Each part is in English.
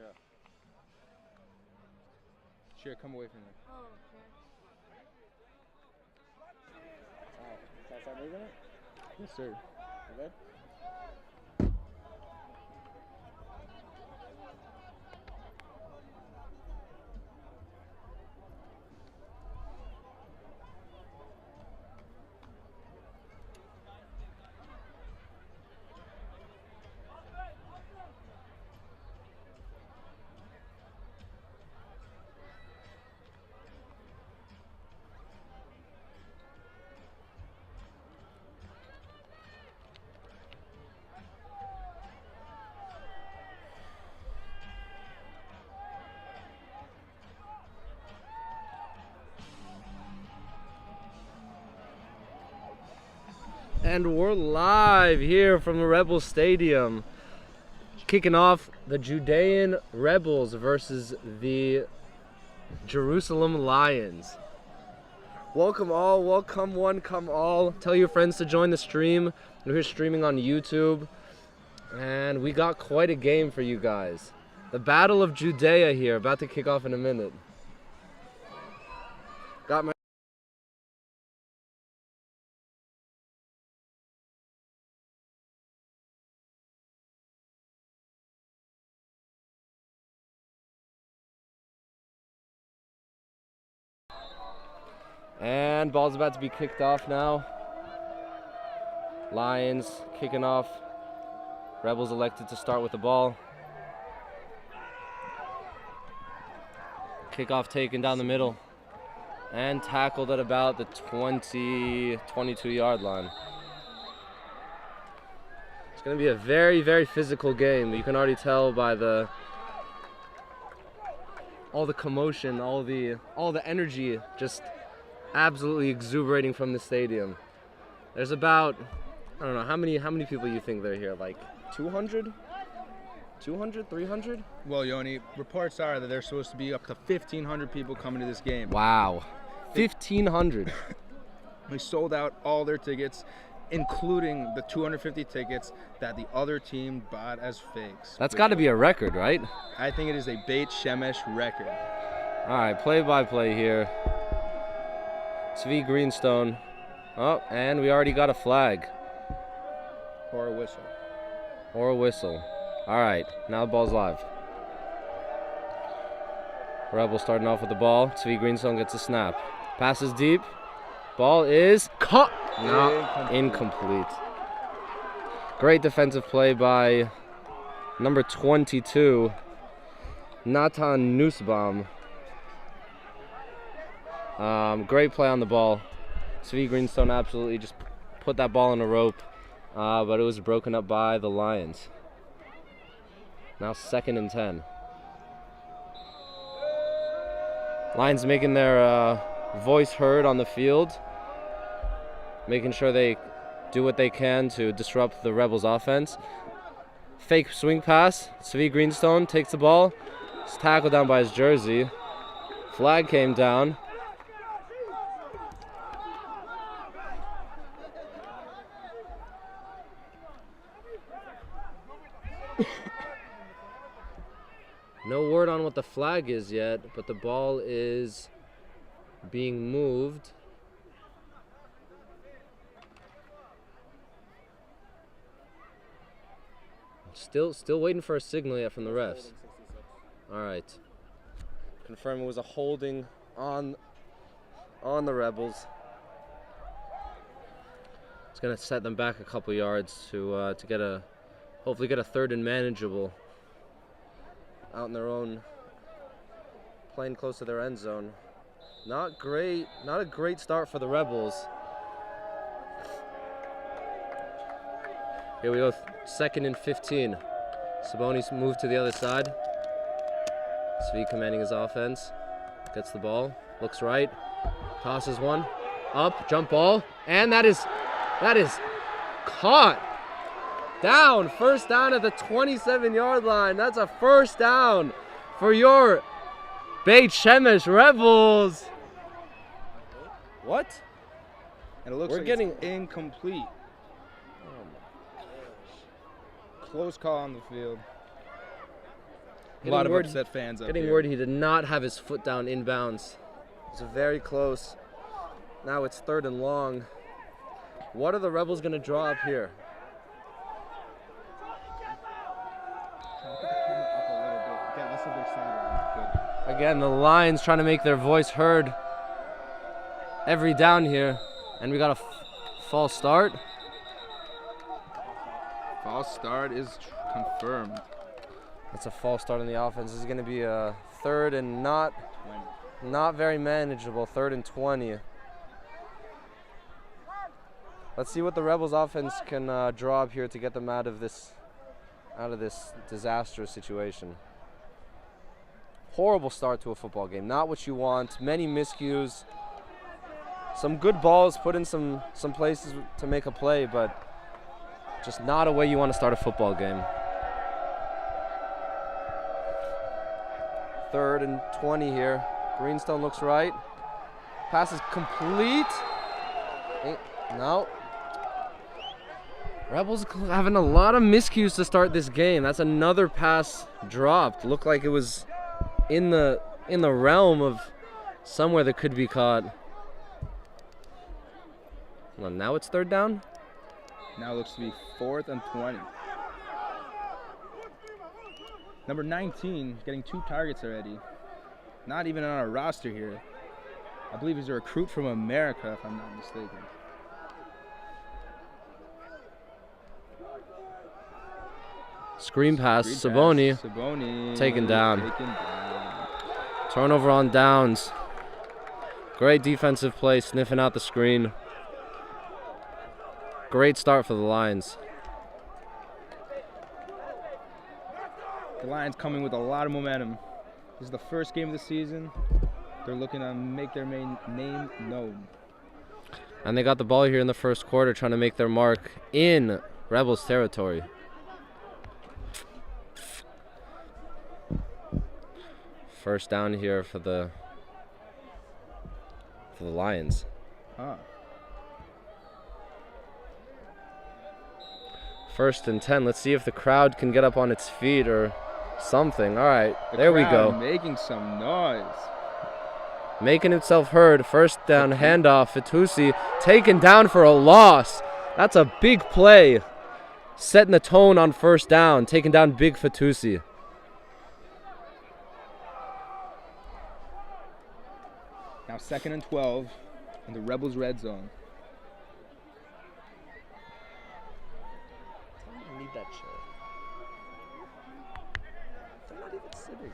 Yeah. Sure, come away from there. Oh, okay. Shall I start moving it? Yes, sir. You good? And we're live here from the Rebel Stadium, kicking off the Judean Rebels versus the Jerusalem Lions. Welcome all, welcome one, come all. Tell your friends to join the stream. We're here streaming on YouTube, and we got quite a game for you guys. The Battle of Judea here, about to kick off in a minute. Got my And ball's about to be kicked off now. Lions kicking off. Rebels elected to start with the ball. Kickoff taken down the middle. And tackled at about the 22-yard line. It's going to be a very, very physical game. You can already tell by all the commotion, all the energy just absolutely exuberating from the stadium. There's about, I don't know, how many people you think they're here? Like 200? 200? 300? Well, Yoni, reports are that there's supposed to be up to 1,500 people coming to this game. Wow. 1,500. We sold out all their tickets, including the 250 tickets that the other team bought as fakes. That's got to be a record, right? I think it is a Beit Shemesh record. All right, play-by-play here. Tzvi Greenstone. Oh, and we already got a flag. Or a whistle. Or a whistle. All right, now the ball's live. Rebels starting off with the ball. Tzvi Greenstone gets a snap. Passes deep. Ball is caught. No, incomplete. Great defensive play by number 22, Natan Nussbaum. Great play on the ball. Tzvi Greenstone absolutely just put that ball on a rope, but it was broken up by the Lions. Now 2nd and 10. Lions making their voice heard on the field, making sure they do what they can to disrupt the Rebels' offense. Fake swing pass. Tzvi Greenstone takes the ball. It's tackled down by his jersey. Flag came down. No word on what the flag is yet, but the ball is being moved. Still waiting for a signal yet from the refs. All right. Confirm it was a holding on the Rebels. It's gonna set them back a couple yards to hopefully get a 3rd and manageable. Out in their own, playing close to their end zone. Not a great start for the Rebels. Here we go, 2nd and 15. Sabonis moved to the other side. Tzvi commanding his offense. Gets the ball, looks right, tosses one, up, jump ball, and that is caught. Down, 1st down at the 27-yard line. That's a 1st down for your Beit Shemesh Rebels. What? And it looks like it's incomplete. Oh my gosh. Close call on the field. A lot of upset fans out Getting here. word he did not have his foot down inbounds. It's very close. Now it's 3rd and long. What are the Rebels going to draw up here? Again, the Lions trying to make their voice heard every down here. And we got a false start. False start is confirmed. That's a false start on the offense. This is going to be a 3rd and not very manageable. 3rd and 20. Let's see what the Rebels offense can draw up here to get them out of this disastrous situation. Horrible start to a football game. Not what you want. Many miscues. Some good balls put in some places to make a play, but just not a way you want to start a football game. 3rd and 20 here. Greenstone looks right. Pass is complete. No. Rebels having a lot of miscues to start this game. That's another pass dropped. Looked like it was in the realm of somewhere that could be caught. Well, now it's 3rd down. Now it looks to be 4th and 20. Number 19 getting 2 targets already. Not even on our roster here. I believe he's a recruit from America, if I'm not mistaken. Screen pass, Saboni. Taken down. Turnover on downs. Great defensive play, sniffing out the screen. Great start for the Lions. The Lions coming with a lot of momentum. This is the first game of the season. They're looking to make their main name known. And they got the ball here in the first quarter, trying to make their mark in Rebels territory. First down here for the Lions. Ah. 1st and 10. Let's see if the crowd can get up on its feet or something. All right, there we go. Making some noise. Making itself heard. First down handoff. Fitusi taken down for a loss. That's a big play. Setting the tone on 1st down. Taking down big Fitusi. Now 2nd and 12 in the Rebels red zone. I need that chair. They're not even sitting.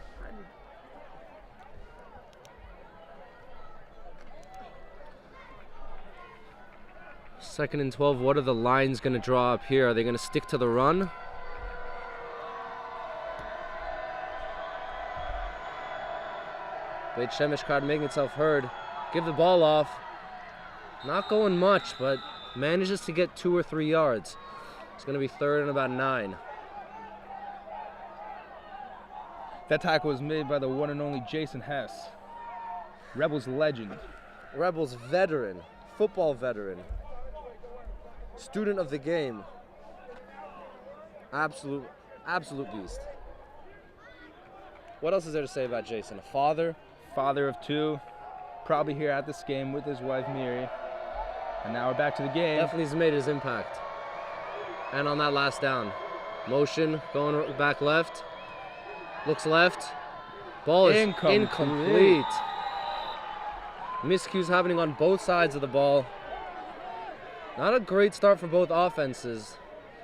2nd and 12. What are the Lions going to draw up here? Are they going to stick to the run? Wait, Shemesh crowd making itself heard. Give the ball off. Not going much, but manages to get 2 or 3 yards. It's going to be 3rd and about 9. That tackle was made by the one and only Jason Hess. Rebels legend. Rebels veteran. Football veteran. Student of the game. Absolute beast. What else is there to say about Jason? A father? Father of 2. Probably here at this game with his wife Miri. And now we're back to the game. Definitely has made his impact. And on that last down. Motion, going back left. Looks left. Ball is incomplete. Miscues happening on both sides of the ball. Not a great start for both offenses.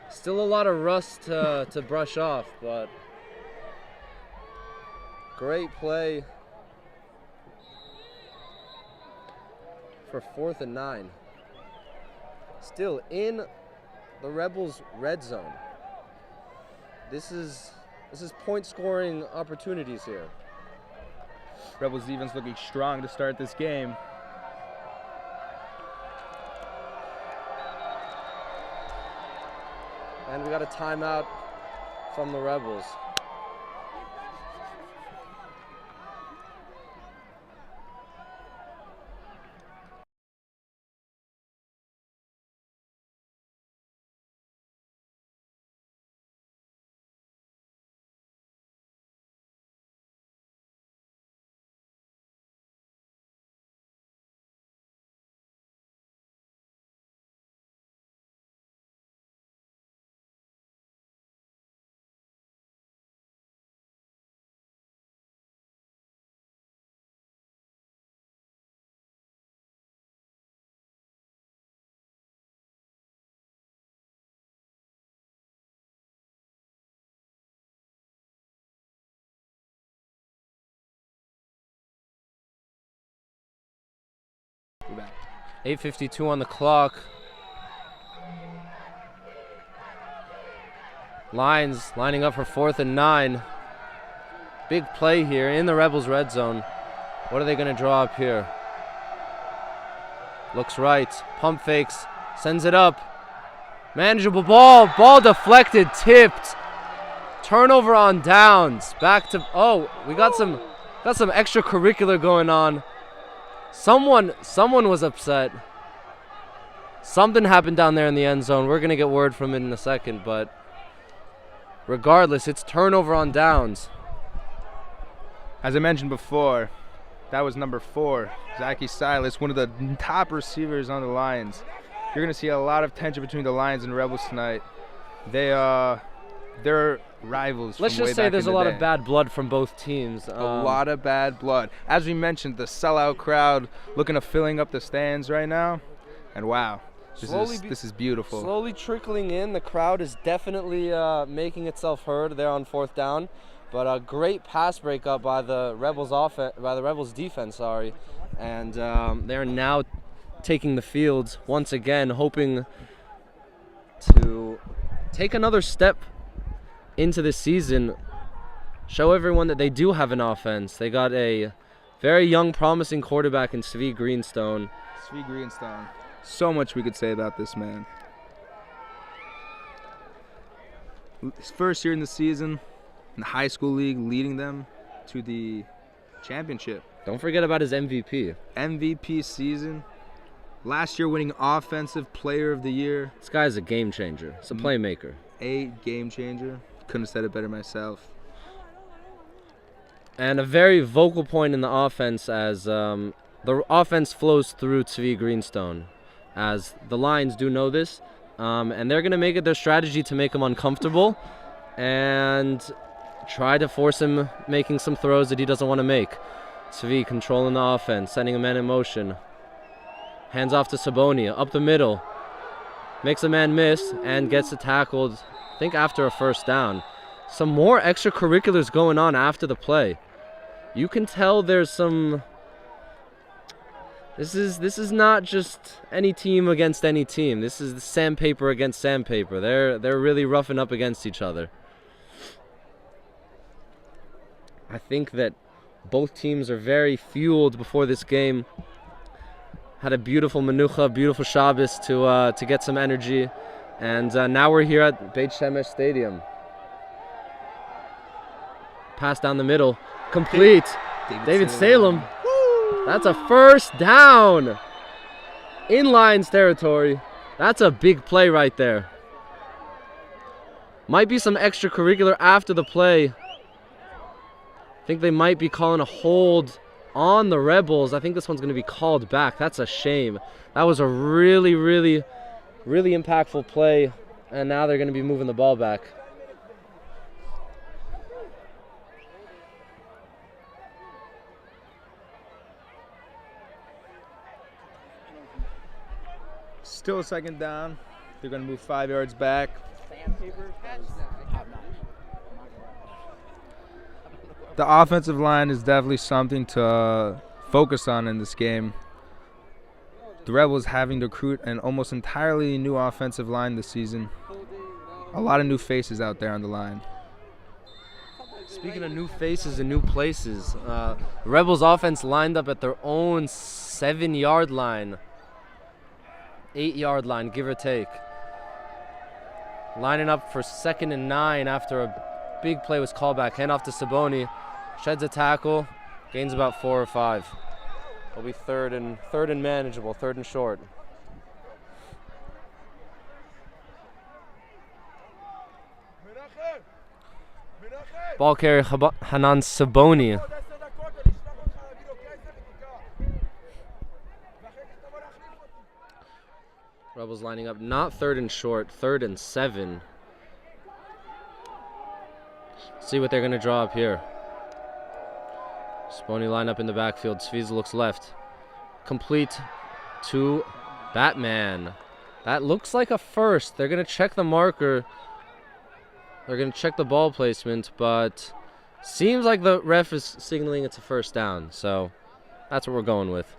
Still a lot of rust to brush off, but great play for 4th and 9. Still in the Rebels' red zone. This is point scoring opportunities here. Rebels defense looking strong to start this game. And we got a timeout from the Rebels. We're back. 8:52 on the clock. Lions lining up for 4th and 9. Big play here in the Rebels red zone. What are they going to draw up here? Looks right. Pump fakes. Sends it up. Manageable ball. Ball deflected. Tipped. Turnover on downs. Back to... Oh, we got some extracurricular going on. Someone was upset. Something happened down there in the end zone. We're going to get word from it in a second, but regardless, it's turnover on downs. As I mentioned before, that was number 4, Zachy Silas, one of the top receivers on the Lions. You're going to see a lot of tension between the Lions and Rebels tonight. They're rivals. Let's just say there's a lot of bad blood from both teams. A lot of bad blood. As we mentioned, the sellout crowd looking to filling up the stands right now. And wow, this is beautiful. Slowly trickling in. The crowd is definitely making itself heard there on 4th down. But a great pass breakup by the Rebels defense, and they're now taking the field once again, hoping to take another step into this season, show everyone that they do have an offense. They got a very young, promising quarterback in Svi Greenstone. So much we could say about this man. His first year in the season, in the high school league, leading them to the championship. Don't forget about his MVP. MVP season. Last year winning Offensive Player of the Year. This guy's a game changer. He's a playmaker. A game changer. Couldn't have said it better myself. And a very vocal point in the offense as the offense flows through Tzvi Greenstone. As the Lions do know this. And they're going to make it their strategy to make him uncomfortable. And try to force him making some throws that he doesn't want to make. Tzvi controlling the offense, sending a man in motion. Hands off to Sabonia, up the middle. Makes a man miss and gets it tackled, I think after a 1st down. Some more extracurriculars going on after the play. You can tell there's some... This is not just any team against any team. This is sandpaper against sandpaper. They're really roughing up against each other. I think that both teams are very fueled before this game. Had a beautiful menucha, beautiful Shabbos to get some energy. And now we're here at Beit Shemesh Stadium. Pass down the middle. Complete. David Salem. That's a 1st down. In Lions territory. That's a big play right there. Might be some extracurricular after the play. I think they might be calling a hold on the Rebels. I think this one's going to be called back. That's a shame. That was a really, really, really impactful play. And now they're going to be moving the ball back. Still a 2nd down. They're going to move 5 yards back. The offensive line is definitely something to focus on in this game. The Rebels having to recruit an almost entirely new offensive line this season. A lot of new faces out there on the line. Speaking of new faces and new places, the Rebels offense lined up at their own 7-yard line. 8-yard line, give or take. Lining up for 2nd and 9 after a big play was called back. Hand off to Saboni. Sheds a tackle. Gains about 4 or 5. It'll be third and manageable, 3rd and short. Ball carrier Hanan Saboni. Rebels lining up, not 3rd and short, 3rd and 7. See what they're going to draw up here. Spony line up in the backfield. Sviz looks left. Complete to Batman. That looks like a 1st. They're going to check the marker. They're going to check the ball placement, but seems like the ref is signaling it's a 1st down. So that's what we're going with.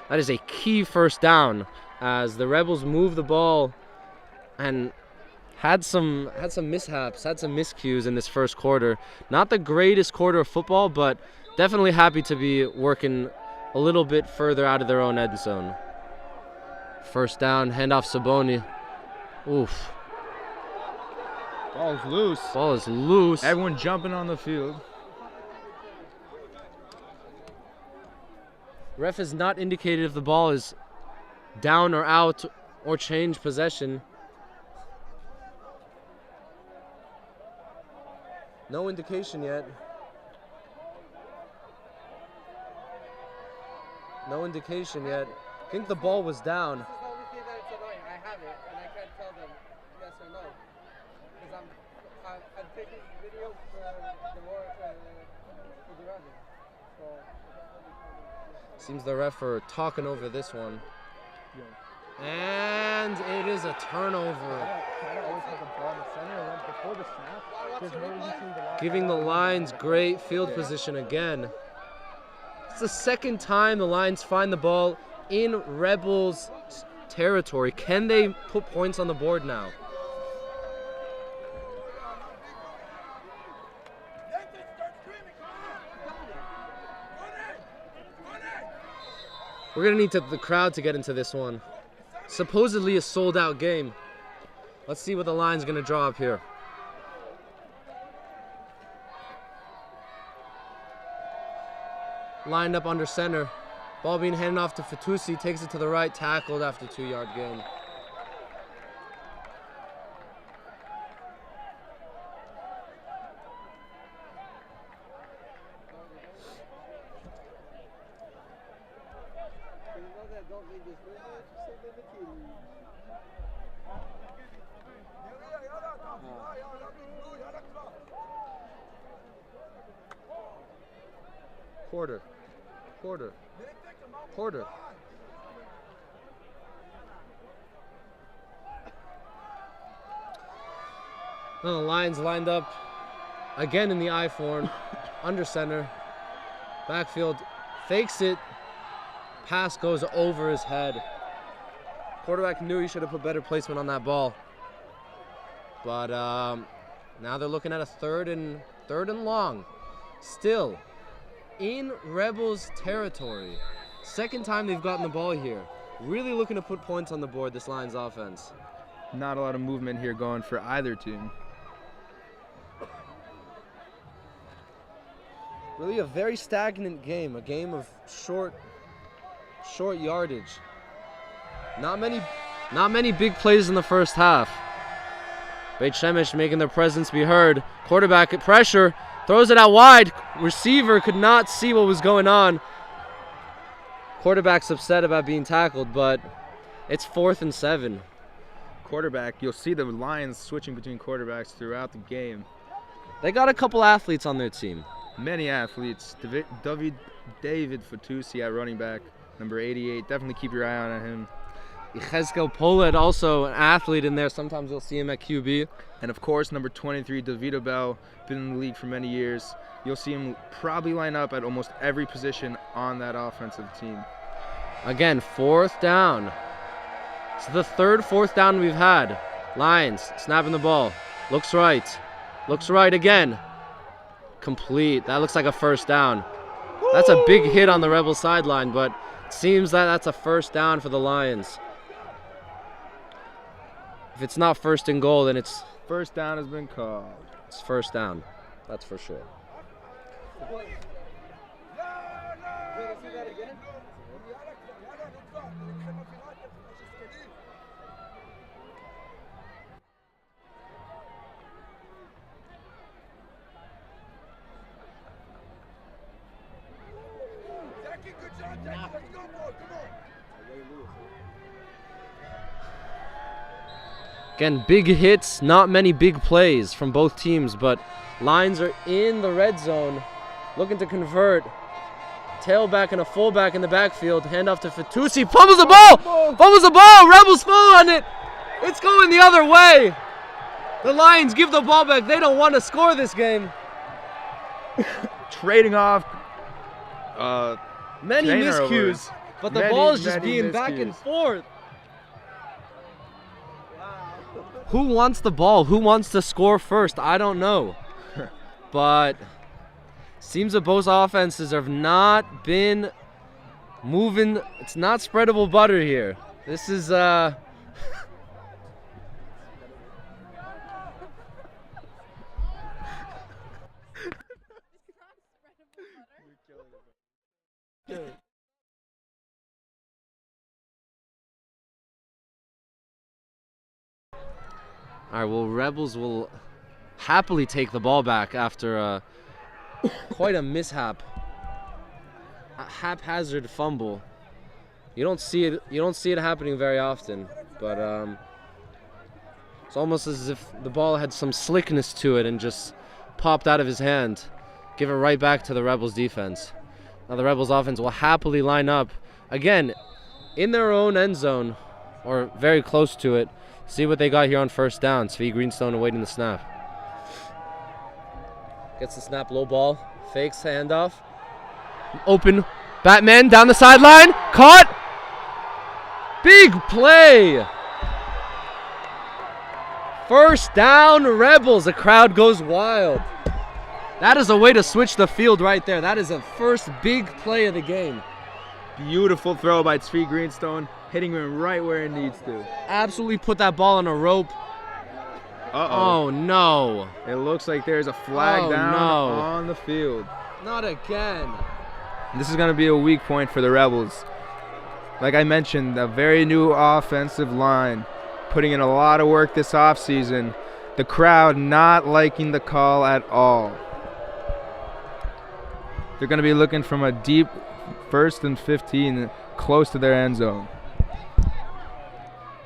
That is a key first down as the Rebels moved the ball and had some mishaps, had some miscues in this first quarter. Not the greatest quarter of football, but definitely happy to be working a little bit further out of their own end zone. First down, handoff Saboni. Oof. Ball's loose. Ball is loose. Everyone jumping on the field. Ref has not indicated if the ball is down or out or change possession. No indication yet. No indication yet. I think the ball was down. This is the only thing that it's annoying. I have it, and I can't tell them yes or no. Because I'm taking video for the running. So, Seems the ref are talking over this one. And it is a turnover. Giving the Lions great field position again. It's the second time the Lions find the ball in Rebels territory. Can they put points on the board now? We're gonna need the crowd to get into this one. Supposedly a sold-out game. Let's see what the Lions gonna draw up here. Lined up under center. Ball being handed off to Fatusi, takes it to the right, tackled after 2-yard gain. Quarter. The Lions lined up again in the I form, under center. Backfield fakes it. Pass goes over his head. Quarterback knew he should have put better placement on that ball. But now they're looking at a third and long. Still in Rebels territory. Second time they've gotten the ball here. Really looking to put points on the board, this Lions offense. Not a lot of movement here going for either team. Really a very stagnant game, a game of short yardage. Not many big plays in the first half. Beit Shemesh making their presence be heard. Quarterback at pressure, throws it out wide. Receiver could not see what was going on. Quarterback's upset about being tackled, but it's 4th and 7. Quarterback, you'll see the Lions switching between quarterbacks throughout the game. They got a couple athletes on their team. Many athletes. David Fatusi at running back, number 88. Definitely keep your eye on him. Yechezkel Polet, also an athlete in there. Sometimes you'll see him at QB. And of course, number 23, Davido Bell, been in the league for many years. You'll see him probably line up at almost every position on that offensive team. Again, 4th down. It's the third 4th down we've had. Lions snapping the ball. Looks right. Looks right again. Complete. That looks like a first down. That's a big hit on the Rebel sideline, but it seems that that's a first down for the Lions. If it's not first and goal, then it's First down has been called. It's first down. That's for sure. Again, big hits, not many big plays from both teams, but Lions are in the red zone, looking to convert. Tailback and a fullback in the backfield. Handoff to Fatusi. Fumbles the ball! Fumbles the ball! Rebels fall on it! It's going the other way! The Lions give the ball back. They don't want to score this game. Trading off. Many miscues. But the Many, ball is just many being back and miscues. forth. Who wants the ball? Who wants to score first? I don't know. But seems that both offenses have not been moving. It's not spreadable butter here. This is all right, well, Rebels will happily take the ball back after quite a mishap. A haphazard fumble. You don't see it happening very often, but it's almost as if the ball had some slickness to it and just popped out of his hand. Give it right back to the Rebels defense. Now the Rebels offense will happily line up again in their own end zone or very close to it. See what they got here on first down. Svi Greenstone awaiting the snap. Gets the snap, low ball, fakes handoff. Open, Batman down the sideline, caught. Big play. First down, Rebels. The crowd goes wild. That is a way to switch the field right there. That is the first big play of the game. Beautiful throw by Svi Greenstone, hitting him right where it needs to. Absolutely put that ball on a rope. Uh-oh. Oh no. It looks like there's a flag down no. on the field. Not again. This is going to be a weak point for the Rebels. Like I mentioned, a very new offensive line, putting in a lot of work this offseason. The crowd not liking the call at all. They're going to be looking from a deep 1st and 15 close to their end zone.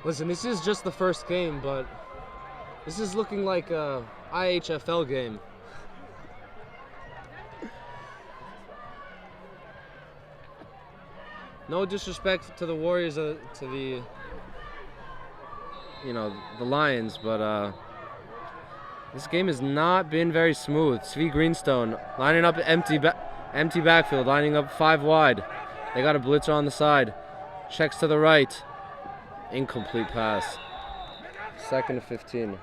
Listen, this is just the first game, but this is looking like a IHFL game. No disrespect to the Warriors, to the, the Lions, but this game has not been very smooth. Svi Greenstone lining up empty backfield, lining up 5 wide. They got a blitzer on the side. Checks to the right. Incomplete pass. 2nd and 15.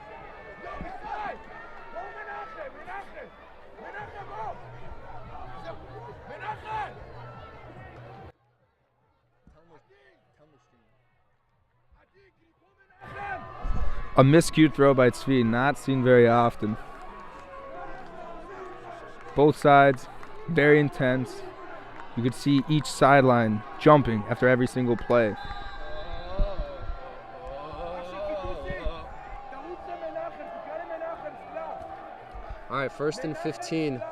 A miscued throw by Svi, not seen very often. Both sides, very intense. You could see each sideline jumping after every single play. All right, 1st and 15.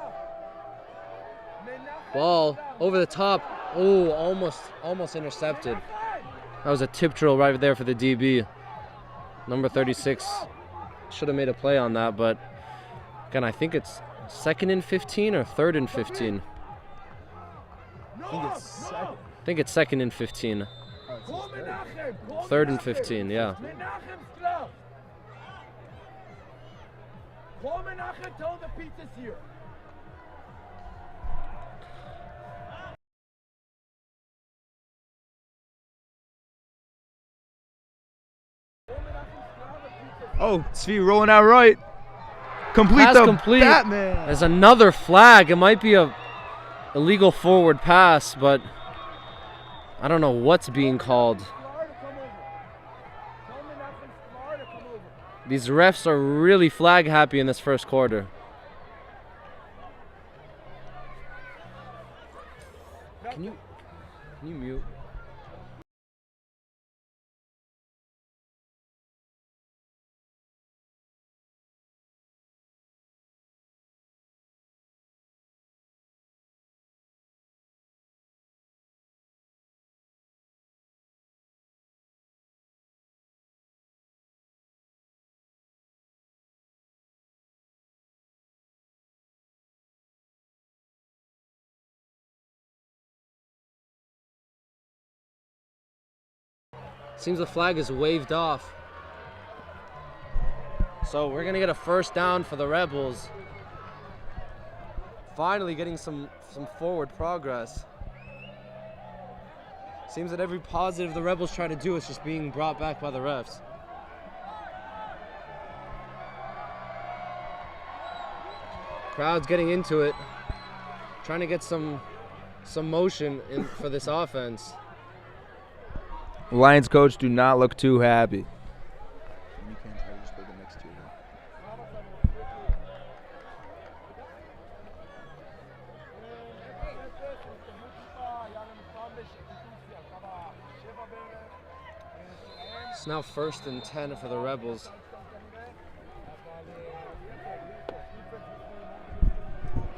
Ball over the top. Oh, almost intercepted. That was a tip drill right there for the DB. Number 36 should have made a play on that, but again, I think it's 2nd and 15 or 3rd and 15. I think it's second. I think it's 2nd and 15. 3rd and 15, yeah. Oh, Svi rolling out right. Complete Pass the complete. Batman. There's another flag. It might be a illegal forward pass, but I don't know what's being called. These refs are really flag happy in this first quarter. Can you mute? Seems the flag is waved off. So we're gonna get a first down for the Rebels. Finally getting some forward progress. Seems that every positive the Rebels try to do is just being brought back by the refs. Crowd's getting into it, trying to get some motion in for this offense. Lions coach do not look too happy. It's now 1st and 10 for the Rebels.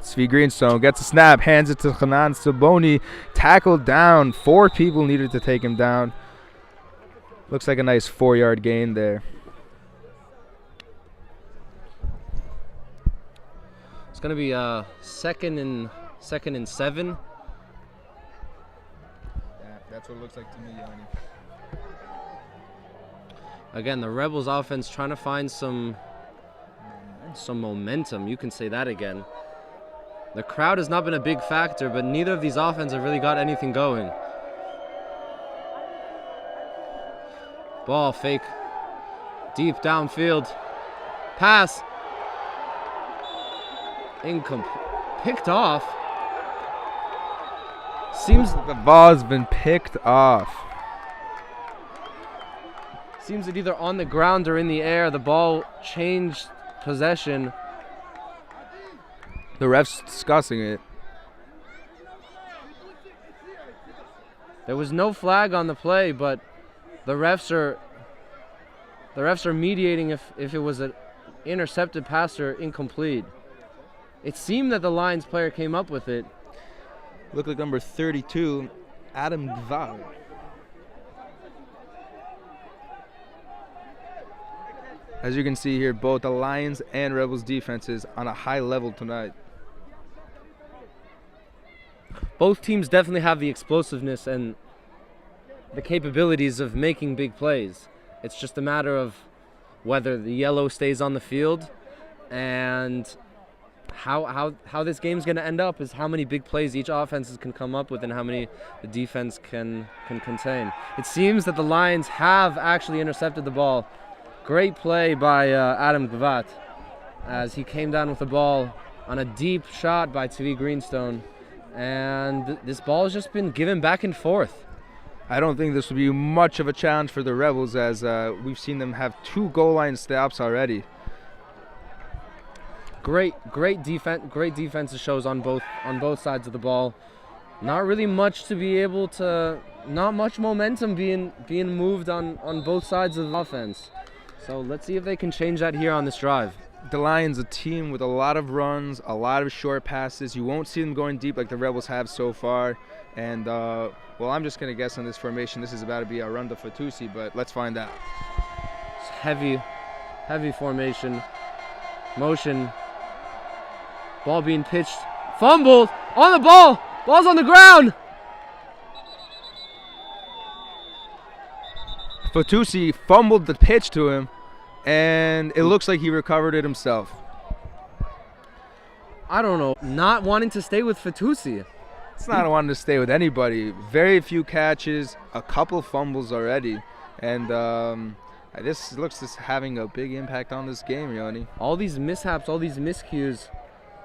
Svi Greenstone gets a snap, hands it to Hanan Saboni, tackled down. 4 people needed to take him down. Looks like a nice 4-yard gain there. It's going to be second and 7. Yeah, that's what it looks like to me, Yanni. Again, the Rebels offense trying to find some momentum. You can say that again. The crowd has not been a big factor, but neither of these offenses have really got anything going. Ball fake. Deep downfield. Pass. Incomplete. Picked off. Seems the ball's been picked off. Seems that either on the ground or in the air, the ball changed possession. The ref's discussing it. There was no flag on the play, but the refs are mediating if it was an intercepted pass or incomplete. It seemed that the Lions player came up with it. Looked like number 32, Adam Gvar. As you can see here, both the Lions and Rebels defenses on a high level tonight. Both teams definitely have the explosiveness and the capabilities of making big plays. It's just a matter of whether the yellow stays on the field, and how this game's going to end up is how many big plays each offense can come up with and how many the defense can contain. It seems that the Lions have actually intercepted the ball. Great play by Adam Gvat as he came down with the ball on a deep shot by Svi Greenstone. And this ball has just been given back and forth. I don't think this will be much of a challenge for the Rebels, as we've seen them have 2 goal line stops already. Great defensive shows on both sides of the ball. Not really much to be able to, not much momentum being moved on both sides of the offense. So let's see if they can change that here on this drive. The Lions, a team with a lot of runs, a lot of short passes. You won't see them going deep like the Rebels have so far. And, well, I'm just going to guess on this formation, this is about to be a run to Fatusi, but let's find out. It's heavy formation. Motion. Ball being pitched. Fumbled. On the ball. Ball's on the ground. Fatusi fumbled the pitch to him, and it looks like he recovered it himself. I don't know. Not wanting to stay with Fatusi. It's not wanting to stay with anybody. Very few catches, a couple fumbles already, and this looks just having a big impact on this game, Yoni. All these mishaps, all these miscues.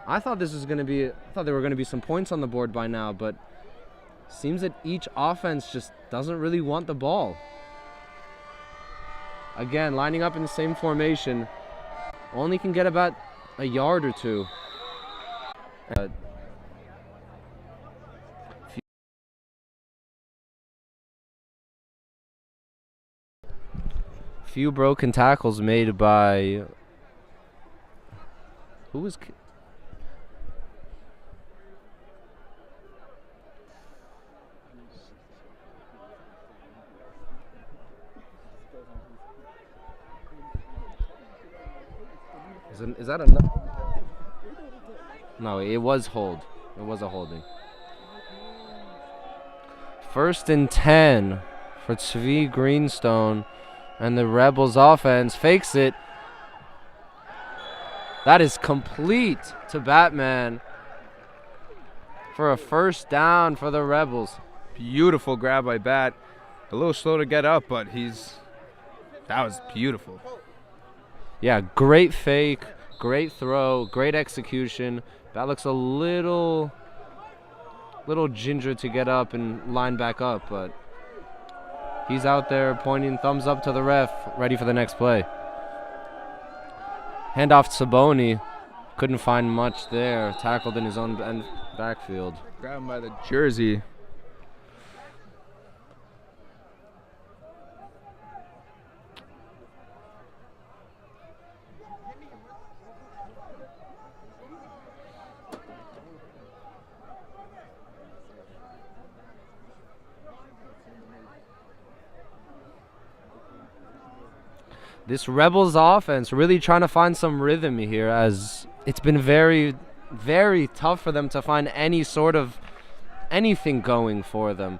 I thought there were going to be some points on the board by now, but seems that each offense just doesn't really want the ball. Again, lining up in the same formation, only can get about a yard or two. Few broken tackles made by who was Is that enough? No, it was hold. It was a holding. 1st and 10 for Svi Greenstone, and the Rebels offense fakes it. That is complete to Batman for a 1st down for the Rebels. Beautiful grab by Bat. A little slow to get up, but that was beautiful. Yeah, great fake, great throw, great execution. Bat looks a little ginger to get up and line back up, but he's out there pointing thumbs up to the ref, ready for the next play. Handoff to Saboni. Couldn't find much there. Tackled in his own backfield. Grab him by the jersey. This Rebels offense really trying to find some rhythm here, as it's been very, very tough for them to find any sort of anything going for them.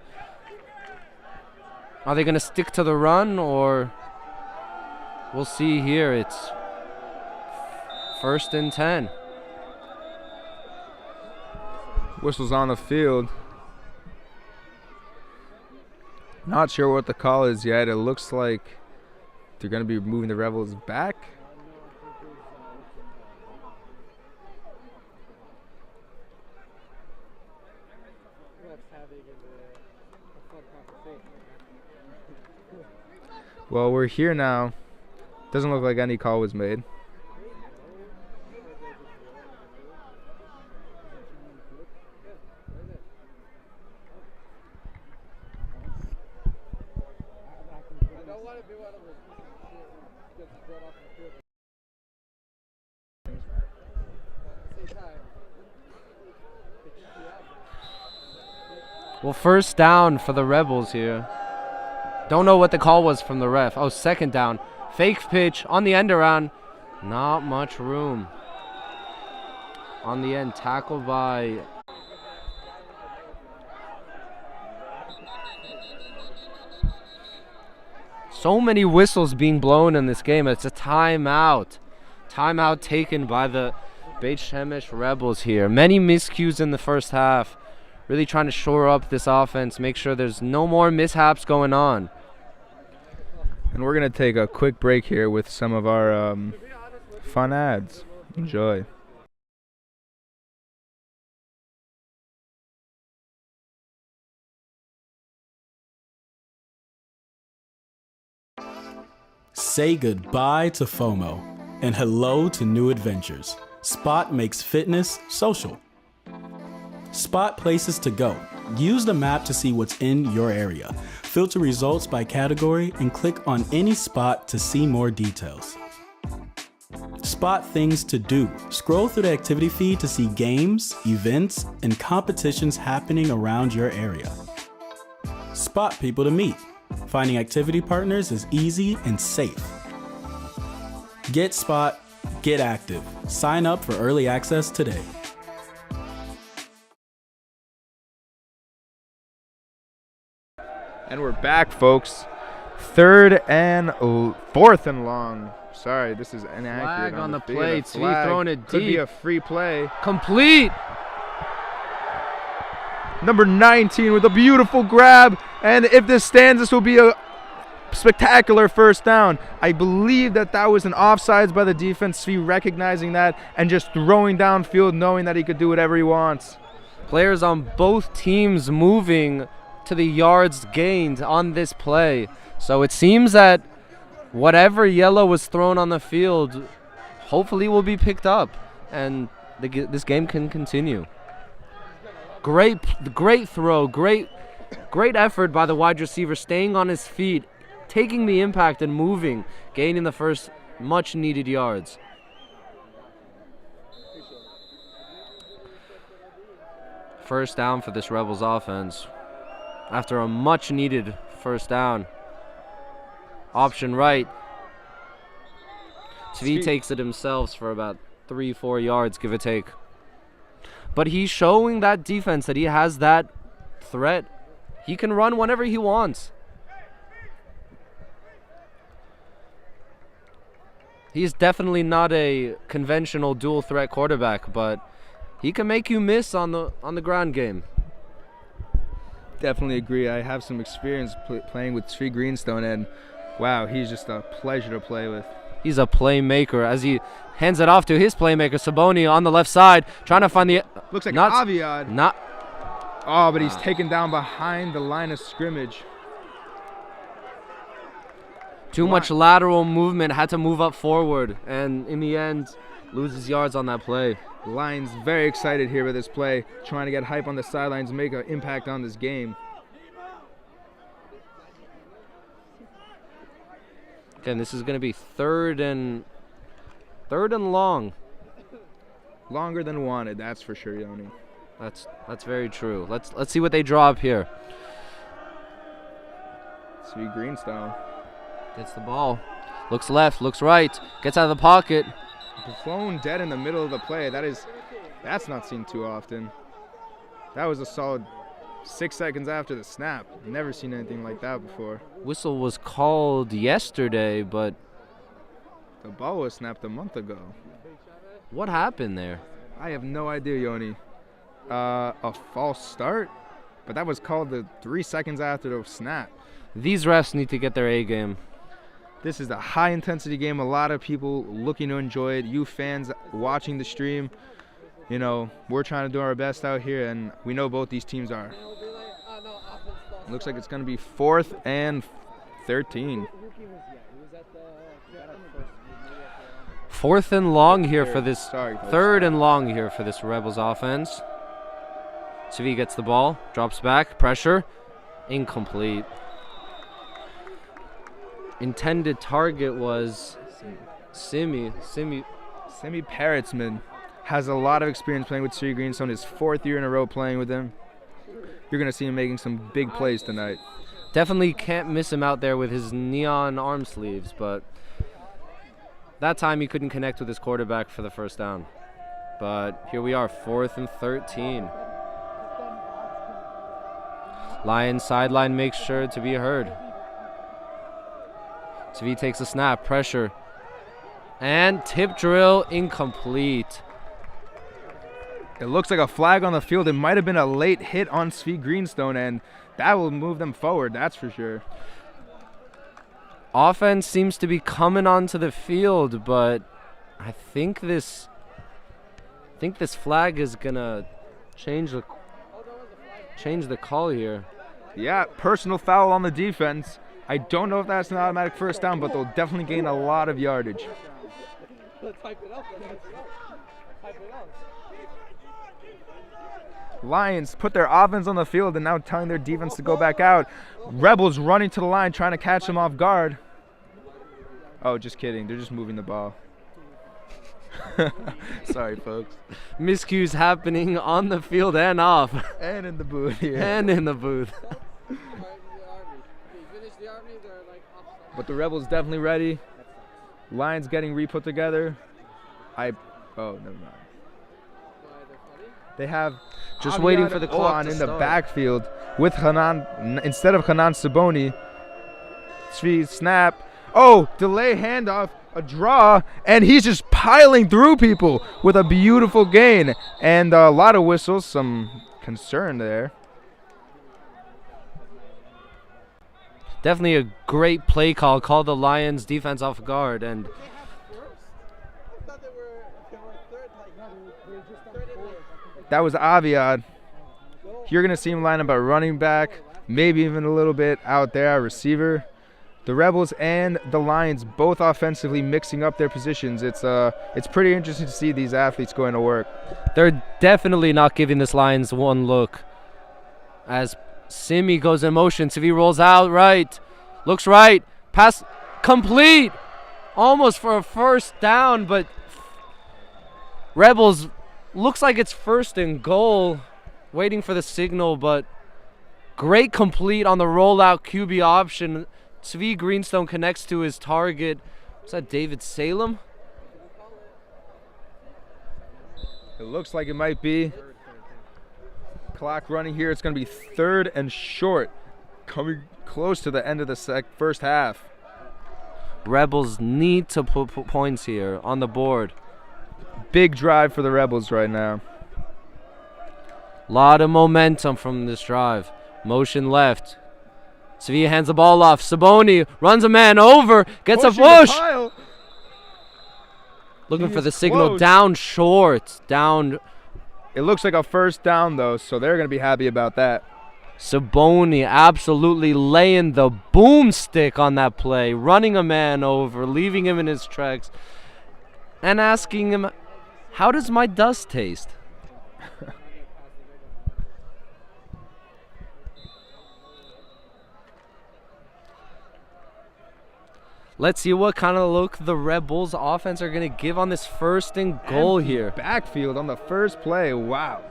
Are they going to stick to the run, or we'll see here. It's 1st and 10. Whistles on the field. Not sure what the call is yet. It looks like they're going to be moving the Rebels back. Well, we're here now. Doesn't look like any call was made. Well, 1st down for the Rebels here. Don't know what the call was from the ref. Oh, 2nd down. Fake pitch on the end around. Not much room. On the end, tackled by... So many whistles being blown in this game. It's a timeout. Timeout taken by the Beit Shemesh Rebels here. Many miscues in the first half. Really trying to shore up this offense, make sure there's no more mishaps going on. And we're going to take a quick break here with some of our fun ads. Enjoy. Say goodbye to FOMO and hello to new adventures. Spot makes fitness social. Spot places to go. Use the map to see what's in your area. Filter results by category and click on any spot to see more details. Spot things to do. Scroll through the activity feed to see games, events, and competitions happening around your area. Spot people to meet. Finding activity partners is easy and safe. Get Spot, get active. Sign up for early access today. And we're back, folks. 4th and long. Sorry, this is inaccurate. Flag on the field. plate. Svi throwing it Could be deep. a free play. Complete. Number 19 with a beautiful grab. And if this stands, this will be a spectacular 1st down. I believe that was an offsides by the defense. Svi recognizing that and just throwing downfield, knowing that he could do whatever he wants. Players on both teams moving to the yards gained on this play. So it seems that whatever yellow was thrown on the field hopefully will be picked up and this game can continue. Great throw, great effort by the wide receiver, staying on his feet, taking the impact and moving, gaining the first much needed yards. First down for this Rebels offense. After a much needed 1st down. Option right. Svi takes it himself for about 3-4 yards, give or take. But he's showing that defense that he has that threat. He can run whenever he wants. He's definitely not a conventional dual threat quarterback, but he can make you miss on the ground game. definitely agree. I have some experience playing with Svi Greenstone, and wow, he's just a pleasure to play with. He's a playmaker as he hands it off to his playmaker, Saboni, on the left side, trying to find the... Looks like not, Aviad. Not... Oh, but he's taken down behind the line of scrimmage. Too much lateral movement, had to move up forward, and in the end, loses yards on that play. Lions very excited here with this play, trying to get hype on the sidelines, make an impact on this game. Again, this is going to be third and long. Longer than wanted, that's for sure, Yoni. That's very true. Let's see what they draw up here. Svi Greenstone Gets the ball. Looks left, looks right, gets out of the pocket. flown dead in the middle of the play. That's not seen too often. That was a solid 6 seconds after the snap. Never seen anything like that before. Whistle was called yesterday, but The ball was snapped a month ago. what happened there? I have no idea, Yoni. A false start? But that was called the 3 seconds after the snap. These refs need to get their A game. This is a high-intensity game. A lot of people looking to enjoy it. You fans watching the stream, you know, we're trying to do our best out here, and we know both these teams are. Looks like it's going to be 4th and 13. 4th and long here for this. Sorry, folks. 3rd and long here for this Rebels offense. Svi gets the ball, drops back, pressure, incomplete. Intended target was Simi. Semi Parrotsman has a lot of experience playing with Sri Greenstone. His 4th year in a row playing with him. You're going to see him making some big plays tonight. Definitely can't miss him out there with his neon arm sleeves, but that time he couldn't connect with his quarterback for the first down. But here we are, 4th and 13. Lions sideline makes sure to be heard. Svi takes a snap, pressure, and tip drill incomplete. It looks like a flag on the field. It might have been a late hit on Svi Greenstone, and that will move them forward, that's for sure. Offense seems to be coming onto the field, but I think this flag is gonna change the call here. Yeah, personal foul on the defense. I don't know if that's an automatic first down, but they'll definitely gain a lot of yardage. Let's hype it up. Hype it up. Lions put their offense on the field and now telling their defense to go back out. Rebels running to the line, trying to catch them off guard. Oh, just kidding. They're just moving the ball. Sorry, folks. Miscues happening on the field and off. And in the booth here. And in the booth. But the Rebels definitely ready. Lions getting re-put together. Oh, never mind. They have Just Aviad waiting for the clock on to in the start. backfield with Hanan instead of Hanan Saboni. Svi snap. Oh, delay handoff, a draw, and he's just piling through people with a beautiful gain. And a lot of whistles, some concern there. Definitely a great play call. Called the Lions defense off guard, and That was Aviad. You're going to see him line up at running back, maybe even a little bit out there at receiver. The Rebels and the Lions both offensively mixing up their positions. It's pretty interesting to see these athletes going to work. they're definitely not giving this Lions one look. As Simi goes in motion, Svi rolls out right, looks right, pass complete, almost for a first down, but Rebels looks like it's 1st and goal, waiting for the signal, but great complete on the rollout QB option. Svi Greenstone connects to his target. Is that David Salem? It looks like it might be. Clock running here. It's going to be 3rd and short, coming close to the end of the first half. Rebels need to put points here on the board. Big drive for the Rebels right now. Lot of momentum from this drive. Motion left. Sevilla hands the ball off. Saboni runs a man over. Gets a Pushing the push. pile. Looking He for is the signal. close. Down short. Down. It looks like a first down, though, so they're going to be happy about that. Saboni absolutely laying the boomstick on that play. Running a man over. Leaving him in his tracks. And asking him, how does my dust taste? Let's see what kind of look the Rebels offense are going to give on this first and goal Empty here. Backfield on the first play. Wow.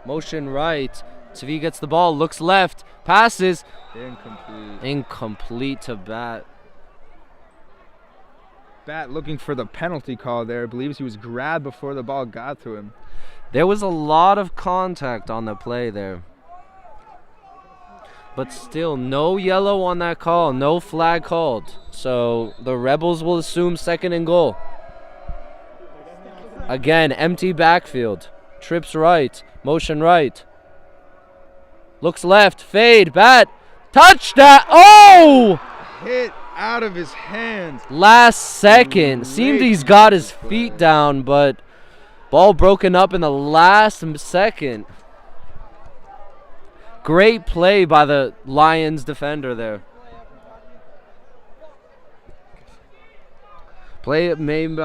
Motion right. Sevilla gets the ball, looks left, passes. Incomplete. Incomplete to Bat. Bat looking for the penalty call there. Believes he was grabbed before the ball got to him. There was a lot of contact on the play there. But still, no yellow on that call, no flag called. So the Rebels will assume second and goal. Again, empty backfield. Trips right, motion right. Looks left, fade, Bat, touchdown. Oh! Hit out of his hands. Last second. Seemed Great he's got his play. feet down, but ball broken up in the last second. Great play by the Lions defender there. Play made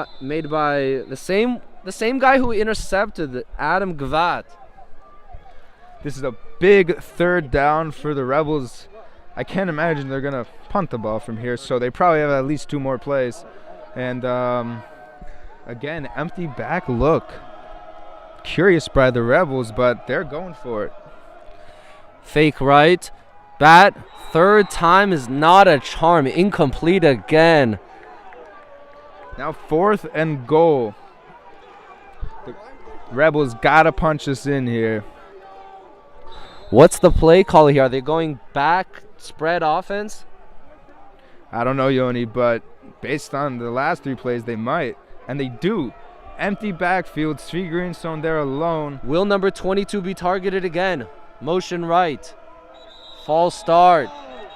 by the same guy who intercepted, Adam Gvat. This is a big third down for the Rebels. I can't imagine they're going to punt the ball from here, so they probably have at least 2 more plays. And again, empty back look. Curious by the Rebels, but they're going for it. Fake right. Bat, third time is not a charm. Incomplete again. Now 4th and goal. The Rebels got to punch this in here. What's the play call here? Are they going back spread offense? I don't know, Yoni, but based on the last 3 plays, they might. And they do. Empty backfield. Svi Greenstone there alone. Will number 22 be targeted again? Motion right. False start.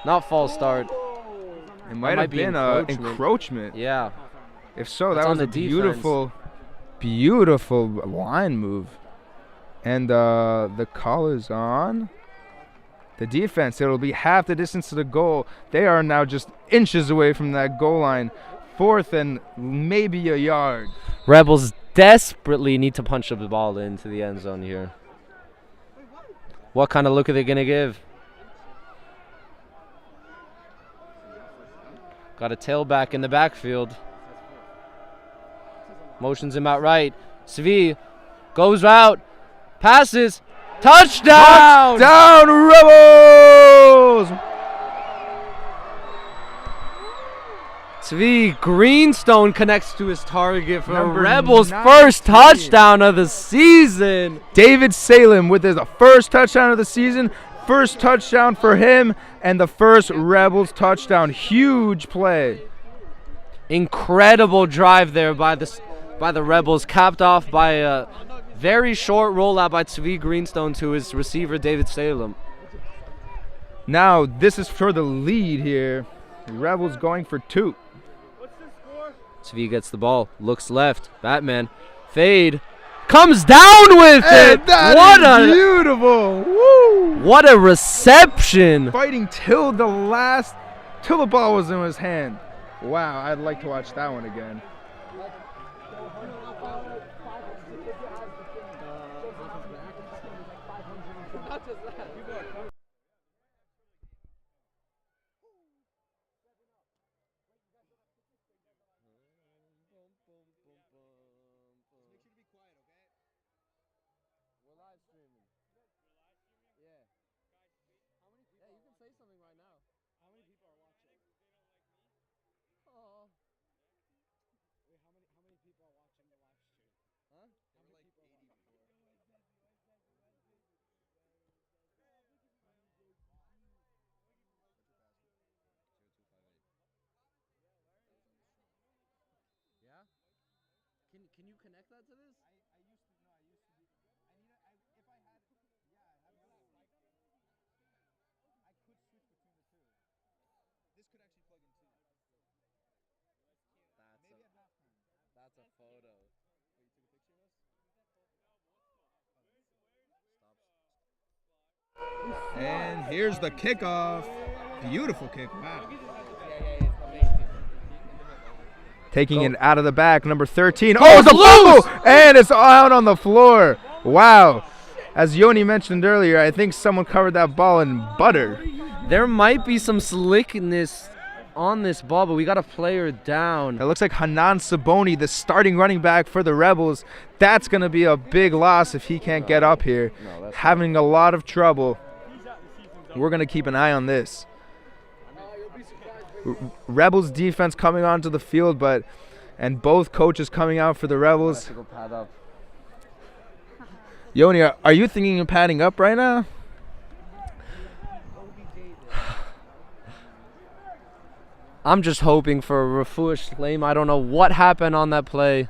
Not false start. It might have be been an encroachment. Yeah. If so, That's that on was a the defense. beautiful line move. And the call is on the defense. It'll be half the distance to the goal. They are now just inches away from that goal line. 4th and maybe a yard. Rebels desperately need to punch the ball into the end zone here. What kind of look are they going to give? Got a tailback in the backfield. Motions him out right. Svi goes out. Passes. Touchdown! Down Rebels! Svi Greenstone connects to his target for Number Rebels' 19. first touchdown of the season. David Salem with his first touchdown of the season. First touchdown for him and the first Rebels touchdown. Huge play. Incredible drive there by the Rebels, capped off by a very short rollout by Svi Greenstone to his receiver David Salem. Now this is for the lead here. Rebels going for 2. Svi gets the ball, looks left, Batman, fade, comes down with it. What beautiful! Woo! What a reception! Fighting till the ball was in his hand. Wow, I'd like to watch that one again. Can you connect that to this? That's a photo. And here's the kickoff. Beautiful kick. Wow. Taking it out of the back, number 13. Oh, it's a fumble! And it's out on the floor. Wow. As Yoni mentioned earlier, I think someone covered that ball in butter. There might be some slickness on this ball, but we got a player down. It looks like Hanan Saboni, the starting running back for the Rebels. That's going to be a big loss if he can't get up here. Having a lot of trouble. We're going to keep an eye on this. Rebels defense coming onto the field, and both coaches coming out for the Rebels. Yoni, are you thinking of padding up right now? I'm just hoping for a refuah shleima. I don't know what happened on that play.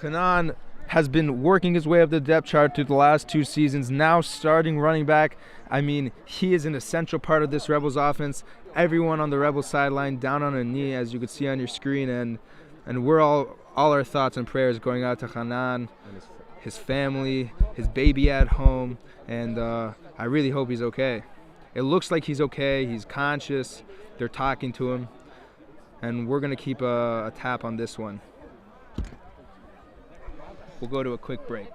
Hanan has been working his way up the depth chart through the last 2 seasons, now starting running back. I mean, he is an essential part of this Rebels offense. Everyone on the Rebels sideline down on a knee, as you can see on your screen, and we're all our thoughts and prayers going out to Hanan, his family, his baby at home, and I really hope he's okay. It looks like he's okay. He's conscious. They're talking to him, and we're going to keep a tap on this one. We'll go to a quick break.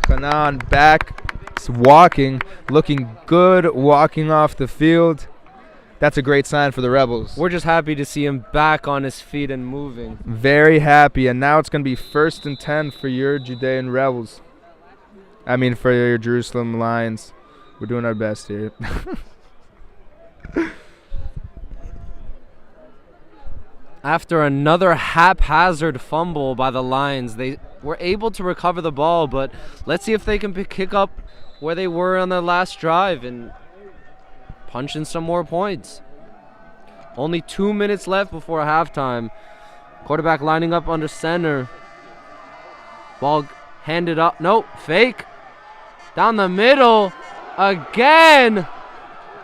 Hanan back, walking, looking good, walking off the field. That's a great sign for the Rebels. We're just happy to see him back on his feet and moving. Very happy, and now it's going to be 1st and 10 for your Judean Rebels. I mean, for your Jerusalem Lions. We're doing our best here. After another haphazard fumble by the Lions, they were able to recover the ball, but let's see if they can kick up where they were on their last drive and punch in some more points. Only 2 minutes left before halftime. Quarterback lining up under center. Ball handed up. Nope, fake. Down the middle again.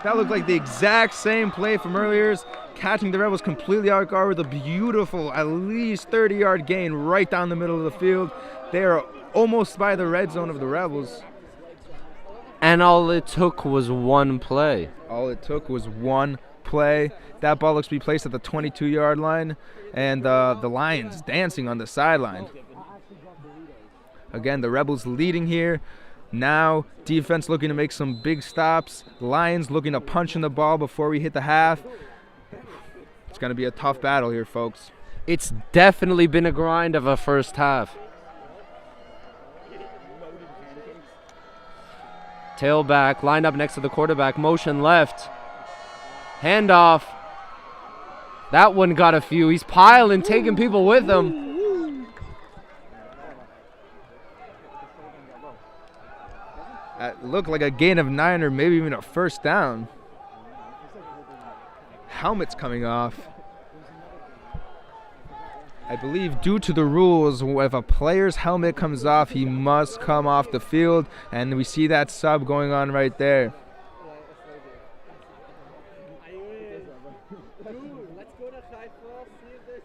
That looked like the exact same play from earlier, catching the Rebels completely out of guard with a beautiful, at least 30-yard gain right down the middle of the field. They are almost by the red zone of the Rebels. And all it took was one play. All it took was one play. That ball looks to be placed at the 22-yard line, and the Lions dancing on the sideline. Again, the Rebels leading here. Now, defense looking to make some big stops. Lions looking to punch in the ball before we hit the half. It's going to be a tough battle here, folks. It's definitely been a grind of a first half. Tailback, lined up next to the quarterback, motion left. Handoff. That one got a few. He's piling, taking people with him. That looked like a gain of 9 or maybe even a first down. Helmet's coming off. I believe due to the rules, if a player's helmet comes off, he must come off the field, and we see that sub going on right there.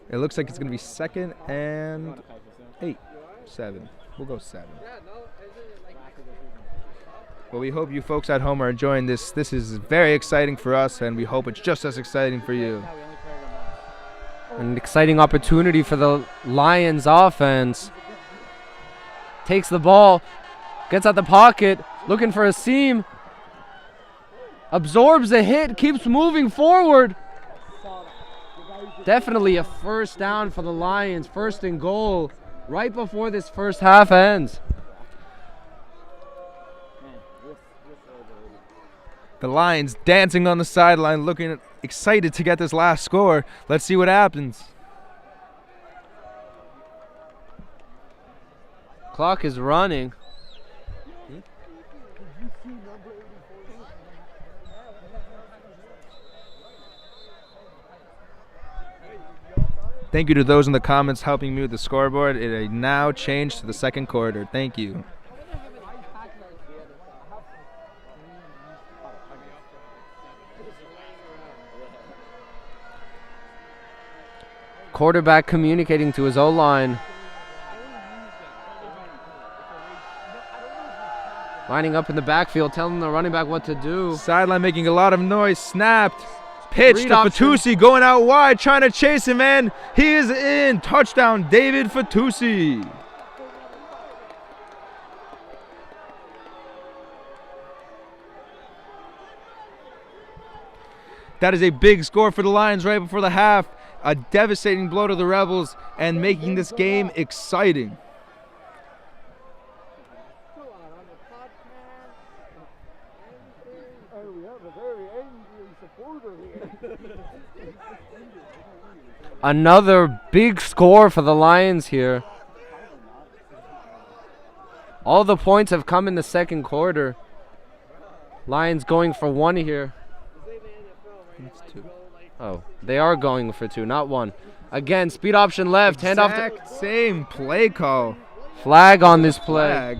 It looks like it's going to be 2nd and 8, 7. We'll go 7. Well, we hope you folks at home are enjoying this. This is very exciting for us, and we hope it's just as exciting for you. An exciting opportunity for the Lions offense. Takes the ball, gets out the pocket, looking for a seam. Absorbs the hit, keeps moving forward. Definitely a first down for the Lions, 1st and goal, right before this first half ends. The Lions dancing on the sideline, looking excited to get this last score. Let's see what happens. Clock is running. Thank you to those in the comments helping me with the scoreboard. It now changed to the second quarter. Thank you. Quarterback communicating to his O-line. Lining up in the backfield, telling the running back what to do. Sideline making a lot of noise. Snapped. Pitch Read to option. Fatusi going out wide, trying to chase him, and he is in. Touchdown, David Fatusi. That is a big score for the Lions right before the half. A devastating blow to the Rebels and making this game exciting. Another big score for the Lions here. All the points have come in the second quarter. Lions going for 1 here. Oh, they are going for 2, not 1. Again, speed option left, handoff to Exact same play call. flag on this play. Flag.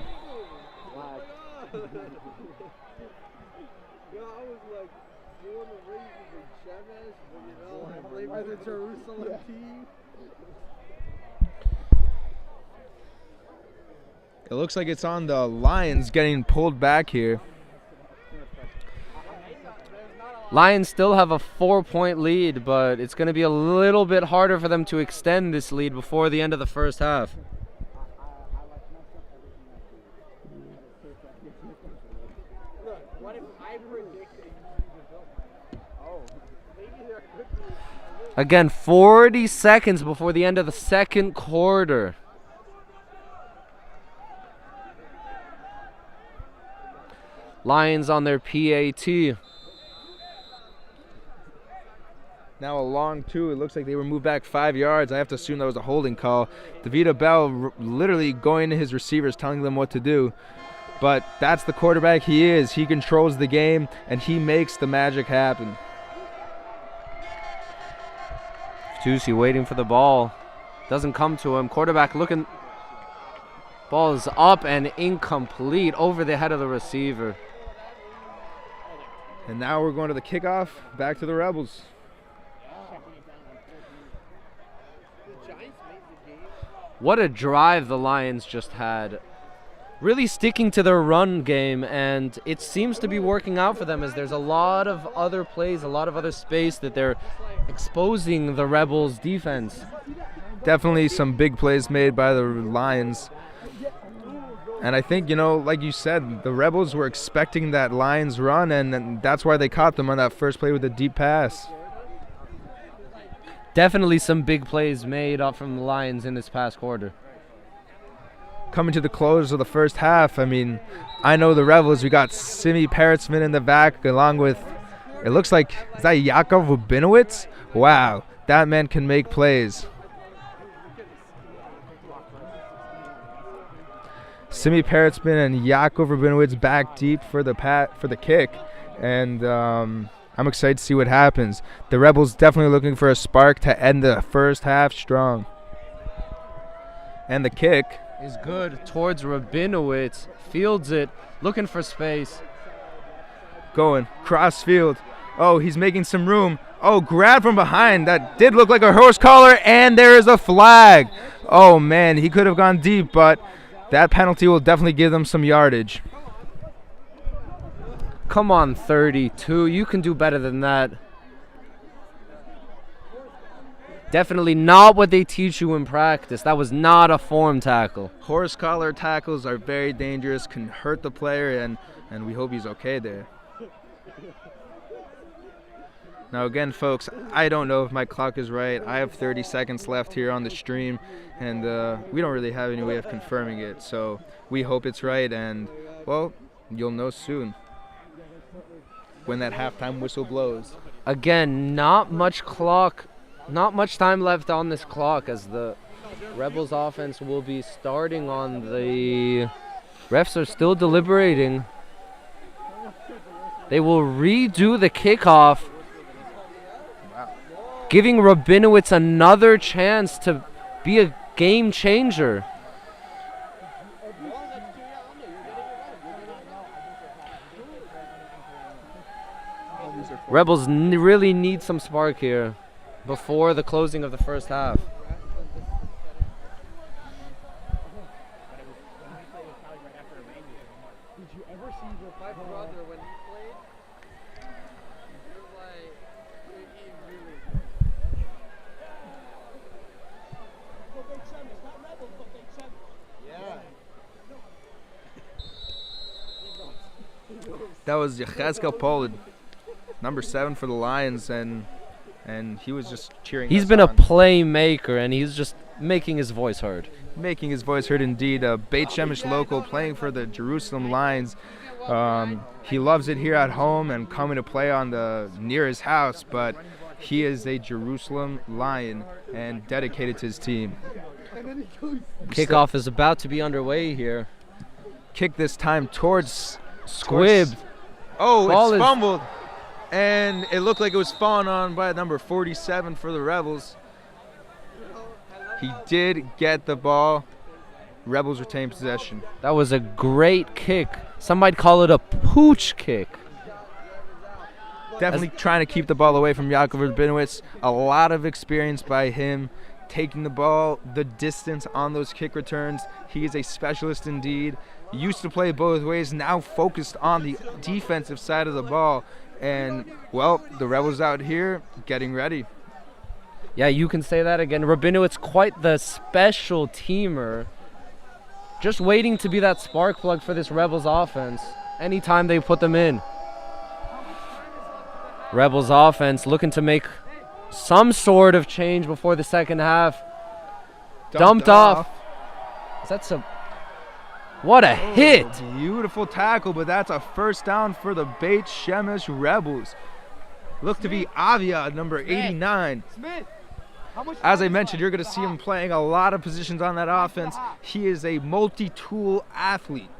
Yeah, I was like, you want to raise the Shemesh, but you know, I play by the Jerusalem team. It looks like it's on the Lions getting pulled back here. Lions still have a 4-point lead, but it's going to be a little bit harder for them to extend this lead before the end of the first half. What if I predicted Again, 40 seconds before the end of the second quarter. Lions on their PAT. Now a long 2. It looks like they were moved back 5 yards. I have to assume that was a holding call. DeVita Bell literally going to his receivers, telling them what to do. But that's the quarterback he is. He controls the game, and he makes the magic happen. Tusi waiting for the ball. Doesn't come to him. Quarterback looking. Ball is up and incomplete over the head of the receiver. And now we're going to the kickoff. Back to the Rebels. What a drive the Lions just had. Really sticking to their run game, and it seems to be working out for them as there's a lot of other plays, a lot of other space that they're exposing the Rebels' defense. Definitely some big plays made by the Lions. And I think, like you said, the Rebels were expecting that Lions run, and that's why they caught them on that first play with a deep pass. Definitely some big plays made up from the Lions in this past quarter. Coming to the close of the first half, I know the Rebels, we got Simi Parrotsman in the back along with, it looks like, is that Yakov Rubinowitz? Wow, that man can make plays. Simi Parrotsman and Yakov Rubinowitz back deep for the kick, and I'm excited to see what happens. The Rebels definitely looking for a spark to end the first half strong. And the kick Is good towards Rabinowitz. Fields it, looking for space. going cross field. Oh, he's making some room. Oh, grab from behind. That did look like a horse collar, and there is a flag. Oh, man, he could have gone deep, but that penalty will definitely give them some yardage. Come on, 32. You can do better than that. Definitely not what they teach you in practice. That was not a form tackle. Horse collar tackles are very dangerous, can hurt the player, and we hope he's okay there. Now again, folks, I don't know if my clock is right. I have 30 seconds left here on the stream, and we don't really have any way of confirming it. So we hope it's right, and, well, you'll know soon when that halftime whistle blows. Again, not much time left on this clock as the Rebels offense will be starting on the... Refs are still deliberating. They will redo the kickoff. giving Rabinowitz another chance to be a game changer. Rebels really need some spark here before the closing of the first half. My brother, when he played, he was like, he really good. That was Yechezkel Pollard, number 7 for the Lions, and he was just cheering. He's us been a on. playmaker, and he's just making his voice heard. Making his voice heard indeed. A Beit Shemesh local playing for the Jerusalem Lions. He loves it here at home and coming to play on near his house, but he is a Jerusalem Lion and dedicated to his team. Kickoff is about to be underway here. Kick this time towards Squibb. Oh, Ball it's is- fumbled. And it looked like it was fallen on by number 47 for the Rebels. He did get the ball. Rebels retain possession. That was a great kick. Some might call it a pooch kick. Definitely trying to keep the ball away from Yaakov Rabinowitz. A lot of experience by him taking the ball the distance on those kick returns. He is a specialist indeed. Used to play both ways, now focused on the defensive side of the ball. And, well, the Rebels out here getting ready. Yeah, you can say that again. Rabinowitz, quite the special teamer. Just waiting to be that spark plug for this Rebels offense anytime they put them in. Rebels offense looking to make some sort of change before the second half. Dumped off. That's a... What a hit! Beautiful tackle, but that's a first down for the Beit Shemesh Rebels. Look to be Avia, number 89. As I mentioned, you're going to see him playing a lot of positions on that offense. He is a multi-tool athlete.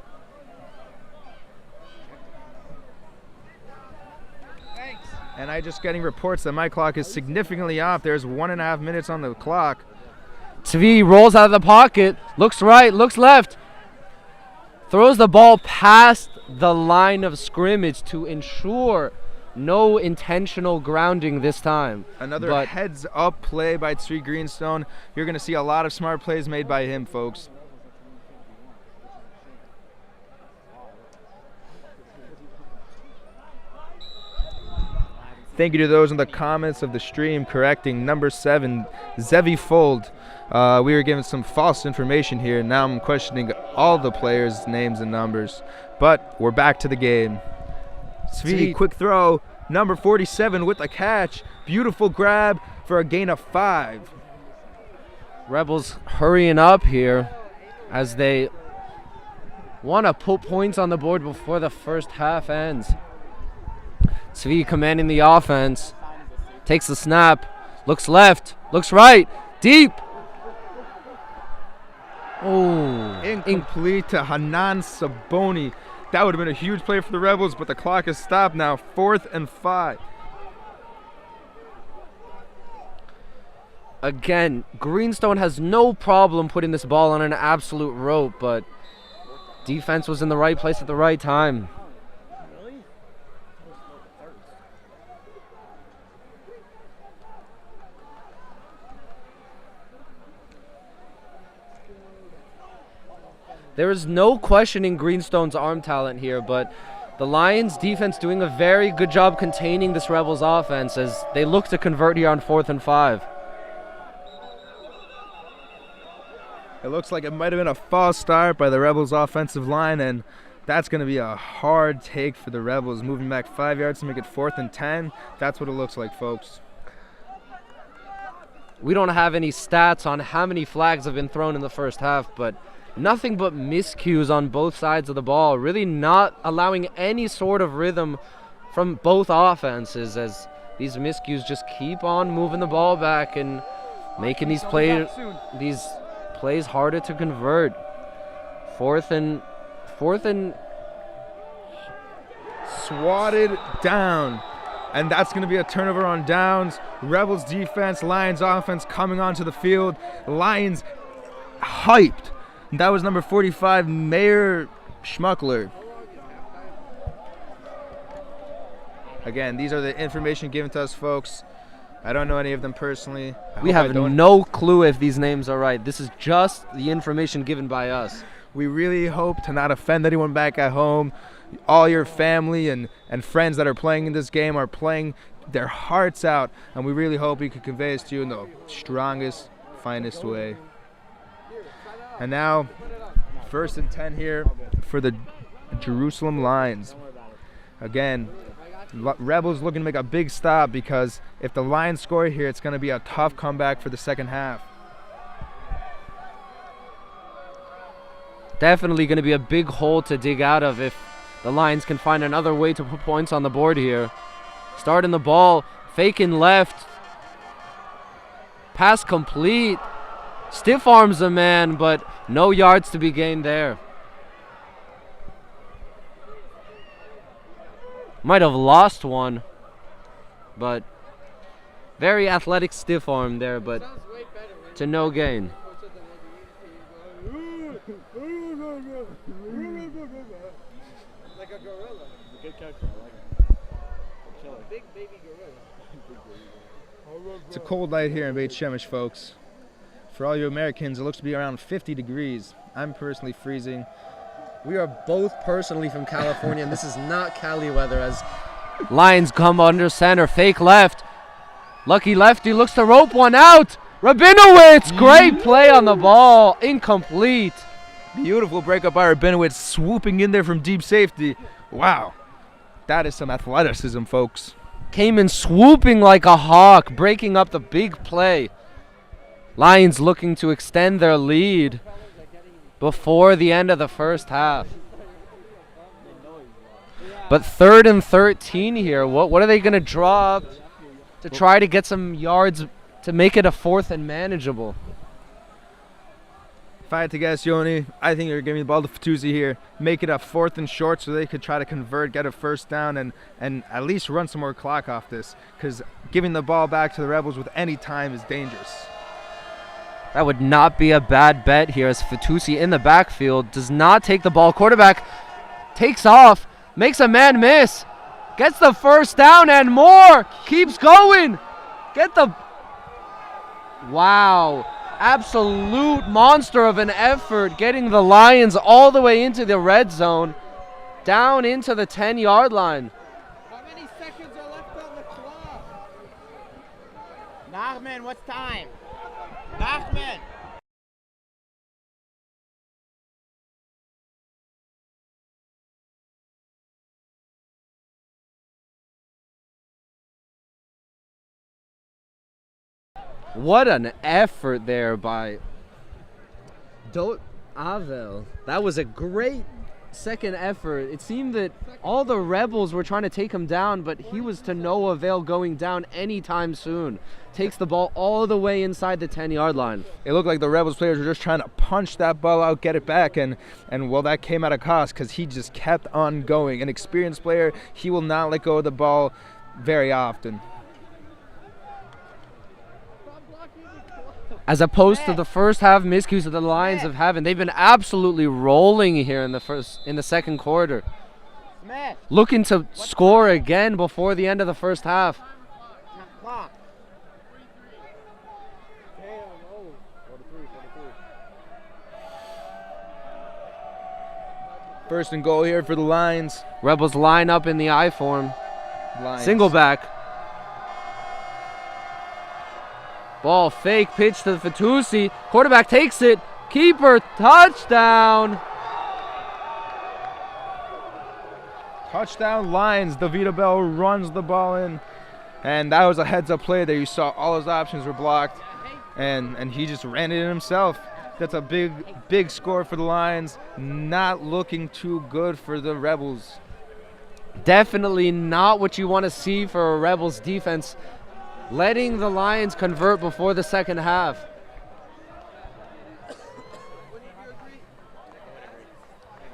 And I just getting reports that my clock is significantly off. There's 1.5 minutes on the clock. Tvi rolls out of the pocket, looks right, looks left. Throws the ball past the line of scrimmage to ensure no intentional grounding this time. Another heads-up play by Tzvi Greenstone. You're going to see a lot of smart plays made by him, folks. Thank you to those in the comments of the stream correcting number 7, Zevi Fold. We were given some false information here. Now I'm questioning all the players' names and numbers. But we're back to the game. Tzvi, quick throw. Number 47 with the catch. Beautiful grab for a gain of 5. Rebels hurrying up here as they want to put points on the board before the first half ends. Tzvi commanding the offense. Takes the snap. Looks left. Looks right. Deep. Oh. Incomplete to Hanan Saboni. That would have been a huge play for the Rebels, but the clock is stopped now. 4th and 5. Again, Greenstone has no problem putting this ball on an absolute rope, but defense was in the right place at the right time. There is no questioning Greenstone's arm talent here, but the Lions defense doing a very good job containing this Rebels offense as they look to convert here on 4th and 5. It looks like it might have been a false start by the Rebels offensive line, and that's going to be a hard take for the Rebels. Moving back 5 yards to make it 4th and 10. That's what it looks like, folks. We don't have any stats on how many flags have been thrown in the first half, but nothing but miscues on both sides of the ball, really not allowing any sort of rhythm from both offenses as these miscues just keep on moving the ball back and making these plays harder to convert. Fourth and swatted down. And that's going to be a turnover on downs. Rebels defense, Lions offense coming onto the field. Lions hyped. That was number 45, Mayor Schmuckler. Again, these are the information given to us, folks. I don't know any of them personally. We have no clue if these names are right. This is just the information given by us. We really hope to not offend anyone back at home. All your family and friends that are playing in this game are playing their hearts out, and we really hope we can convey this to you in the strongest, finest way. And now, 1st and 10 here for the Jerusalem Lions. Again, Rebels looking to make a big stop, because if the Lions score here, it's going to be a tough comeback for the second half. Definitely going to be a big hole to dig out of if the Lions can find another way to put points on the board here. Starting the ball, faking left. Pass complete. Stiff arms the man, but no yards to be gained there. Might have lost one, but very athletic stiff arm there, but to no gain. Like a gorilla. Good catch, I like it. Big baby gorilla. It's a cold night here in Beit Shemesh, folks. For all you Americans, it looks to be around 50 degrees. I'm personally freezing. We are both personally from California, and this is not Cali weather, as Lions come under center, fake left. Lucky lefty looks to rope one out. Rabinowitz, great play on the ball, incomplete. Beautiful breakup by Rabinowitz, swooping in there from deep safety. Wow, that is some athleticism, folks. Came in swooping like a hawk, breaking up the big play. Lions looking to extend their lead before the end of the first half. But 3rd and 13 here. What are they going to draw up to try to get some yards to make it a 4th and manageable? If I had to guess, Yoni, I think they're giving the ball to Fatuzi here. Make it a 4th and short so they could try to convert, get a first down, and at least run some more clock off this. Because giving the ball back to the Rebels with any time is dangerous. That would not be a bad bet here, as Fatusi in the backfield does not take the ball. Quarterback takes off, makes a man miss, gets the first down and more, keeps going. Wow, absolute monster of an effort, getting the Lions all the way into the red zone, down into the 10-yard line. How many seconds are left on the clock? Nachman, what's time? Nachman! What an effort there by Dot Avel. That was a great second effort. It seemed that all the Rebels were trying to take him down, but he was to no avail going down anytime soon. Takes the ball all the way inside the 10-yard line. It looked like the Rebels players were just trying to punch that ball out, get it back, and well, that came at a cost, because he just kept on going. An experienced player, he will not let go of the ball very often. As opposed to the first half miscues that the Lions have had, they've been absolutely rolling here in the second quarter. Looking to score again before the end of the first half. First and goal here for the Lions. Rebels line up in the I form. Lions. Single back. Ball fake, pitch to Fatusi. Quarterback takes it. Keeper, touchdown. Touchdown Lions. Davida Bell runs the ball in. And that was a heads-up play there. You saw all his options were blocked. And he just ran it in himself. That's a big score for the Lions. Not looking too good for the Rebels. Definitely not what you want to see for a Rebels defense. Letting the Lions convert before the second half.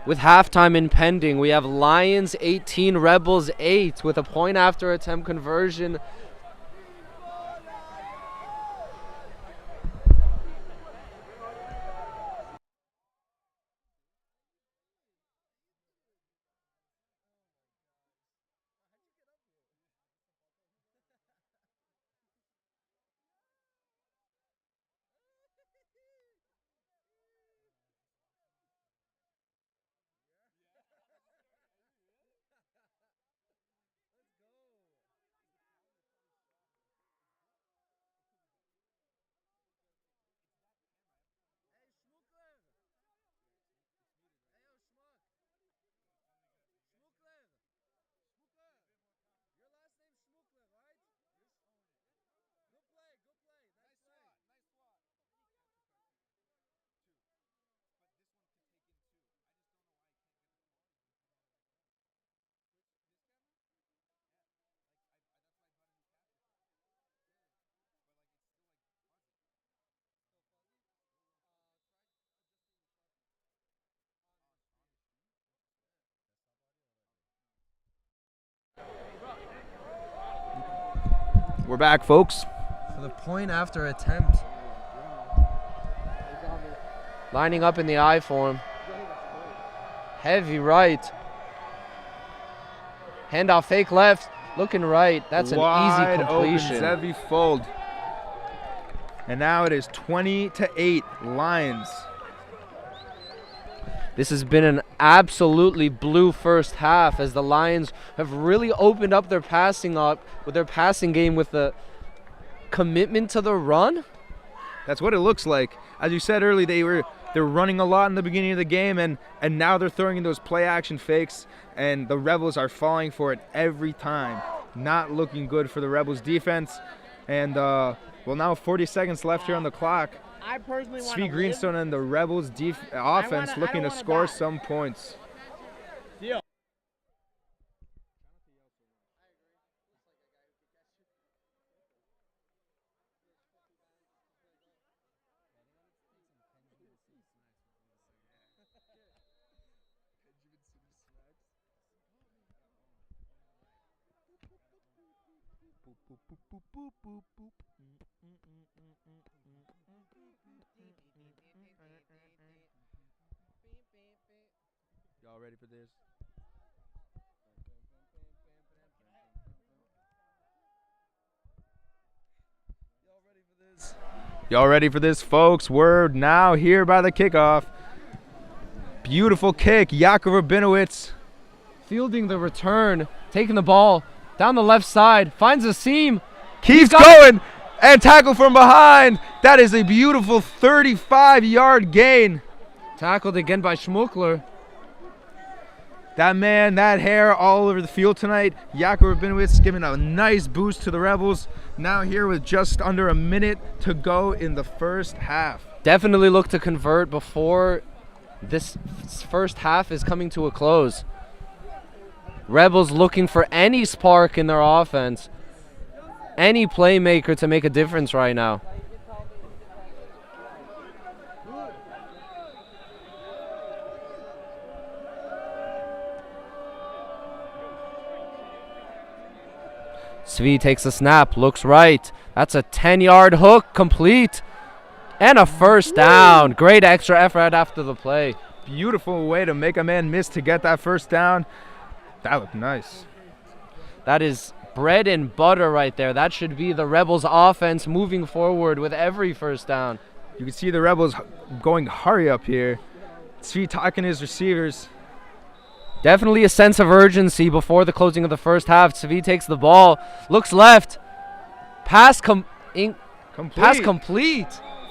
With halftime impending, we have Lions 18, Rebels 8 with a point after attempt conversion. We're back, folks. For the point after attempt. Lining up in the I form. Heavy right. Handoff fake left. Looking right. That's an easy completion. Open Zevi fold. And now it is 20-8 Lions. This has been an absolutely blue first half as the Lions have really opened up their passing game with the commitment to the run. That's what it looks like. As you said earlier, they're running a lot in the beginning of the game, and now they're throwing in those play action fakes, and the Rebels are falling for it every time. Not looking good for the Rebels defense. And well, now 40 seconds left here on the clock. I personally want Svi Greenstone and the Rebels offense looking to score some points. Deal. Y'all ready for this? Y'all ready for this, folks? We're now here by the kickoff. Beautiful kick, Jakub Rabinowitz. Fielding the return, taking the ball down the left side, finds a seam. Keeps going, and tackle from behind. That is a beautiful 35-yard gain. Tackled again by Schmuckler. That man, that hair all over the field tonight. Jakub Rabinowitz giving a nice boost to the Rebels. Now here with just under a minute to go in the first half. Definitely look to convert before this first half is coming to a close. Rebels looking for any spark in their offense. Any playmaker to make a difference right now. Svi takes a snap, looks right. That's a 10-yard hook, complete. And a first down. Great extra effort after the play. Beautiful way to make a man miss to get that first down. That looked nice. That is bread and butter right there. That should be the Rebels offense moving forward with every first down. You can see the Rebels going hurry up here. Svi talking to his receivers. Definitely a sense of urgency before the closing of the first half. Svi takes the ball, looks left. Pass complete.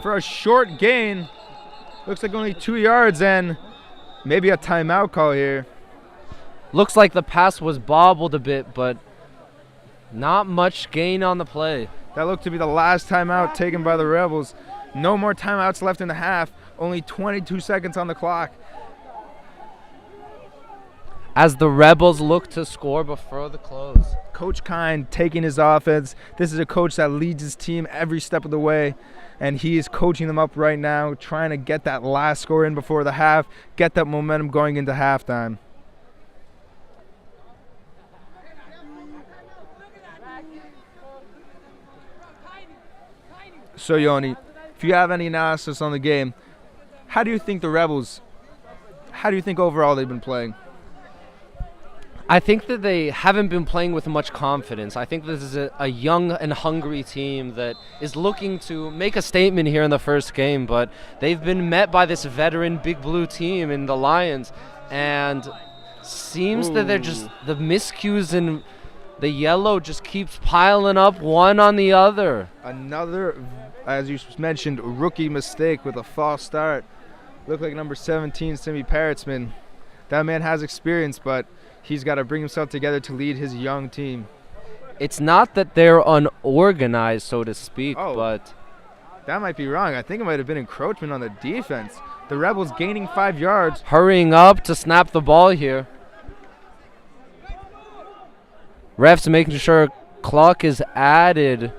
For a short gain. Looks like only 2 yards and maybe a timeout call here. Looks like the pass was bobbled a bit, but not much gain on the play. That looked to be the last timeout taken by the Rebels. No more timeouts left in the half. Only 22 seconds on the clock. as the Rebels look to score before the close. Coach Kind taking his offense. This is a coach that leads his team every step of the way, and he is coaching them up right now, trying to get that last score in before the half, get that momentum going into halftime. So, Yoni, if you have any analysis on the game, how do you think the Rebels, how do you think overall they've been playing? I think that they haven't been playing with much confidence. I think this is a young and hungry team that is looking to make a statement here in the first game, but they've been met by this veteran Big Blue team in the Lions, and seems that they're just, the miscues and the yellow just keeps piling up one on the other. Another, as you mentioned, rookie mistake with a false start. Looked like number 17, Simi Parrotsman. That man has experience, but he's got to bring himself together to lead his young team. It's not that they're unorganized, so to speak, but that might be wrong. I think it might have been encroachment on the defense. The Rebels gaining 5 yards. Hurrying up to snap the ball here. Refs making sure clock is added.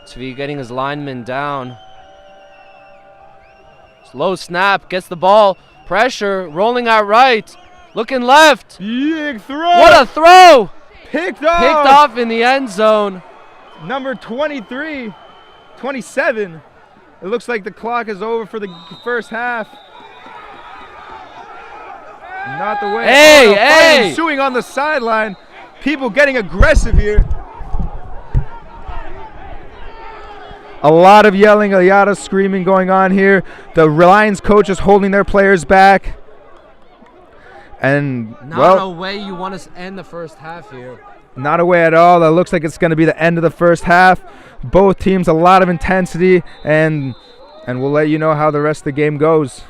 Svi getting his lineman down. Slow snap, gets the ball. Pressure, rolling out right. Looking left. Big throw. What a throw! Picked Picked off in the end zone. Number 23, 27. It looks like the clock is over for the first half. Not the way. Hey! Ensuing on the sideline. People getting aggressive here. A lot of yelling, a lot of screaming going on here. The Lions coach is holding their players back. And, Not a way you want to end the first half here. Not a way at all. That looks like it's going to be the end of the first half. Both teams, a lot of intensity, and we'll let you know how the rest of the game goes.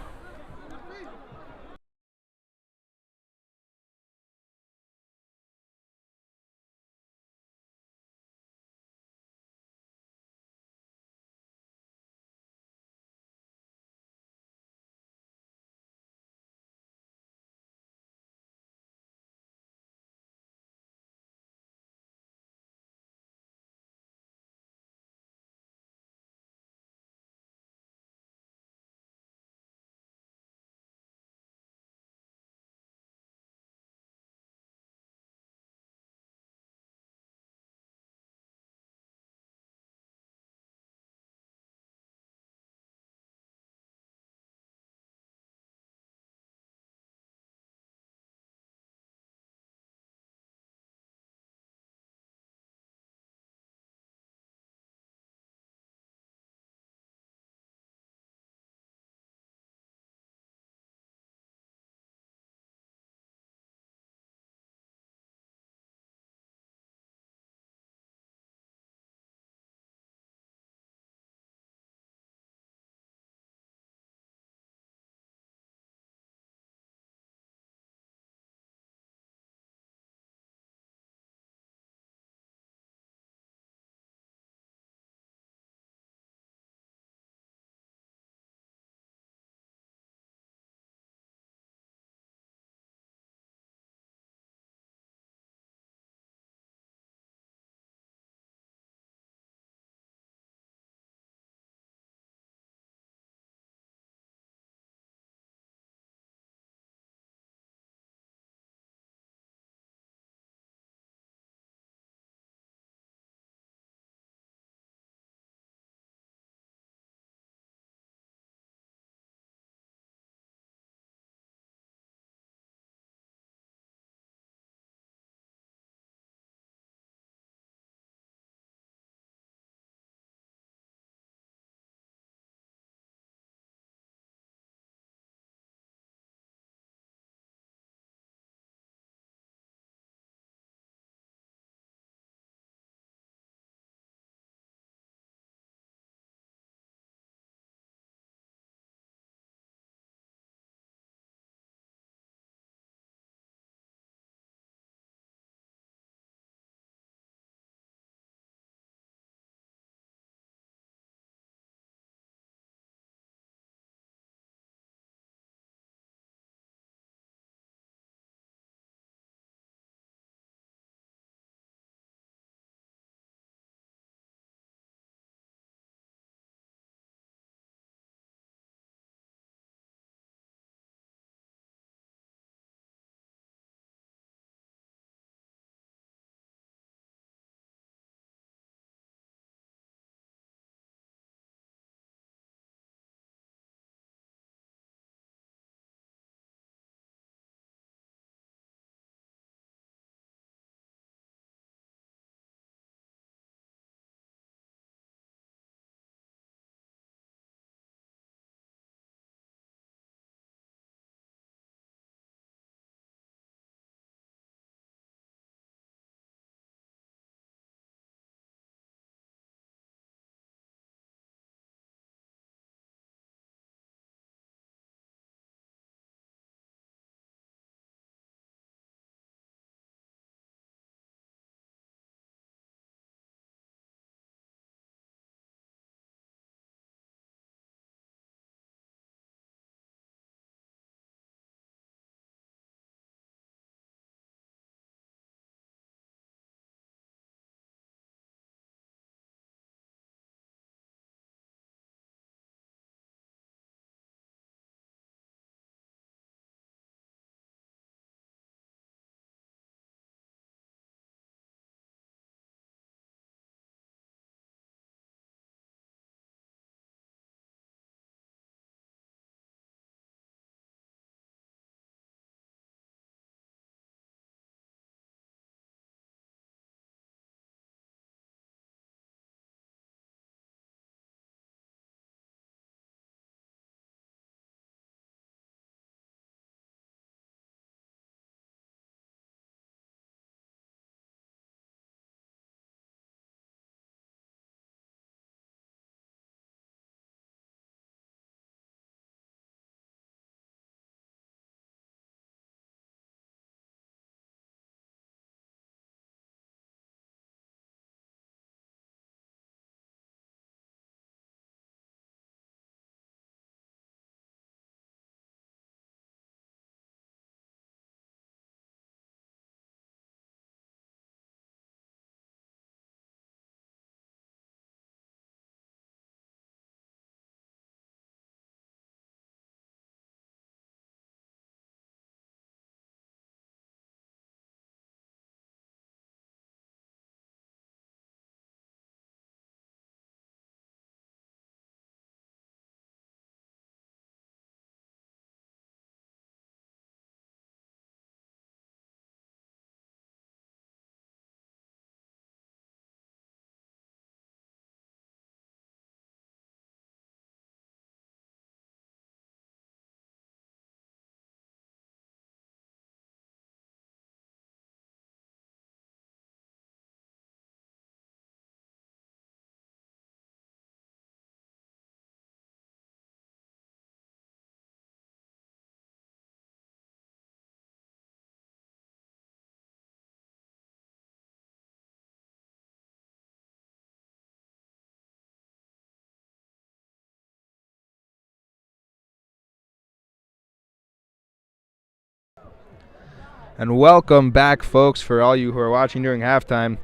And welcome back, folks, for all you who are watching during halftime.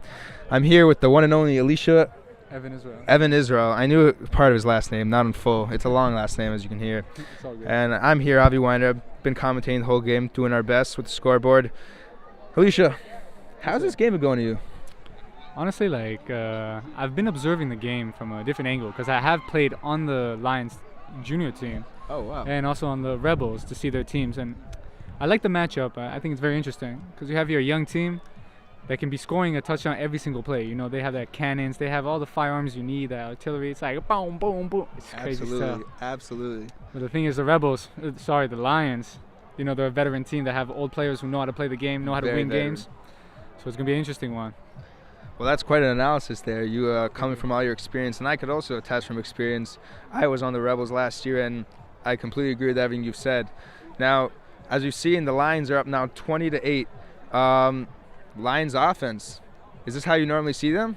I'm here with the one and only Evan Israel. I knew part of his last name, not in full. It's a long last name, as you can hear. It's all good. And I'm here, Avi Winder. Been commentating the whole game, doing our best with the scoreboard. Alicia, how's this game been going to you? Honestly, I've been observing the game from a different angle because I have played on the Lions junior team Oh, wow. and also on the Rebels to see their teams. And I like the matchup. I think it's very interesting because you have your young team that can be scoring a touchdown every single play. You know, they have that cannons. They have all the firearms you need, the artillery. It's like boom, boom, boom. It's crazy stuff. Absolutely. But the thing is, the Lions, you know, they're a veteran team that have old players who know how to play the game, know how to Very win veteran. games. So it's going to be an interesting one. Well, that's quite an analysis there. You coming from all your experience, and I could also attest from experience. I was on the Rebels last year, and I completely agree with everything you've said. Now, as you've seen, the Lions are up now 20-8. Lions offense, is this how you normally see them?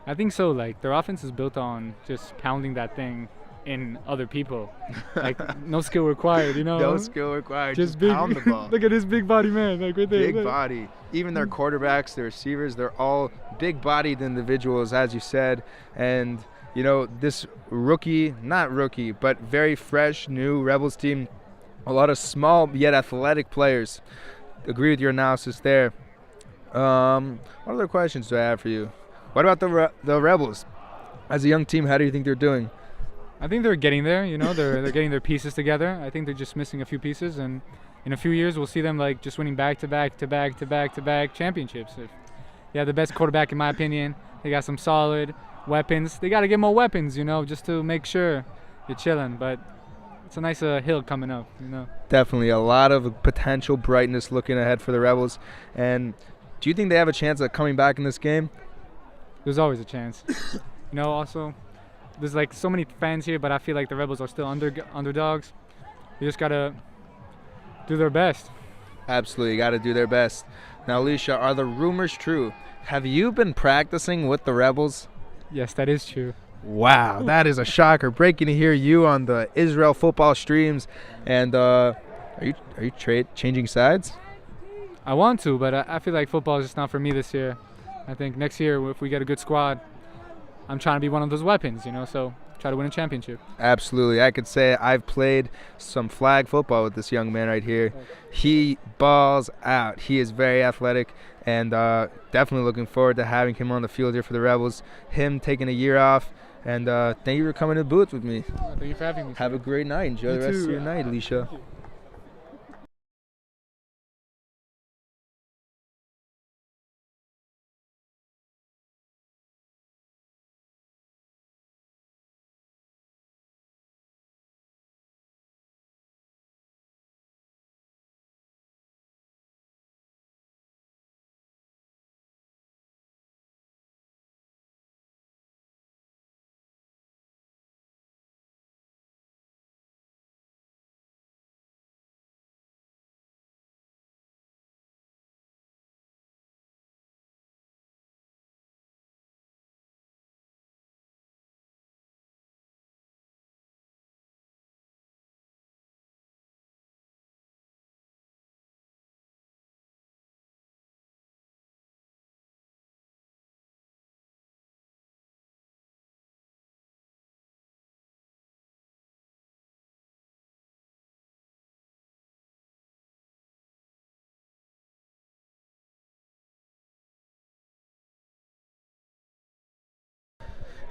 I think so. Like, their offense is built on just pounding that thing in other people. Like, no skill required, you know? No skill required. Just big. Pound the ball. Look at this big body man, like right there. Big look. body. Even their quarterbacks, their receivers, they're all big-bodied individuals, as you said. And, you know, this not rookie, but very fresh, new Rebels team, a lot of small yet athletic players. Agree with your analysis there. What other questions do I have for you? What about the Rebels? As a young team, how do you think they're doing? I think they're getting there, you know? They're getting their pieces together. I think they're just missing a few pieces, and in a few years we'll see them like just winning back-to-back championships. If they have the best quarterback, in my opinion, they got some solid weapons. They got to get more weapons, you know, just to make sure you're chilling. But it's a nice hill coming up, you know. Definitely a lot of potential brightness looking ahead for the Rebels. And do you think they have a chance at coming back in this game? There's always a chance. You know, also, there's like so many fans here, but I feel like the Rebels are still underdogs. They just got to do their best. Absolutely, got to do their best. Now, Alicia, are the rumors true? Have you been practicing with the Rebels? Yes, that is true. Wow, that is a shocker. Breaking to hear you on the Israel football streams. And are you changing sides? I want to, but I feel like football is just not for me this year. I think next year, if we get a good squad, I'm trying to be one of those weapons, you know, so try to win a championship. Absolutely. I could say I've played some flag football with this young man right here. He balls out. He is very athletic, and definitely looking forward to having him on the field here for the Rebels. Him taking a year off, and thank you for coming to the booth with me. Thank you for having me. Have a great night. Enjoy You the rest too. of your night, Alicia.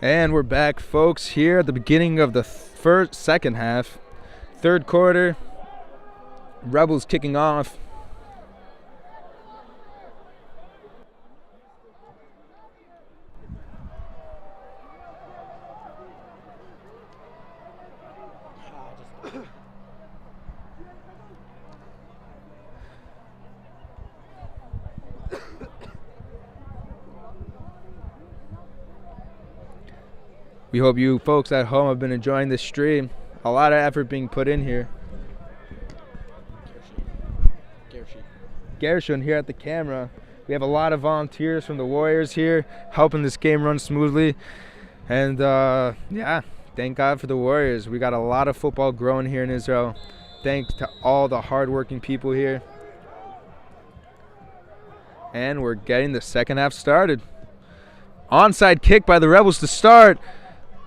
And we're back, folks, here at the beginning of the second half. Third quarter, Rebels kicking off. We hope you folks at home have been enjoying this stream. A lot of effort being put in here. Gershon here at the camera. We have a lot of volunteers from the Warriors here helping this game run smoothly. And yeah, thank God for the Warriors. We got a lot of football growing here in Israel. Thanks to all the hardworking people here. And we're getting the second half started. Onside kick by the Rebels to start.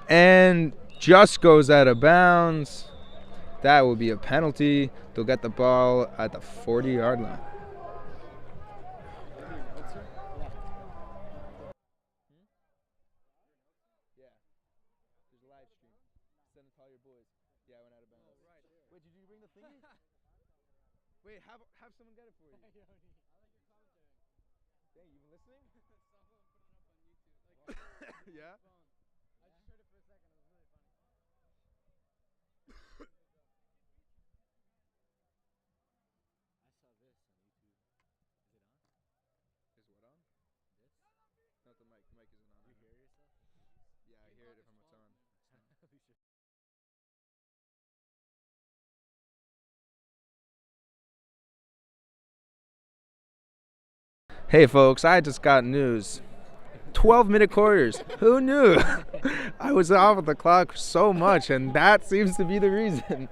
And just goes out of bounds. That will be a penalty. They'll get the ball at the 40-yard line. Wait, have someone get it for you. Dang, you been listening? Yeah? I just heard it for a second. It was really funny. I saw this on YouTube. Is it on? Is what on? This? Not the mic. The mic isn't on. You hear yourself? Yeah, I hear it if it's on. We should. Hey folks, I just got news. 12-minute quarters. Who knew? I was off at the clock so much, and that seems to be the reason.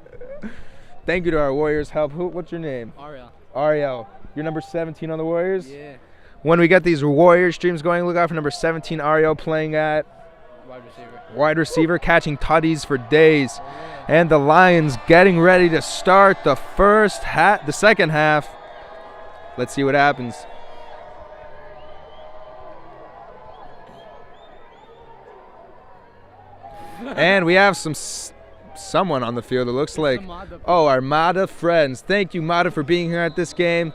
Thank you to our Warriors help. What's your name? Ariel. Ariel. You're number 17 on the Warriors? Yeah. When we get these Warriors streams going, look out for number 17 Ariel playing at Wide receiver. wide receiver, catching tutties for days. And the Lions getting ready to start the second half. Let's see what happens. And we have someone on the field, it looks like. Oh, our Mada friends. Thank you, Mada, for being here at this game.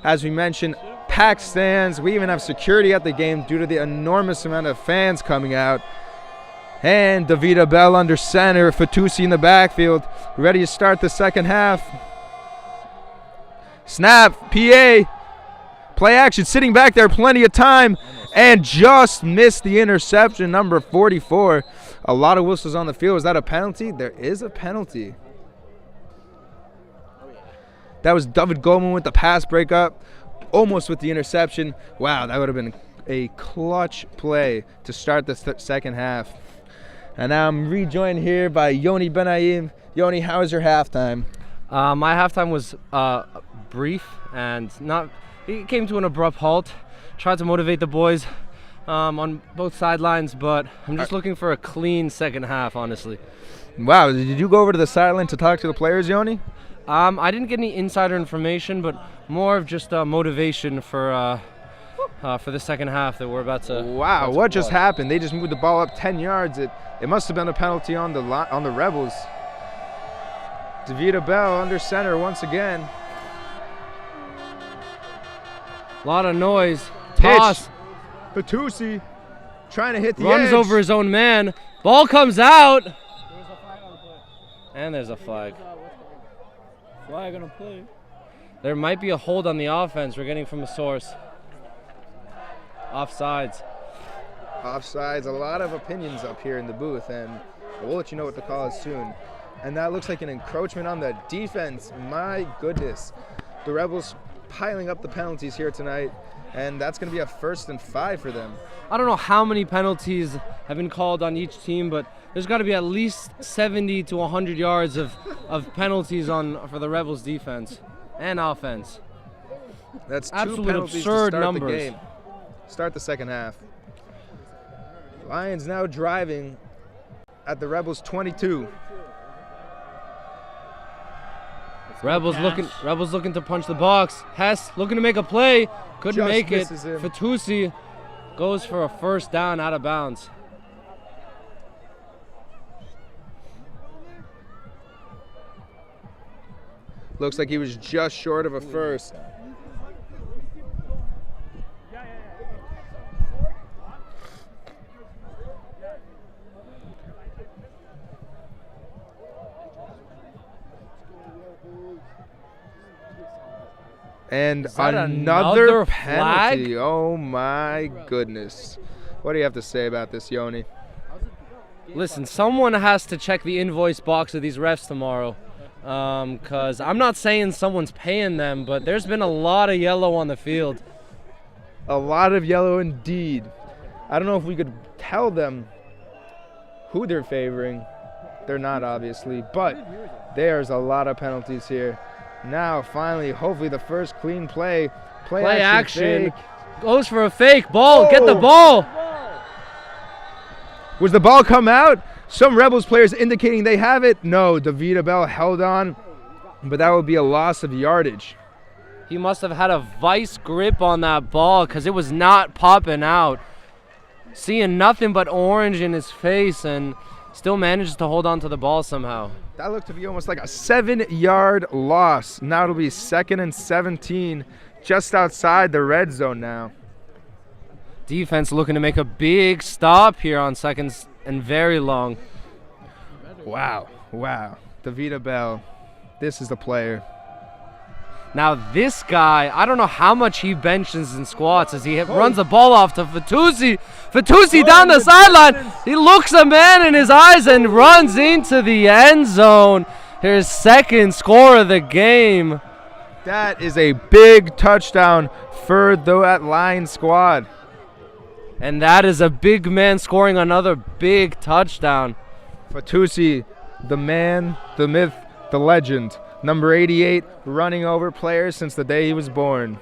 As we mentioned, packed stands. We even have security at the game due to the enormous amount of fans coming out. And Davida Bell under center, Fatusi in the backfield, ready to start the second half. Snap, PA, play action, sitting back there, plenty of time, and just missed the interception, number 44. A lot of whistles on the field. Is that a penalty? There is a penalty. That was David Goldman with the pass breakup, almost with the interception. Wow, that would have been a clutch play to start the second half. And now I'm rejoined here by Yoni Benaim. Yoni, how was your halftime? My halftime was brief and it came to an abrupt halt. Tried to motivate the boys on both sidelines, but I'm just looking for a clean second half, honestly. Wow, did you go over to the sideline to talk to the players, Yoni? I didn't get any insider information, but more of just motivation for the second half that we're about to. Wow, what just happened? They just moved the ball up 10 yards. It must have been a penalty on the Rebels. Davida Bell under center once again. A lot of noise. Toss. Fatusi trying to hit the Runs edge. over his own man. Ball comes out. There's a flag on the play. And there's a flag. Flag on a play. There might be a hold on the offense. We're getting from a source. Offsides. Offsides, a lot of opinions up here in the booth, and we'll let you know what the call is soon. And that looks like an encroachment on the defense. My goodness. The Rebels piling up the penalties here tonight, and that's going to be a 1st and 5 for them. I don't know how many penalties have been called on each team, but there's got to be at least 70 to 100 yards of penalties for the Rebels defense and offense. That's two Absolute penalties to absurd start numbers. the game. Start the second half. Lions now driving at the Rebels 22. Rebels looking to punch the box. Hess looking to make a play. Couldn't Just make it. misses him. Fatusi goes for a first down out of bounds. Looks like he was just short of a first. And that another another penalty. flag? Oh my goodness. What do you have to say about this, Yoni? Listen, someone has to check the invoice box of these refs tomorrow. Because I'm not saying someone's paying them, but there's been a lot of yellow on the field. A lot of yellow indeed. I don't know if we could tell them who they're favoring. They're not, obviously, but there's a lot of penalties here. Now, finally, hopefully the first clean play. Play action. Fake. goes for a fake ball. Get the Oh. ball. Was the ball come out? Some Rebels players indicating they have it. No, Davida Bell held on, but that would be a loss of yardage. He must have had a vice grip on that ball because it was not popping out. Seeing nothing but orange in his face and still manages to hold on to the ball somehow. That looked to be almost like a 7-yard loss. Now it'll be 2nd and 17, just outside the red zone now. Defense looking to make a big stop here on 2nd and very long. Wow. Davida Bell, this is the player. Now this guy, I don't know how much he benches and squats as he runs the ball off to Fatoussi. Fatoussi down the sideline. He looks a man in his eyes and runs into the end zone. His 2nd score of the game. That is a big touchdown for that line squad. And that is a big man scoring another big touchdown. Fatoussi, the man, the myth, the legend. Number 88, running over players since the day he was born.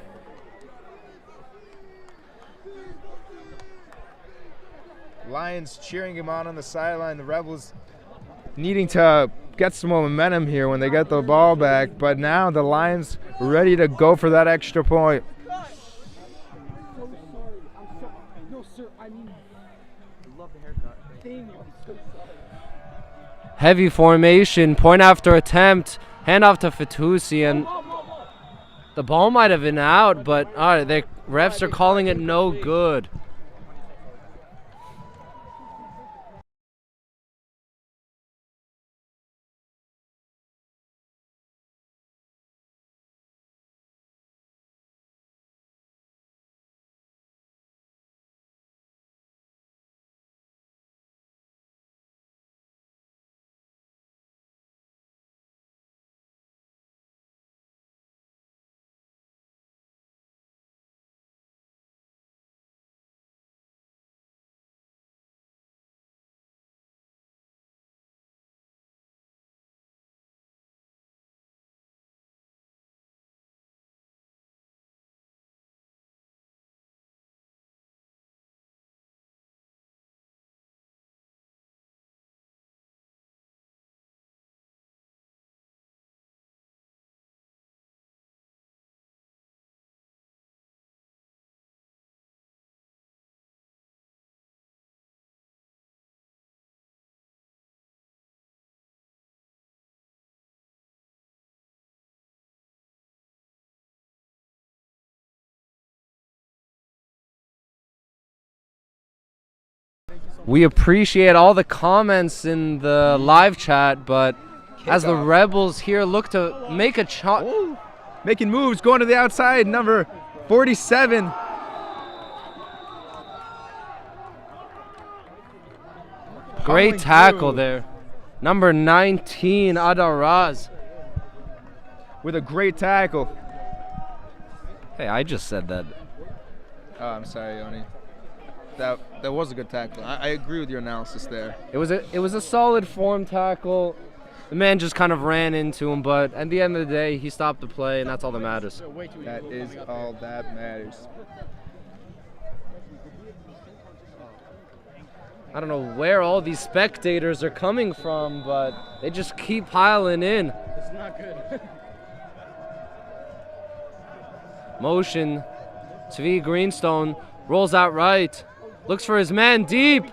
Lions cheering him on the sideline. The Rebels needing to get some momentum here when they get the ball back. But now the Lions ready to go for that extra point. Heavy formation, point after attempt, handoff to Fatoussi, and the ball might have been out, but the refs are calling it no good. We appreciate all the comments in the live chat, but as the Rebels here look to make a shot. Making moves, going to the outside, number 47. Great tackle there. Number 19, Adaraz. With a great tackle. Hey, I just said that. Oh, I'm sorry, Yoni. That was a good tackle. I agree with your analysis there. It was a solid form tackle. The man just kind of ran into him, but at the end of the day, he stopped the play, and that's all that matters. That is all that matters. I don't know where all these spectators are coming from, but they just keep piling in. It's not good. Motion. Svi Greenstone rolls out right. Looks for his man deep.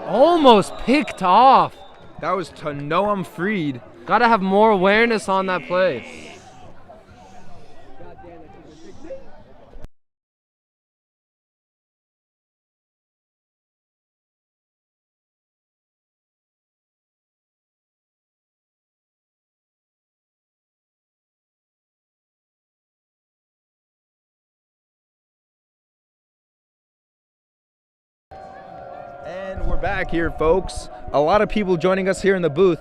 Almost picked off. That was to Noam Freed. Gotta have more awareness on that play. And we're back here, folks. A lot of people joining us here in the booth.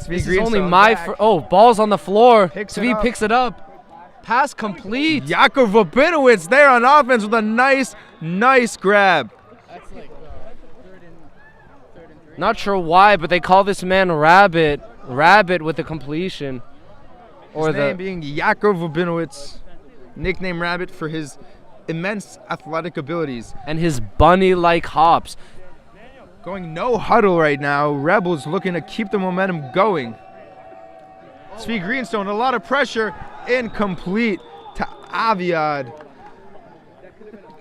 This is only my ball's on the floor. Svi up. picks it up. Pass complete. Jakub Vopinowicz there on offense with a nice grab. That's like third and three. Not sure why, but they call this man Rabbit with the completion. His name being Jakub Vopinowicz. nicknamed Rabbit for his immense athletic abilities. And his bunny-like hops. Going no huddle right now. Rebels looking to keep the momentum going. Svi Greenstone, a lot of pressure. Incomplete to Aviad.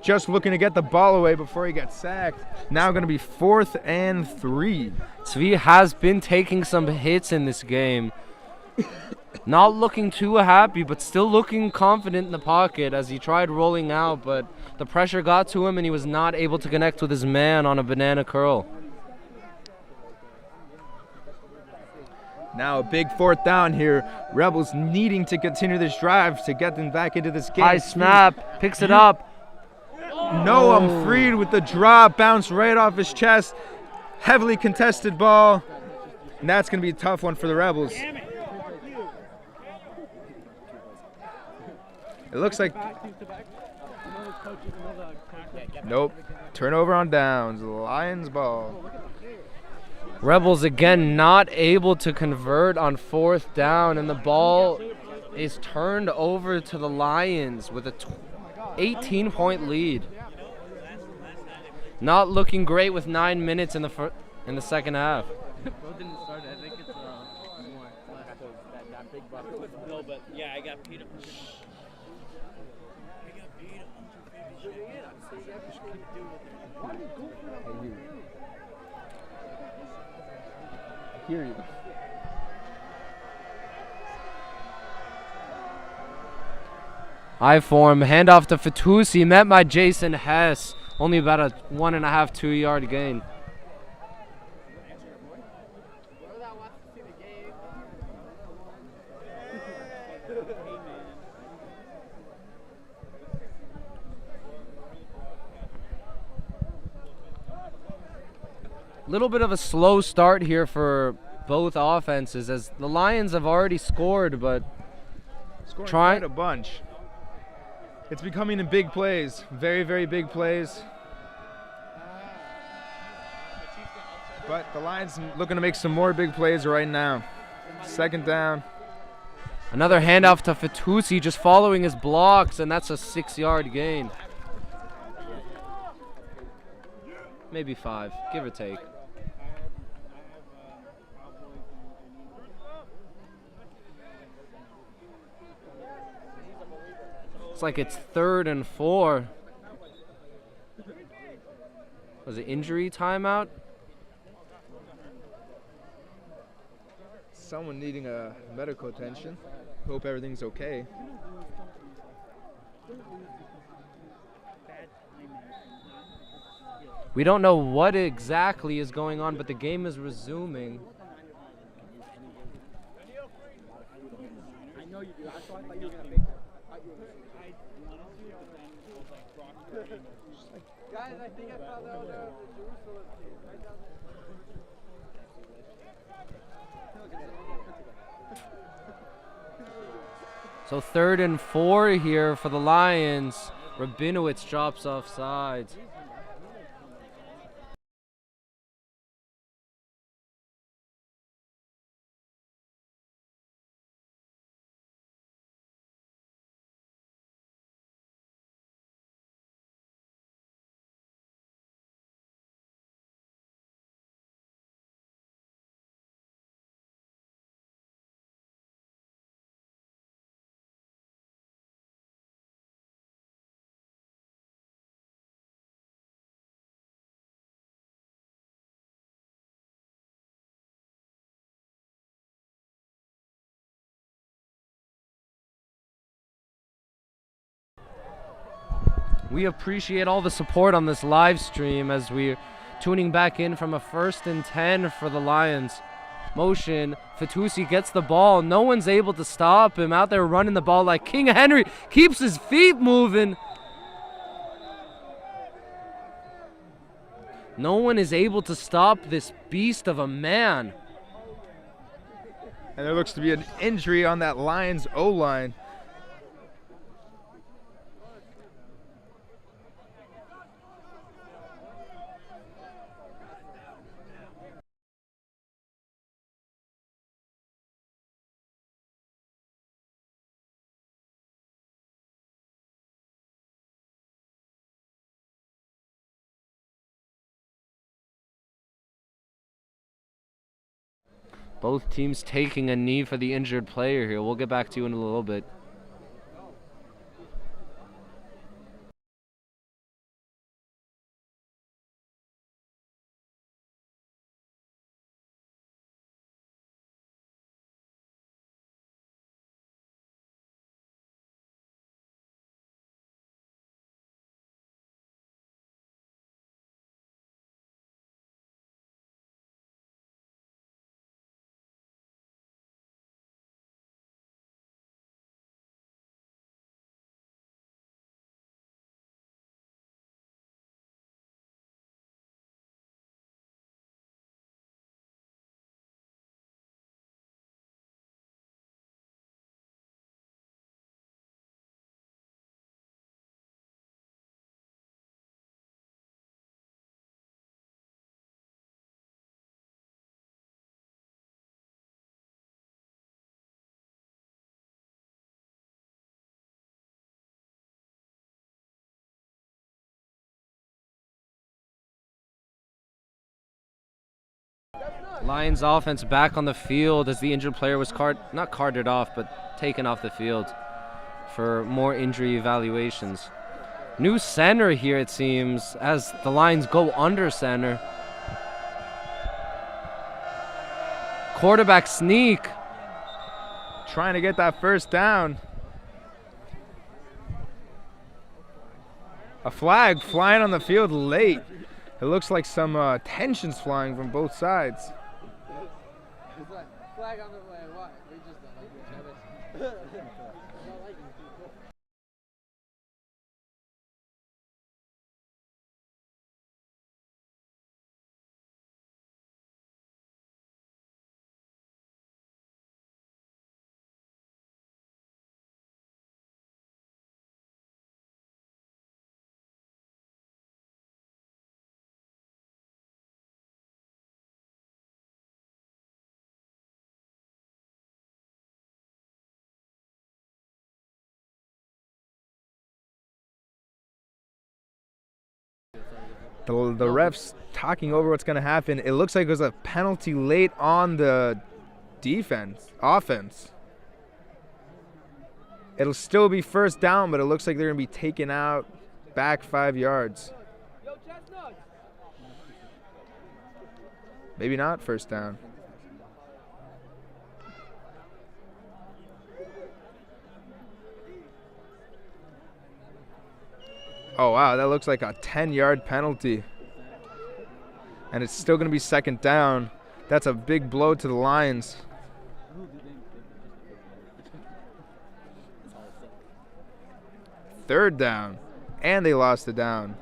Just looking to get the ball away before he gets sacked. Now going to be 4th and 3. Svi has been taking some hits in this game. Not looking too happy, but still looking confident in the pocket as he tried rolling out, but the pressure got to him and he was not able to connect with his man on a banana curl. Now a big 4th down here. Rebels needing to continue this drive to get them back into this game. High snap, picks it up. Noam Freed with the drop, bounce right off his chest. Heavily contested ball. And that's going to be a tough one for the Rebels. It looks like... Nope. Turnover on downs. Lions ball. Rebels again not able to convert on 4th down, and the ball is turned over to the Lions with a 18-point lead. Not looking great with 9 minutes in the second half. No, but yeah, I got beat up. I hear you. High form, handoff to Fatusi, met by Jason Hess. Only about a 1.5, 2 yard gain. Little bit of a slow start here for both offenses as the Lions have already scored, but Scoring quite a bunch. It's becoming in big plays, very, very big plays. But the Lions looking to make some more big plays right now. 2nd down. another handoff to Fatusi just following his blocks, and that's a 6-yard gain. Maybe 5, give or take. It's like it's 3rd and 4. Was it injury timeout? Someone needing a medical attention. Hope everything's okay. We don't know what exactly is going on, but the game is resuming. I know you do. That's why I thought you were gonna make that. Guys, I think I found out the Jerusalem team right down there. So 3rd and 4 here for the Lions. Rabinowitz drops off sides. We appreciate all the support on this live stream as we're tuning back in from a 1st and 10 for the Lions. Motion, Fatusi gets the ball. No one's able to stop him. Out there running the ball like King Henry. Keeps his feet moving. No one is able to stop this beast of a man. And there looks to be an injury on that Lions O-line. Both teams taking a knee for the injured player here. We'll get back to you in a little bit. Lions offense back on the field as the injured player was not carted off, but taken off the field for more injury evaluations. New center here, it seems, as the Lions go under center. Quarterback sneak. Trying to get that first down. A flag flying on the field late. It looks like some tensions flying from both sides. It's like flag on the way. What? We just don't like you, Shemesh. Don't like you people. The refs talking over what's going to happen. It looks like it was a penalty late on the offense. It'll still be first down, but it looks like they're going to be taken out back 5 yards. Maybe not first down. Oh, wow, that looks like a 10-yard penalty. And it's still going to be second down. That's a big blow to the Lions. Third down. And they lost the down.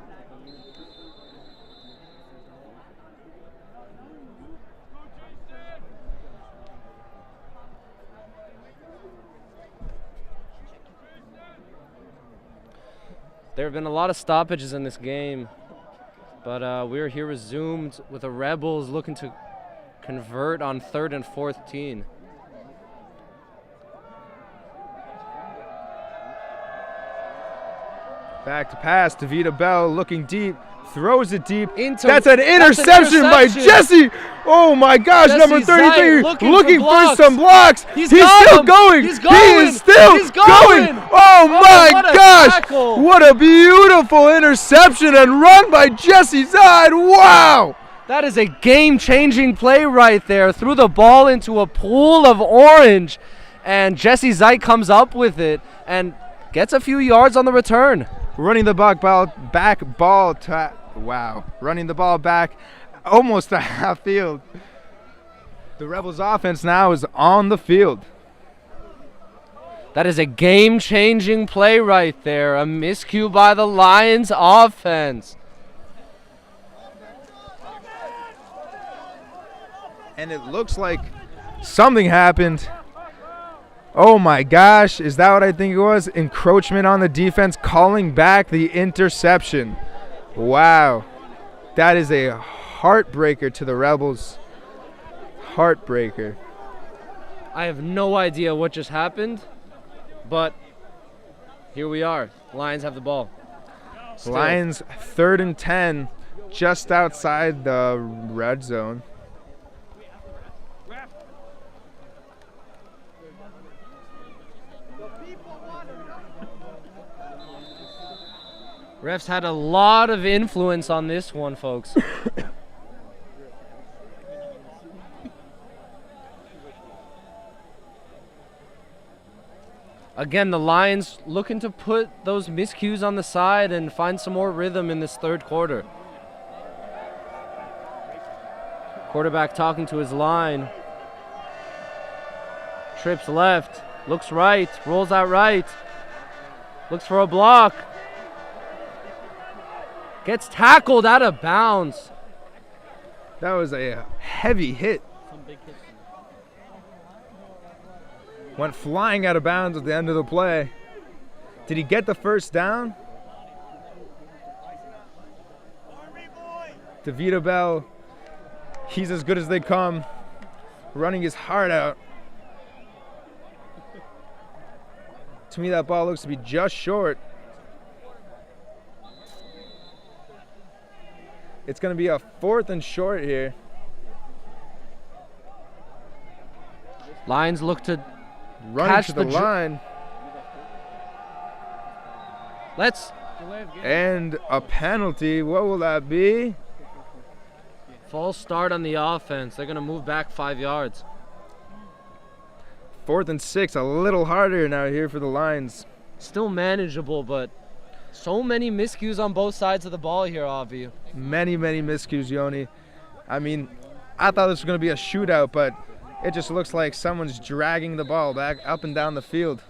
There have been a lot of stoppages in this game, but we're here resumed with the Rebels looking to convert on 3rd and 14. Back to pass. DeVita Bell looking deep. Throws it deep. That's an interception by Jesse. Oh my gosh, Jesse number 33 Zeit looking for some blocks. He's got still him. going. He's He going. is still He's going. Oh my what a gosh. tackle. What a beautiful interception and run by Jesse Zeit. Wow. That is a game-changing play right there. Threw the ball into a pool of orange, and Jesse Zeit comes up with it and gets a few yards on the return. Running the running the ball back almost to half field. The Rebels offense now is on the field. That is a game-changing play right there. A miscue by the Lions offense. And it looks like something happened. Oh my gosh, is that what I think it was? Encroachment on the defense, calling back the interception. Wow. That is a heartbreaker to the Rebels. Heartbreaker. I have no idea what just happened, but here we are. Lions have the ball. Still. Lions 3rd and 10, just outside the red zone. Refs had a lot of influence on this one, folks. Again, the Lions looking to put those miscues on the side and find some more rhythm in this third quarter. Quarterback talking to his line. Trips left, looks right, rolls out right. Looks for a block. Gets tackled out of bounds. That was a heavy hit. Went flying out of bounds at the end of the play. Did he get the first down? DeVito Bell, he's as good as they come, running his heart out. To me, that ball looks to be just short. It's going to be a 4th and short here. Lions look to Running catch to the line. And a penalty. What will that be? False start on the offense. They're going to move back 5 yards. 4th and 6, a little harder now here for the Lions. Still manageable, but so many miscues on both sides of the ball here, Avi. Many miscues, Yoni. I mean, I thought this was going to be a shootout, but it just looks like someone's dragging the ball back up and down the field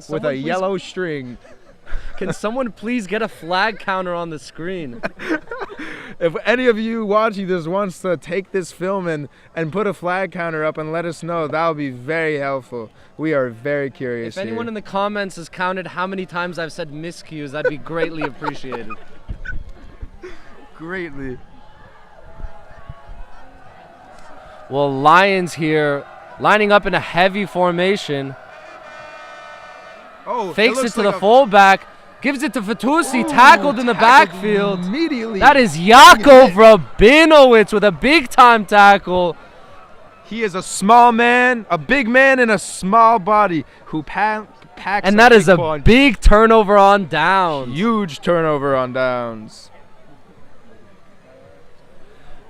with a yellow string. Can someone please get a flag counter on the screen? If any of you watching this wants to take this film and put a flag counter up and let us know, that would be very helpful. We are very curious. If anyone in the comments has counted how many times I've said miscues, that'd be greatly appreciated. Greatly. Well, Lions here lining up in a heavy formation. Oh, fakes it to the fullback, gives it to Fatusi, tackled in the backfield. Immediately. That is Yakov Rabinowitz with a big-time tackle. He is a small man, a big man in a small body who packs. And that is a big turnover on downs. Huge turnover on downs.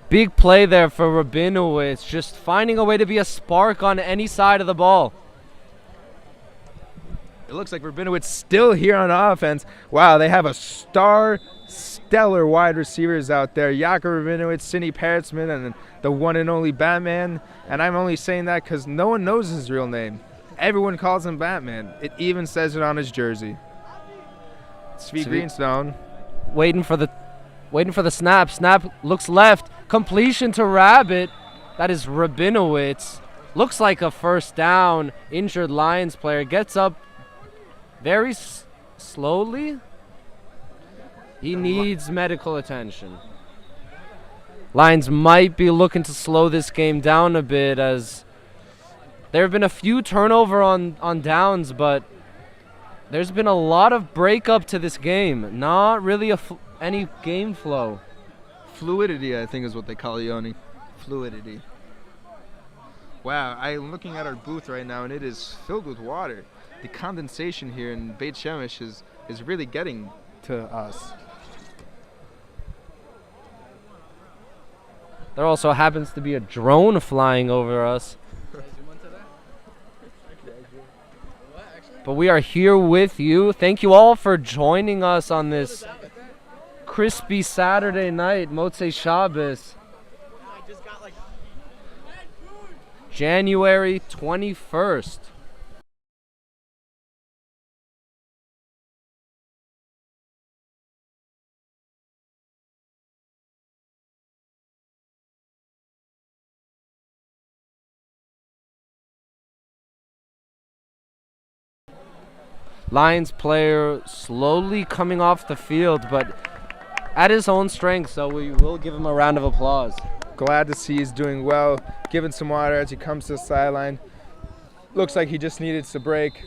Big play there for Rabinowitz, just finding a way to be a spark on any side of the ball. It looks like Rabinowitz still here on offense. Wow, they have a stellar wide receivers out there. Yakov Rabinowitz, Sidney Perritzman, and the one and only Batman. And I'm only saying that because no one knows his real name. Everyone calls him Batman. It even says it on his jersey. Svi Greenstone. Waiting for the snap. Snap looks left. Completion to Rabbit. That is Rabinowitz. Looks like a first down. Injured Lions player gets up very slowly. He needs medical attention. Lions might be looking to slow this game down a bit, as there have been a few turnover on downs, but there's been a lot of breakup to this game. Not really any game flow. Fluidity, I think, is what they call it, Yoni. Fluidity. Wow, I'm looking at our booth right now, and it is filled with water. The condensation here in Beit Shemesh is really getting to us. There also happens to be a drone flying over us. But we are here with you. Thank you all for joining us on this crispy Saturday night, Motzei Shabbos. January 21st. Lions player slowly coming off the field, but at his own strength, so we will give him a round of applause. Glad to see he's doing well, giving some water as he comes to the sideline. Looks like he just needed to break.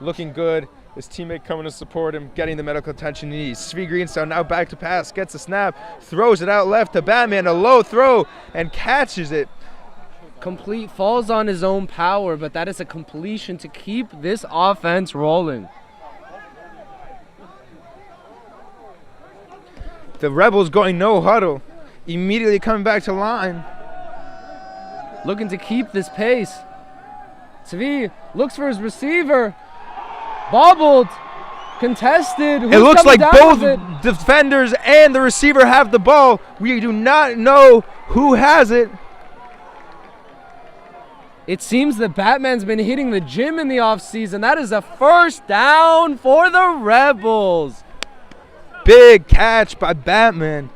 Looking good. His teammate coming to support him, getting the medical attention he needs. Svi Greenstone now back to pass, gets a snap, throws it out left to Batman, a low throw, and catches it. falls on his own power, but that is a completion to keep this offense rolling. The Rebels going no huddle, immediately coming back to line. Looking to keep this pace. Tvi looks for his receiver. Bobbled. Contested. It looks like both defenders and the receiver have the ball. We do not know who has it. It seems that Batman's been hitting the gym in the offseason. That is a first down for the Rebels. Big catch by Batman.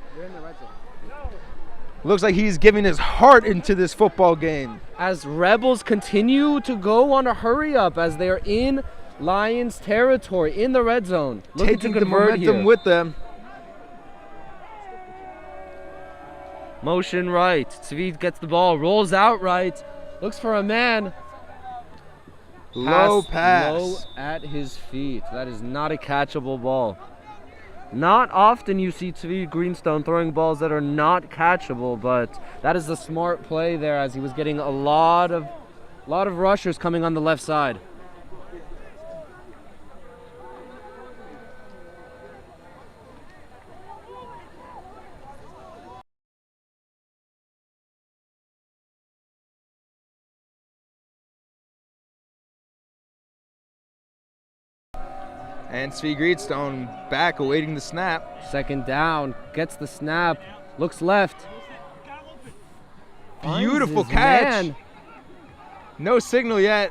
Looks like he's giving his heart into this football game. As Rebels continue to go on a hurry up as they are in Lions territory in the red zone. Looking Taking to the convert momentum here. with them. Motion right. Tvi gets the ball, rolls out right, looks for a man. Low pass. Low at his feet. That is not a catchable ball. Not often you see Tvi Greenstone throwing balls that are not catchable, but that is a smart play there as he was getting a lot of rushers coming on the left side. And Svi Greenstone back awaiting the snap. Second down, gets the snap, looks left. Beautiful Finds his catch. man. No signal yet.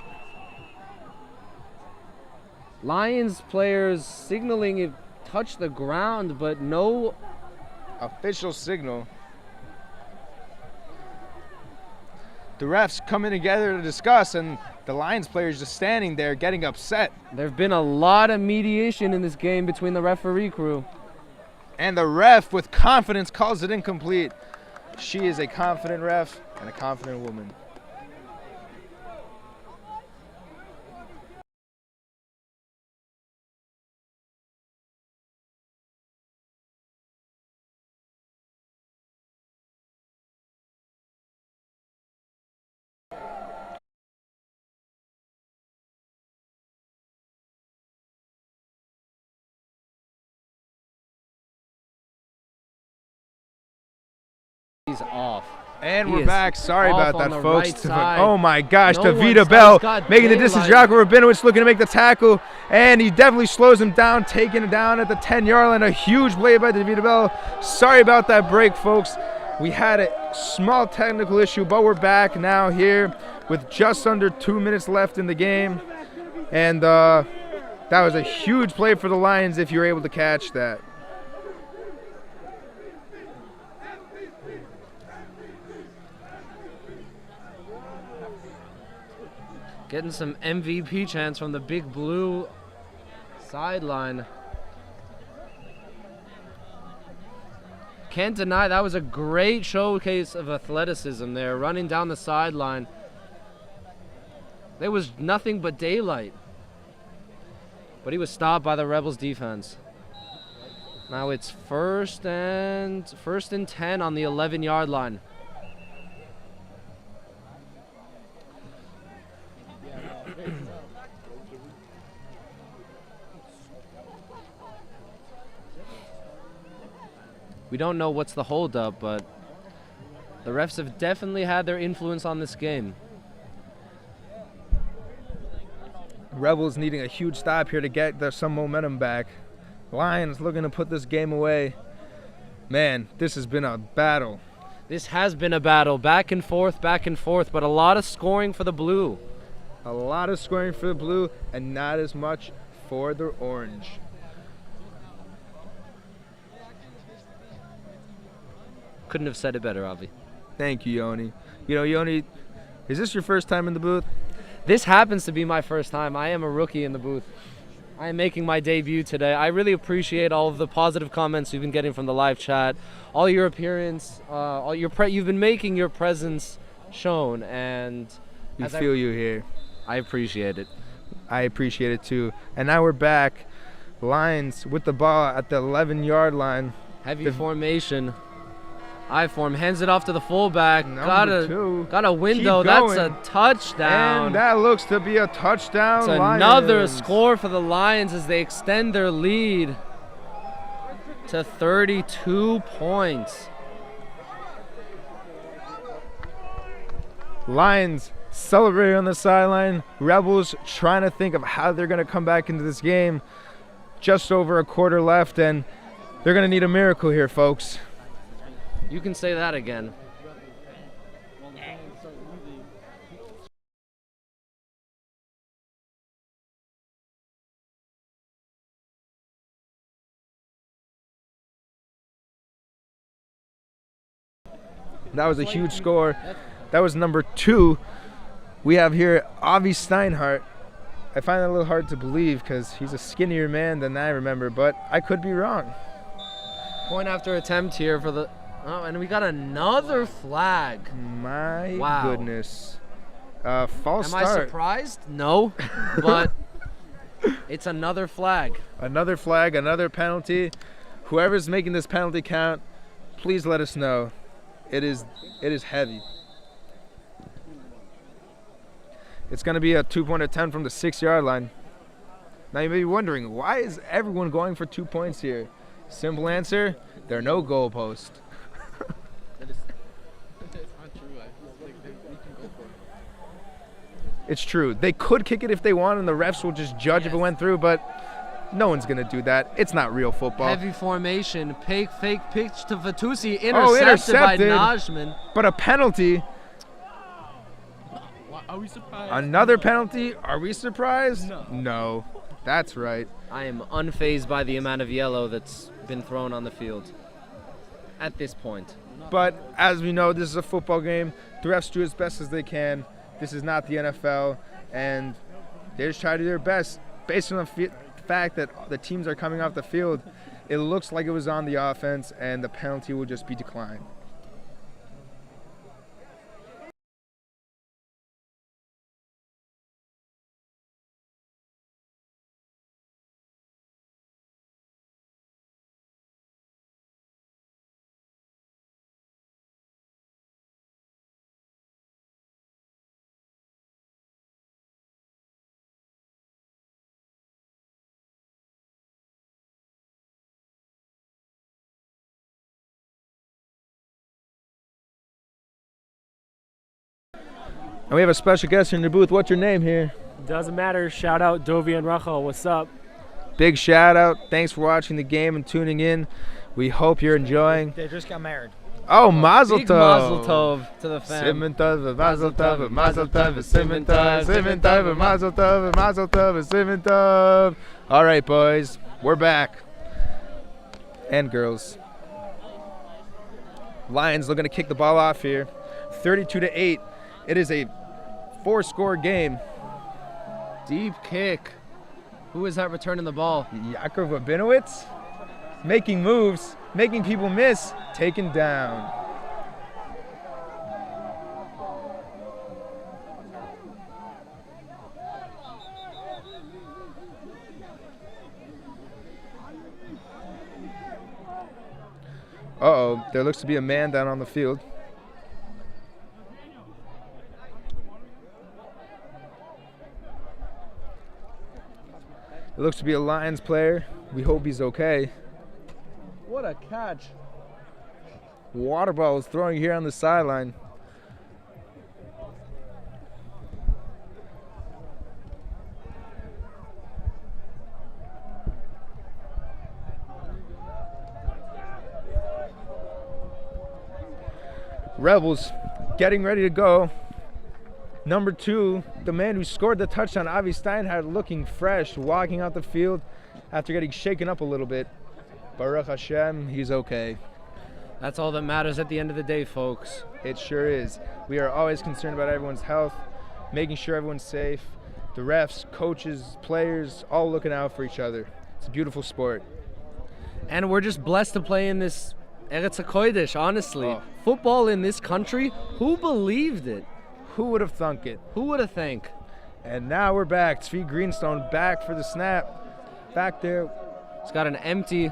Lions players signaling it touched the ground, but no Official signal. The refs coming together to discuss, and the Lions players just standing there getting upset. There have been a lot of mediation in this game between the referee crew. And the ref, with confidence, calls it incomplete. She is a confident ref and a confident woman. He's off. And He we're is back. Sorry off about on that, the folks. right side. Oh my gosh, No Tavita one's- Bell he's got making the distance. daylight. Jocko Rabinowitz looking to make the tackle, and he definitely slows him down, taking it down at the 10-yard line. A huge play by Tavita Bell. Sorry about that break, folks. We had a small technical issue, but we're back now here with just under 2 minutes left in the game. And that was a huge play for the Lions if you're able to catch that. Getting some MVP chants from the big blue sideline. Can't deny that was a great showcase of athleticism there, running down the sideline. There was nothing but daylight. But he was stopped by the Rebels defense. Now it's first and 10 on the 11-yard line. We don't know what's the holdup, but the refs have definitely had their influence on this game. Rebels needing a huge stop here to get some momentum back. Lions looking to put this game away. Man, this has been a battle. This has been a battle, back and forth, but a lot of scoring for the blue. A lot of scoring for the blue and not as much for the orange. Couldn't have said it better, Avi. Thank you, Yoni. You know, Yoni, is this your first time in the booth? This happens to be my first time. I am a rookie in the booth. I am making my debut today. I really appreciate all of the positive comments you've been getting from the live chat, all your appearance, you've been making your presence shown, and We feel you here. I appreciate it. I appreciate it too. And now we're back. Lions with the ball at the 11-yard line. Heavy formation. I form, hands it off to the fullback. Number 2. Got a window. Keep That's going. a touchdown. And that looks to be a touchdown. It's another Lions. score for the Lions as they extend their lead to 32 points. Lions celebrating on the sideline. Rebels trying to think of how they're going to come back into this game. Just over a quarter left, and they're going to need a miracle here, folks. You can say that again. That was a huge score. That was number 2. We have here Avi Steinhardt. I find that a little hard to believe because he's a skinnier man than I remember, but I could be wrong. Point after attempt here for the... Oh, and we got another flag. My Wow. goodness. False Am I start. surprised? No, but it's another flag. Another flag, another penalty. Whoever's making this penalty count, please let us know. It is heavy. It's going to be a 2-point attempt from the 6-yard line. Now you may be wondering, why is everyone going for 2 points here? Simple answer, there are no goalposts. It's true. They could kick it if they want, and the refs will just judge if it went through, but no one's going to do that. It's not real football. Heavy formation, fake pitch to Fatusi, intercepted by intercepted. Najman. But a penalty. Are we surprised? Another penalty? Are we surprised? No. That's right. I am unfazed by the amount of yellow that's been thrown on the field at this point. But as we know, this is a football game. The refs do as best as they can. This is not the NFL, and they just try to do their best. Based on the fact that the teams are coming off the field, it looks like it was on the offense, and the penalty will just be declined. And we have a special guest in the booth. What's your name here? Doesn't matter. Shout out Dovi and Rachel. What's up? Big shout out. Thanks for watching the game and tuning in. We hope you're enjoying. They just got married. Oh, Mazel Big Tov. Mazel Tov to the fam. Simon Tov, Mazel Tov, Mazel Tov, Simon Tov, Simon Tov, Mazel Tov, Mazel Tov, Simon Tov. All right, boys, we're back. And girls. Lions looking to kick the ball off here. 32-8. It is a 4-score game. Deep kick. Who is that returning the ball? Yakov Abinowitz making moves, making people miss, taken down. Uh-oh, there looks to be a man down on the field. It looks to be a Lions player. We hope he's okay. What a catch. Water ball is throwing here on the sideline. Rebels getting ready to go. Number 2, the man who scored the touchdown, Avi Steinhardt, looking fresh, walking out the field after getting shaken up a little bit. Baruch Hashem, he's okay. That's all that matters at the end of the day, folks. It sure is. We are always concerned about everyone's health, making sure everyone's safe. The refs, coaches, players, all looking out for each other. It's a beautiful sport. And we're just blessed to play in this Eretz HaKodesh, honestly. Oh. Football in this country, who believed it? Who would have thunk it? Who would have think? And now we're back. Tzvi Greenstone back for the snap. Back there. It's got an empty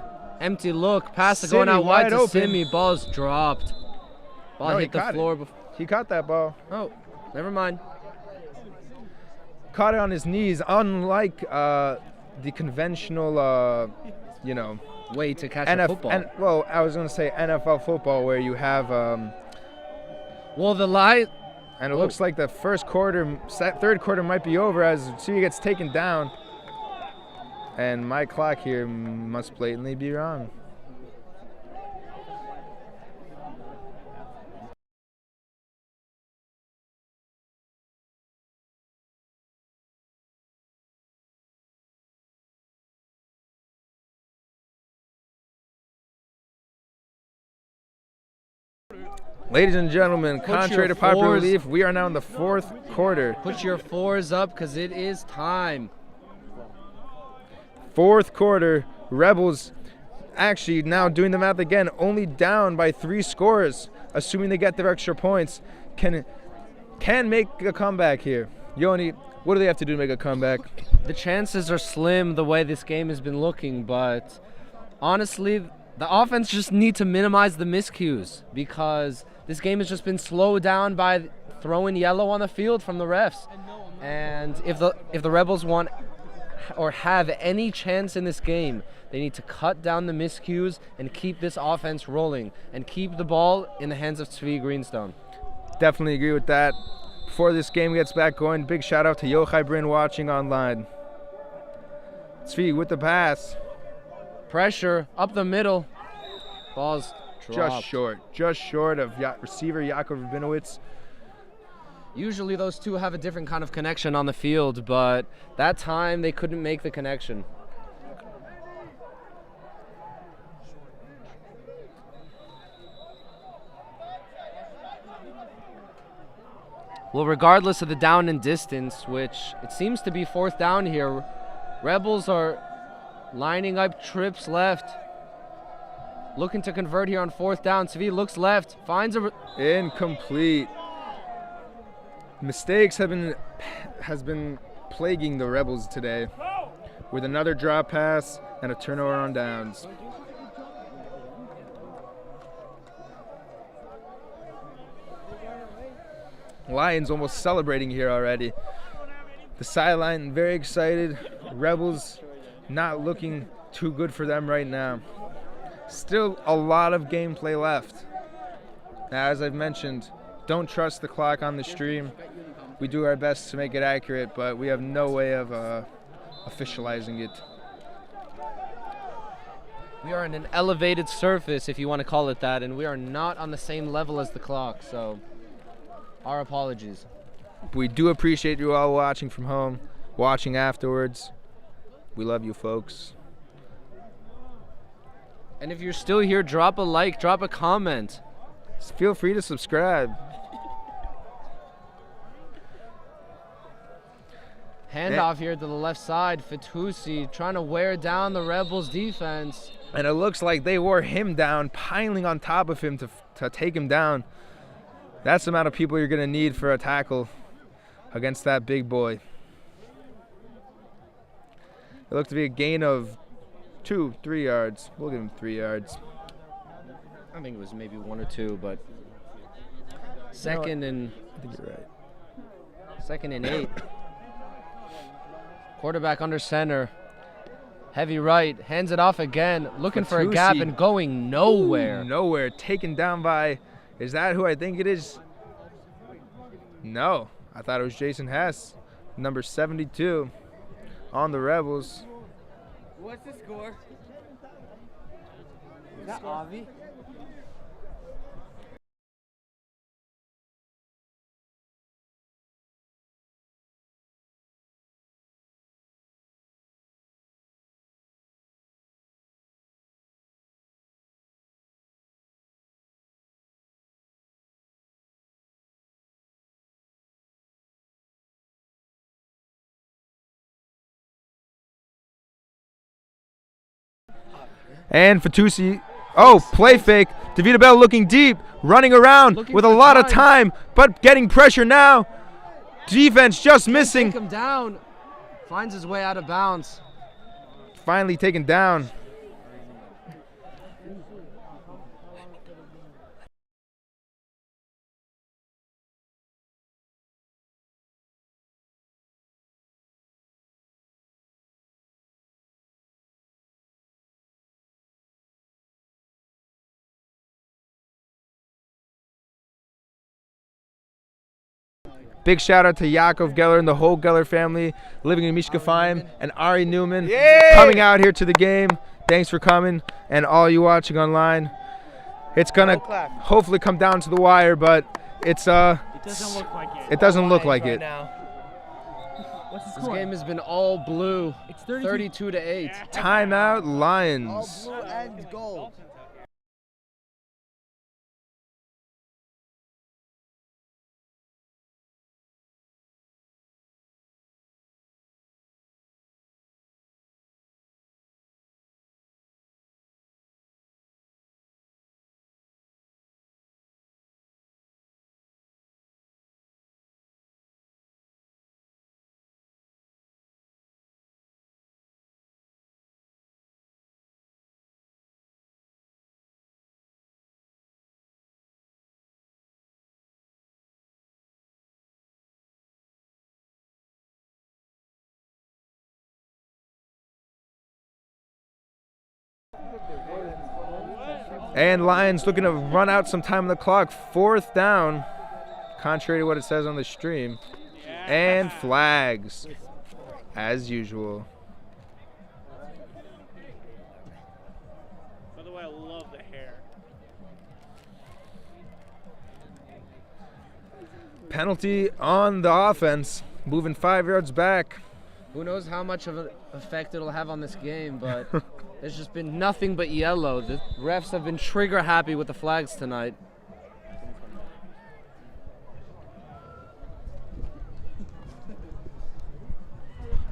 look. Pass Simi going out wide wide to open. Simi. Ball's dropped. Ball No, he hit the caught floor. it. He caught that ball. Oh, never mind. Caught it on his knees, unlike the conventional, Way to catch a football. well, I was going to say NFL football, where you have, Well, the lie. and it looks like the third quarter might be over as Tsui gets taken down. And my clock here must blatantly be wrong. Ladies and gentlemen, contrary to popular fours- belief, we are now in the fourth quarter. Put your fours up because it is time. Fourth quarter, Rebels actually now doing the math again, only down by 3 scores, assuming they get their extra points, can make a comeback here. Yoni, what do they have to do to make a comeback? The chances are slim the way this game has been looking, but honestly, the offense just need to minimize the miscues because this game has just been slowed down by throwing yellow on the field from the refs. And if the Rebels want or have any chance in this game, they need to cut down the miscues and keep this offense rolling and keep the ball in the hands of Tzvi Greenstone. Definitely agree with that. Before this game gets back going, big shout out to Yochai Brin watching online. Tzvi with the pass. Pressure up the middle. Ball's dropped. Just short of receiver Yaakov Rabinowitz. Usually those two have a different kind of connection on the field, but that time they couldn't make the connection. Well, regardless of the down and distance, which it seems to be fourth down here, Rebels are lining up trips left. Looking to convert here on fourth down. Tzvi looks left, finds a... Incomplete. Mistakes has been plaguing the Rebels today, with another drop pass and a turnover on downs. Lions almost celebrating here already. The sideline very excited. Rebels not looking too good for them right now. Still a lot of gameplay left. Now, as I've mentioned, don't trust the clock on the stream. We do our best to make it accurate, but we have no way of officializing it. We are in an elevated surface, if you want to call it that, and we are not on the same level as the clock, so our apologies. We do appreciate you all watching from home, watching afterwards. We love you, folks. And if you're still here, drop a like, drop a comment. Feel free to subscribe. Handoff here to the left side. Fitoussi trying to wear down the Rebels defense. And it looks like they wore him down, piling on top of him to take him down. That's the amount of people you're going to need for a tackle against that big boy. It looked to be a gain of 2-3 yards. We'll give him 3 yards. I think it was maybe 1 or 2, but second and I think you're right. 2nd and 8. Quarterback under center. Heavy right, hands it off again, looking for a gap Fitoussi. and going nowhere. Ooh, nowhere. Taken down by, is that who I think it is? No, I thought it was Jason Hess, number 72 on the Rebels. What's the score? Is that Avi? And Fitoussi, play fake. DeVita Bell looking deep, running around Looking with a for lot of time, but getting pressure now. Defense just missing. Take him down. Finds his way out of bounds. Finally taken down. Big shout out to Yakov Geller and the whole Geller family living in Mishkafayim and Ari Newman coming out here to the game. Thanks for coming, and all you watching online. It's gonna hopefully come down to the wire, but it doesn't look like it. It doesn't look like it. What's the This score? game has been all blue. It's 32 to 8. Timeout, Lions. Blue and gold. And Lions looking to run out some time on the clock. 4th down, contrary to what it says on the stream. And flags, as usual. By the way, I love the hair. Penalty on the offense, moving 5 yards back. Who knows how much of an effect it'll have on this game, but there's just been nothing but yellow. The refs have been trigger happy with the flags tonight.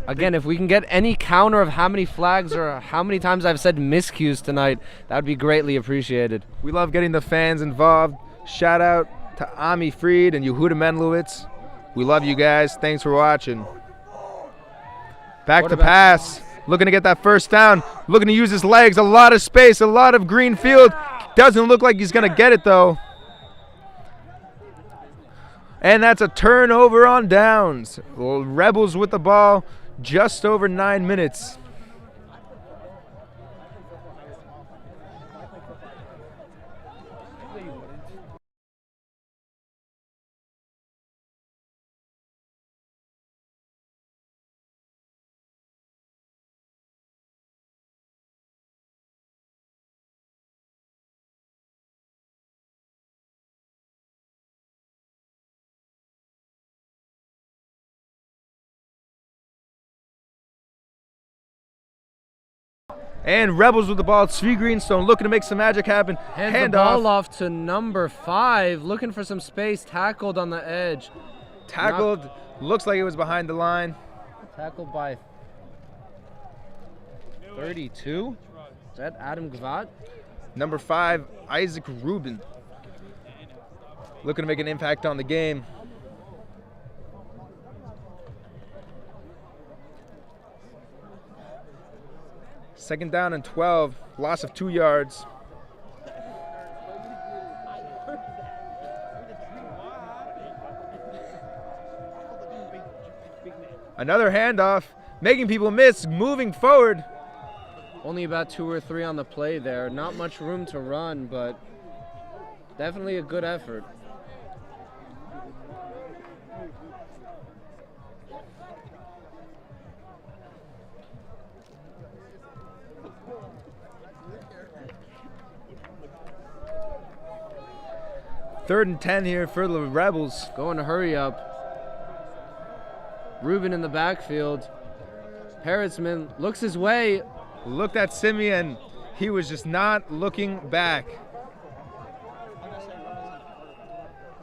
Again, if we can get any counter of how many flags or how many times I've said miscues tonight, that would be greatly appreciated. We love getting the fans involved. Shout out to Ami Fried and Yehuda Menlowitz. We love you guys. Thanks for watching. Back to pass. Looking to get that 1st down. Looking to use his legs. A lot of space. A lot of green field. Doesn't look like he's going to get it, though. And that's a turnover on downs. Rebels with the ball. Just over 9 minutes. And Rebels with the ball. Tzvi Greenstone looking to make some magic happen. Hands the ball off to number 5, looking for some space, tackled on the edge. Tackled, looks like it was behind the line. Tackled by 32. Is that Adam Gvat? Number 5, Isaac Rubin. Looking to make an impact on the game. Second down and 12, loss of 2 yards. Another handoff, making people miss, moving forward. Only about 2 or 3 on the play there. Not much room to run, but definitely a good effort. Third and 10 here for the Rebels. Going to hurry up. Rubin in the backfield. Harrisman looks his way. Looked at Simeon. He was just not looking back.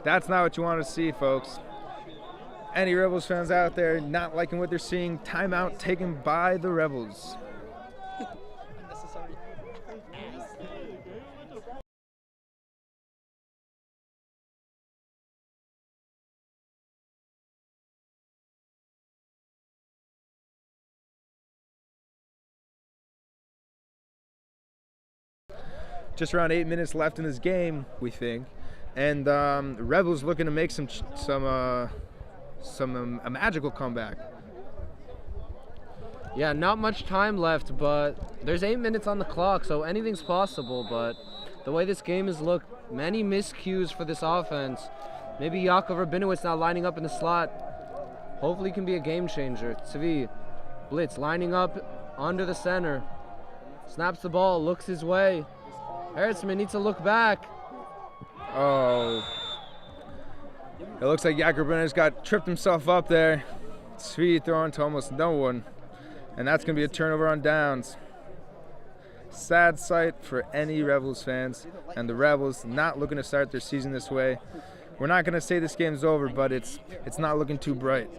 That's not what you want to see, folks. Any Rebels fans out there not liking what they're seeing, timeout taken by the Rebels. Just around 8 minutes left in this game, we think, and the Rebels looking to make a magical comeback. Yeah, not much time left, but there's 8 minutes on the clock, so anything's possible. But the way this game has looked, many miscues for this offense. Maybe Jakov Rabinowitz now lining up in the slot. Hopefully can be a game changer. Tzvi, blitz, lining up under the center. Snaps the ball, looks his way. Hertzman needs to look back. Oh. It looks like Jakub got tripped himself up there. Tzvi throwing to almost no one. And that's going to be a turnover on downs. Sad sight for any Rebels fans. And the Rebels not looking to start their season this way. We're not going to say this game's over, but it's not looking too bright.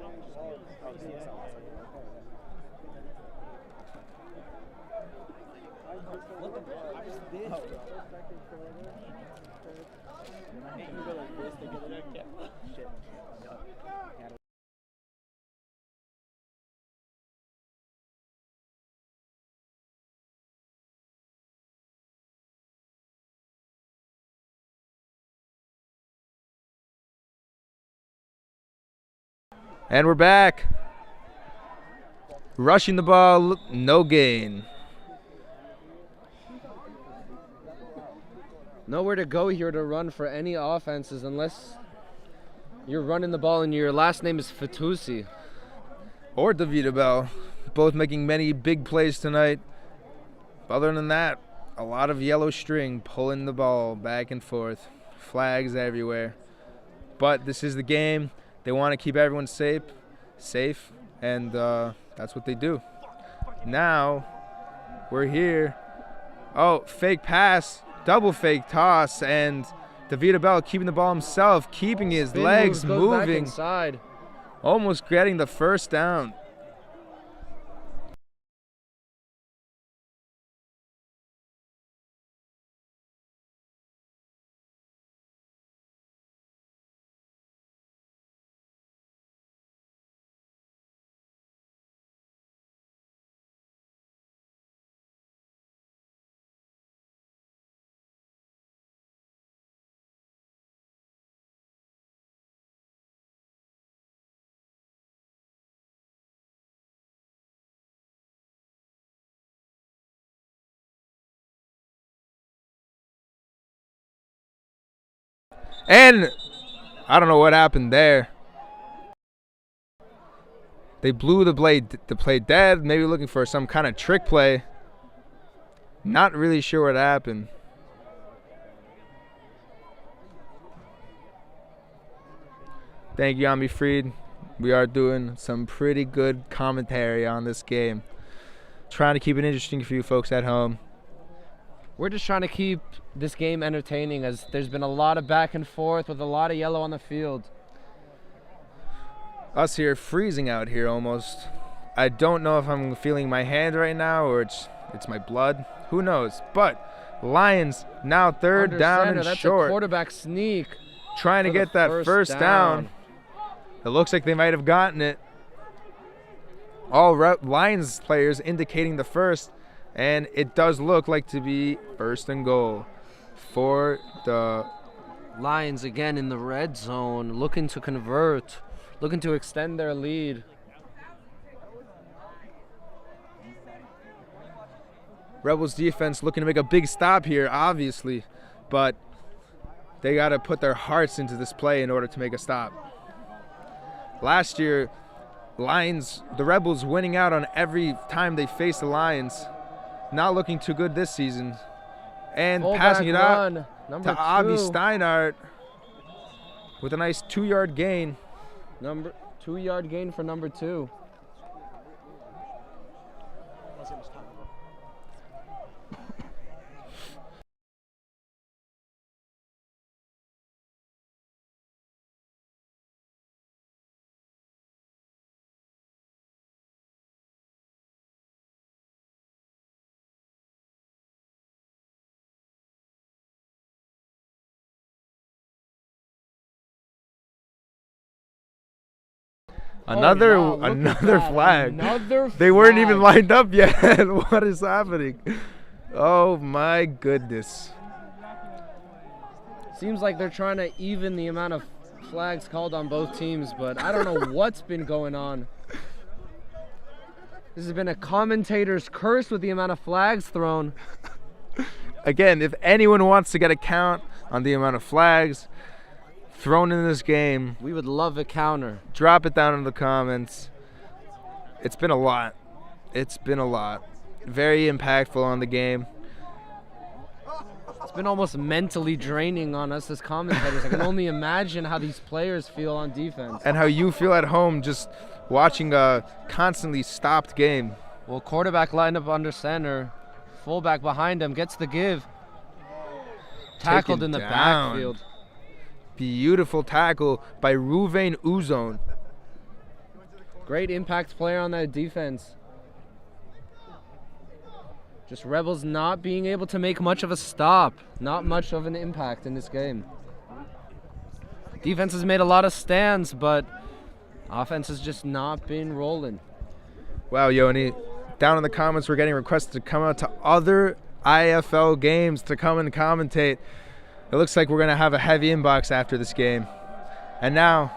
And we're back. Rushing the ball, no gain. Nowhere to go here to run for any offenses unless you're running the ball and your last name is Fatusi. Or Davida Bell, both making many big plays tonight. Other than that, a lot of yellow string pulling the ball back and forth. Flags everywhere. But this is the game. They want to keep everyone safe, and that's what they do. Now, we're here. Oh, fake pass, double fake toss, and Davida Bell keeping the ball himself, keeping his legs moving, inside. Almost getting the first down. And I don't know what happened there. They blew the play dead, maybe looking for some kind of trick play. Not really sure what happened. Thank you, Ami Fried. We are doing some pretty good commentary on this game. Trying to keep it interesting for you folks at home. We're just trying to keep this game entertaining as there's been a lot of back and forth with a lot of yellow on the field. Us here freezing out here almost. I don't know if I'm feeling my hand right now or it's my blood. Who knows? But Lions now third down and that's short. A quarterback sneak. Trying to get that first down. It looks like they might have gotten it. All Lions players indicating the first. And it does look like to be first and goal for the Lions again in the red zone, looking to convert, looking to extend their lead. Rebels defense looking to make a big stop here, obviously, but they got to put their hearts into this play in order to make a stop. Last year, the Rebels winning out on every time they faced the Lions. Not looking too good this season. And passing it out to Avi Steinhardt with a nice 2-yard gain. 2-yard gain for number 2. Another flag. They weren't even lined up yet. What is happening? Oh my goodness. Seems like they're trying to even the amount of flags called on both teams, but I don't know what's been going on. This has been a commentator's curse with the amount of flags thrown. Again, if anyone wants to get a count on the amount of flags, thrown in this game. We would love a counter. Drop it down in the comments. It's been a lot. It's been a lot. Very impactful on the game. It's been almost mentally draining on us as commentators. I can only imagine how these players feel on defense. And how you feel at home just watching a constantly stopped game. Well, quarterback lined up under center. Fullback behind him gets the give. Tackled Taken in the down. backfield. Beautiful tackle by Ruvain Uzone. Great impact player on that defense. Just Rebels not being able to make much of a stop. Not much of an impact in this game. Defense has made a lot of stands, but offense has just not been rolling. Wow, Yoni. Down in the comments, we're getting requests to come out to other IFL games to come and commentate. It looks like we're going to have a heavy inbox after this game. And now,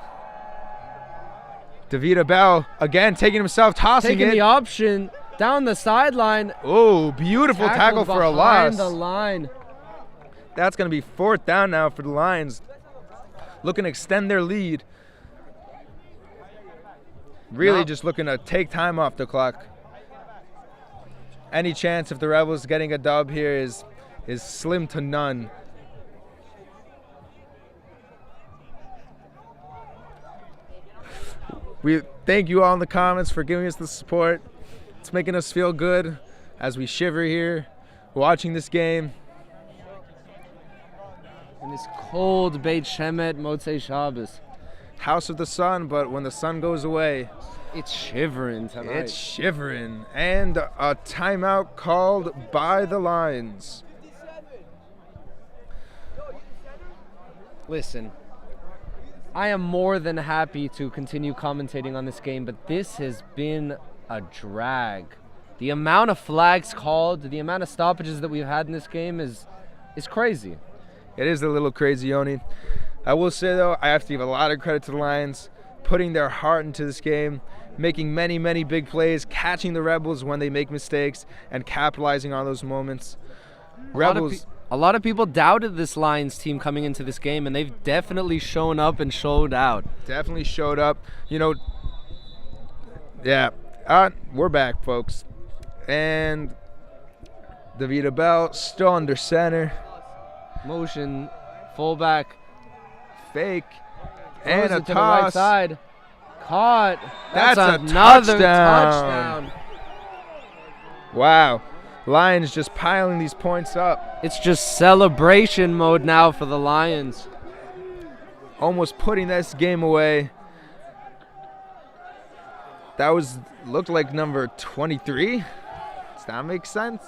Davida Bell again taking himself, tossing Taking it. the option down the sideline. Oh, beautiful tackle for a loss. Behind the line. That's going to be 4th down now for the Lions. Looking to extend their lead. Really No. just looking to take time off the clock. Any chance if the Rebels getting a dub here is slim to none. We thank you all in the comments for giving us the support. It's making us feel good as we shiver here watching this game. In this cold Beit Shemet Motzei Shabbos. House of the sun, but when the sun goes away, It's shivering tonight. it's shivering. And a timeout called by the Lions. Listen, I am more than happy to continue commentating on this game, but this has been a drag. The amount of flags called, the amount of stoppages that we've had in this game is crazy. It is a little crazy, Yoni. I will say, though, I have to give a lot of credit to the Lions, putting their heart into this game, making many, many big plays, catching the Rebels when they make mistakes, and capitalizing on those moments. A lot of people doubted this Lions team coming into this game, and they've definitely shown up and showed out. Definitely showed up. You know, yeah, we're back, folks. And Davida Bell still under center. Motion, fullback, Fake. throws And a it to the right toss. side. Caught. That's a another touchdown. touchdown. Wow. Lions just piling these points up. It's just celebration mode now for the Lions. Almost putting this game away. That looked like number 23. Does that make sense?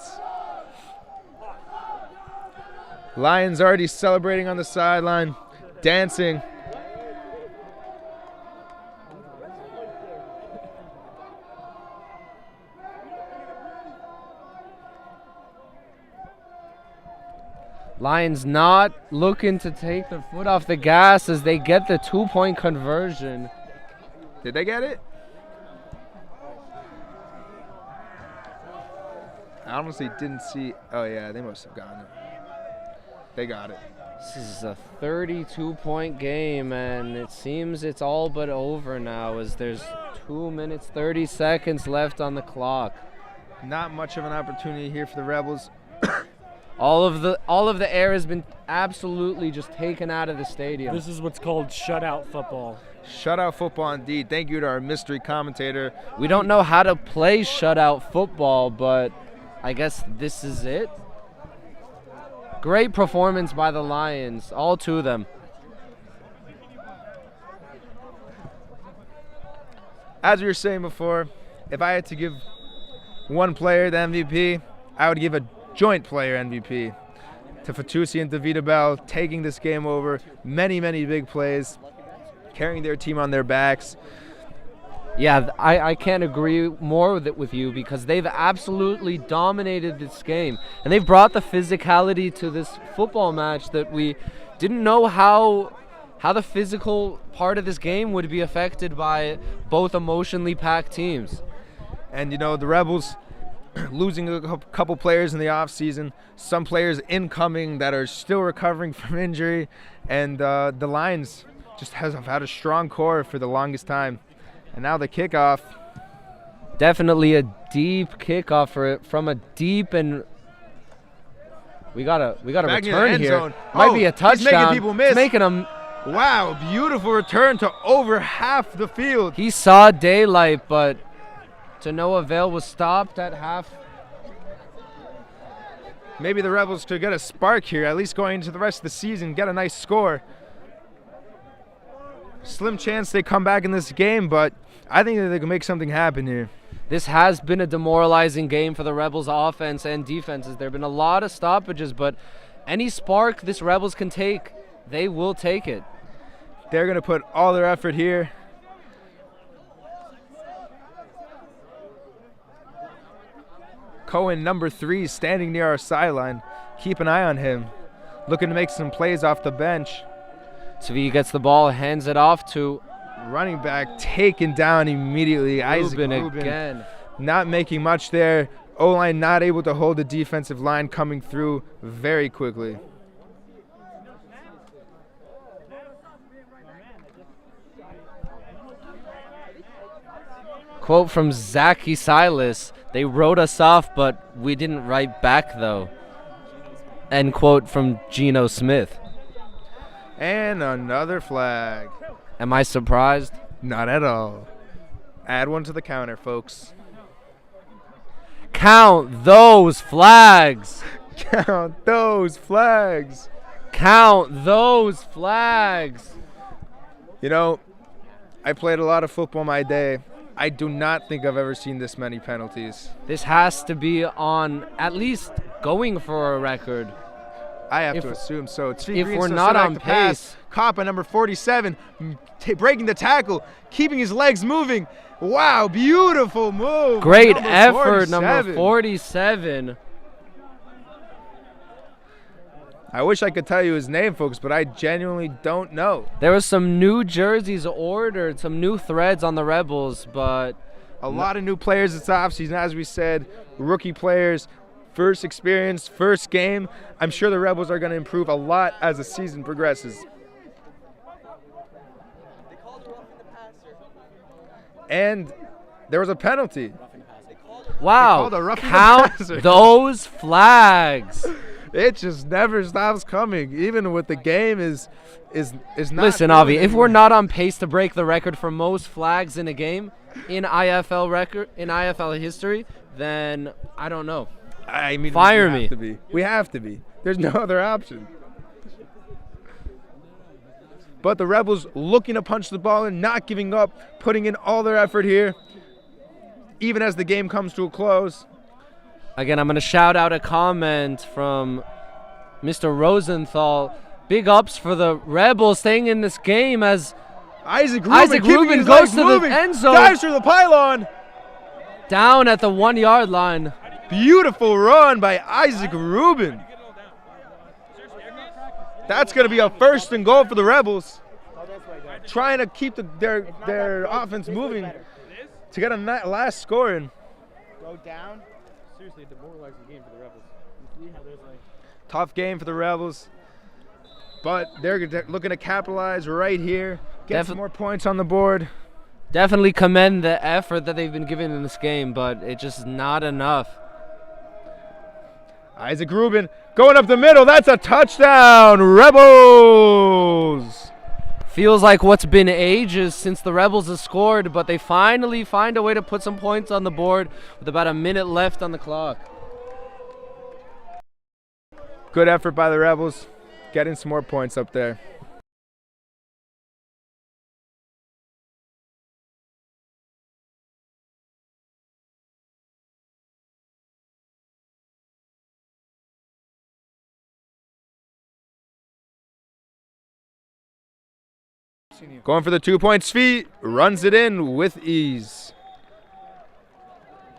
Lions already celebrating on the sideline, dancing. Lions not looking to take their foot off the gas as they get the 2-point conversion. Did they get it? I honestly didn't see. Oh, yeah, they must have gotten it. They got it. This is a 32-point game, and it seems it's all but over now as there's 2 minutes, 30 seconds left on the clock. Not much of an opportunity here for the Rebels. All of the air has been absolutely just taken out of the stadium. This is what's called shutout football. Shutout football indeed. Thank you to our mystery commentator. We don't know how to play shutout football, but I guess this is it. Great performance by the Lions, all two of them. As we were saying before, if I had to give one player the MVP, I would give a joint player MVP to Fatusi and Davida Bell, taking this game over. Many, many big plays, carrying their team on their backs. Yeah, I can't agree more with you because they've absolutely dominated this game. And they've brought the physicality to this football match that we didn't know how the physical part of this game would be affected by both emotionally packed teams. And, you know, the Rebels losing a couple players in the offseason, some players incoming that are still recovering from injury, and the Lions just have had a strong core for the longest time. And now the kickoff. Definitely a deep kickoff from a deep, and we got a Back near the return end here. zone. Might be a touchdown. He's making people miss. It's making them. Wow, beautiful return to over half the field. He saw daylight, but to no avail. Was stopped at half. Maybe the Rebels could get a spark here, at least going into the rest of the season, get a nice score. Slim chance they come back in this game, but I think that they can make something happen here. This has been a demoralizing game for the Rebels offense and defenses. There have been a lot of stoppages, but any spark this Rebels can take, they will take it. They're going to put all their effort here. Cohen, number 3, standing near our sideline. Keep an eye on him. Looking to make some plays off the bench. Svi gets the ball, hands it off to running back, taken down immediately. Isaac Rubin again. Not making much there. O-line not able to hold the defensive line, coming through very quickly. Quote from Zachy Silas, "They wrote us off, but we didn't write back though." End quote from Geno Smith. And another flag. Am I surprised? Not at all. Add one to the counter, folks. Count those flags. Count those flags. Count those flags. You know, I played a lot of football my day. I do not think I've ever seen this many penalties. This has to be on at least going for a record. I have to assume so. If we're not on pace. Caught by number 47, breaking the tackle, keeping his legs moving. Wow, beautiful move. Great effort, number 47. I wish I could tell you his name, folks, but I genuinely don't know. There was some new jerseys ordered, some new threads on the Rebels, but a lot of new players this offseason, as we said, rookie players, first experience, first game. I'm sure the Rebels are going to improve a lot as the season progresses. And there was a penalty. Wow, count those flags. It just never stops coming, even with the game is not. Listen, Avi, if we're not on pace to break the record for most flags in a game in IFL history, then I don't know. I mean, fire me. We have to be. There's no other option. But the Rebels looking to punch the ball and not giving up, putting in all their effort here, even as the game comes to a close. Again, I'm going to shout out a comment from Mr. Rosenthal. Big ups for the Rebels staying in this game as Isaac Rubin goes to the end zone. Dives through the pylon. Down at the 1 yard line. Beautiful run by Isaac Rubin. That's going to be a 1st and goal for the Rebels. Trying to keep their offense moving to get a last score in. Go down. Seriously, a demoralizing game for the Rebels. You see how there's like tough game for the Rebels, but they're looking to capitalize right here, get some more points on the board. Definitely commend the effort that they've been given in this game, but it's just not enough. Isaac Rubin going up the middle. That's a touchdown, Rebels! Feels like what's been ages since the Rebels have scored, but they finally find a way to put some points on the board with about a minute left on the clock. Good effort by the Rebels, getting some more points up there. Going for the 2-point feet, runs it in with ease.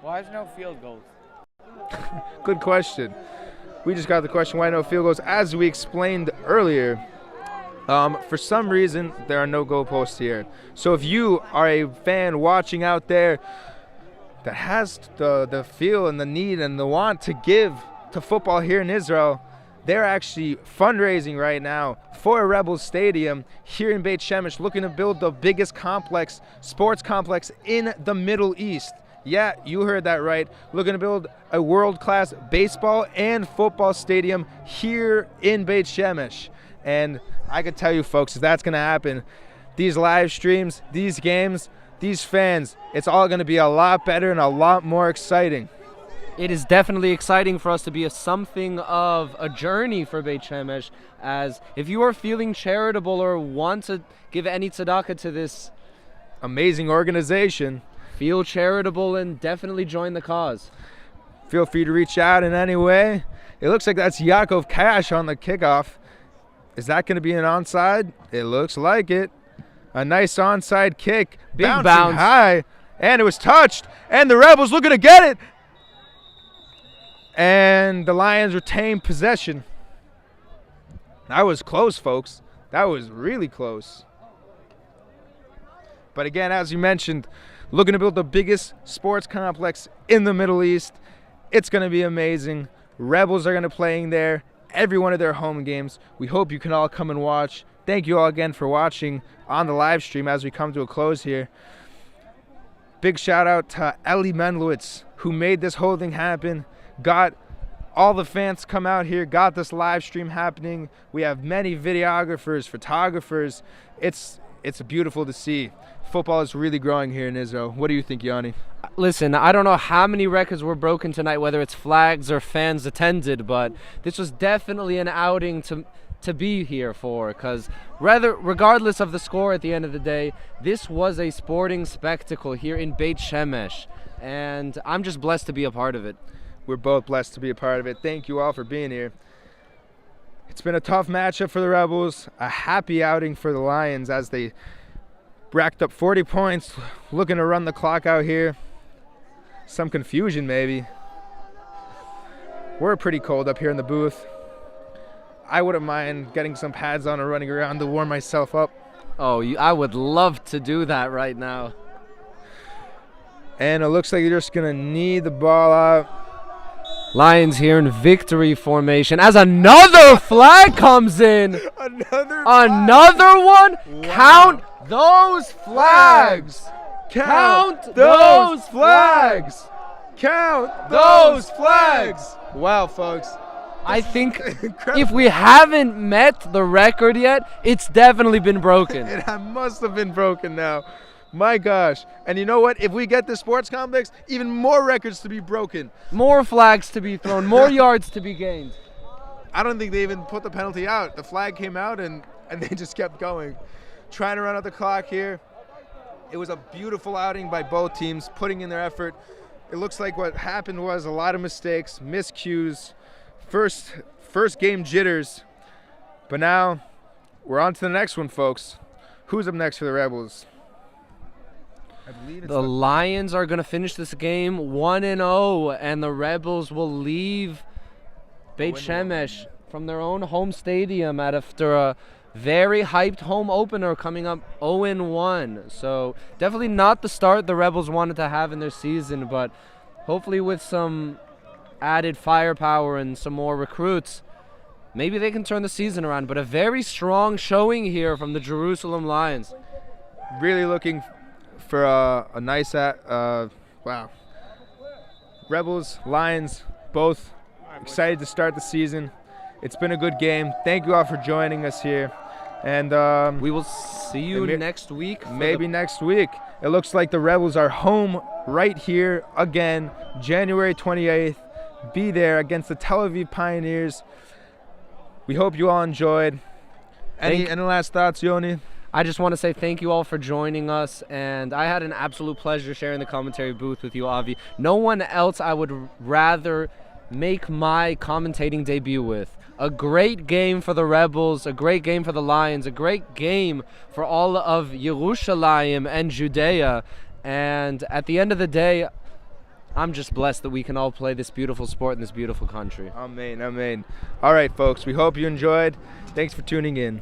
why is no field goals? Good question. We just got the question, why no field goals? As we explained earlier, for some reason, there are no goalposts here. So if you are a fan watching out there that has the feel and the need and the want to give to football here in Israel, they're actually fundraising right now for a Rebels Stadium here in Beit Shemesh, looking to build the biggest sports complex in the Middle East. Yeah, you heard that right. Looking to build a world-class baseball and football stadium here in Beit Shemesh. And I can tell you, folks, if that's going to happen, these live streams, these games, these fans, it's all going to be a lot better and a lot more exciting. It is definitely exciting for us to be something of a journey for Beit Shemesh, as if you are feeling charitable or want to give any tzedakah to this amazing organization, feel charitable and definitely join the cause. Feel free to reach out in any way. It looks like that's Yaakov Cash on the kickoff. Is that going to be an onside? It looks like it. A nice onside kick. Big bouncing bounce. high. And it was touched. And the Rebels looking to get it. And the Lions retain possession. That was close, folks. That was really close. But again, as you mentioned, looking to build the biggest sports complex in the Middle East. It's going to be amazing. Rebels are going to be playing there every one of their home games. We hope you can all come and watch. Thank you all again for watching on the live stream as we come to a close here. Big shout out to Eli Menlowitz, who made this whole thing happen. Got all the fans come out here, got this live stream happening. We have many videographers, photographers. It's beautiful to see. Football is really growing here in Israel. What do you think, Yanni? Listen, I don't know how many records were broken tonight, whether it's flags or fans attended, but this was definitely an outing to be here for, because regardless of the score at the end of the day, this was a sporting spectacle here in Beit Shemesh, and I'm just blessed to be a part of it. We're both blessed to be a part of it. Thank you all for being here. It's been a tough matchup for the Rebels, a happy outing for the Lions as they racked up 40 points, looking to run the clock out here. Some confusion maybe. We're pretty cold up here in the booth. I wouldn't mind getting some pads on and running around to warm myself up. Oh, I would love to do that right now. And it looks like you're just going to need the ball out. Lions here in victory formation as another flag comes in. Another one? Wow. Count those flags. Count those flags. Count those flags. Wow, folks. I think if we haven't met the record yet, it's definitely been broken. It must have been broken now. My gosh. And you know what? If we get the sports complex, even more records to be broken. More flags to be thrown, more yards to be gained. I don't think they even put the penalty out. The flag came out and they just kept going. Trying to run out the clock here. It was a beautiful outing by both teams, putting in their effort. It looks like what happened was a lot of mistakes, miscues, first game jitters. But now we're on to the next one, folks. Who's up next for the Rebels? I believe it's the Lions are going to finish this game 1-0, and the Rebels will leave Beit Shemesh from their own home stadium after a very hyped home opener coming up 0-1. So definitely not the start the Rebels wanted to have in their season, but hopefully with some added firepower and some more recruits, maybe they can turn the season around. But a very strong showing here from the Jerusalem Lions. Really looking for a nice wow. Rebels, Lions, both excited to start the season. It's been a good game. Thank you all for joining us here. And we will see you next week. Maybe next week. It looks like the Rebels are home right here again, January 28th. Be there against the Tel Aviv Pioneers. We hope you all enjoyed. Any last thoughts, Yoni? I just want to say thank you all for joining us, and I had an absolute pleasure sharing the commentary booth with you, Avi. No one else I would rather make my commentating debut with. A great game for the Rebels, a great game for the Lions, a great game for all of Yerushalayim and Judea. And at the end of the day, I'm just blessed that we can all play this beautiful sport in this beautiful country. Amen, amen. All right, folks, we hope you enjoyed. Thanks for tuning in.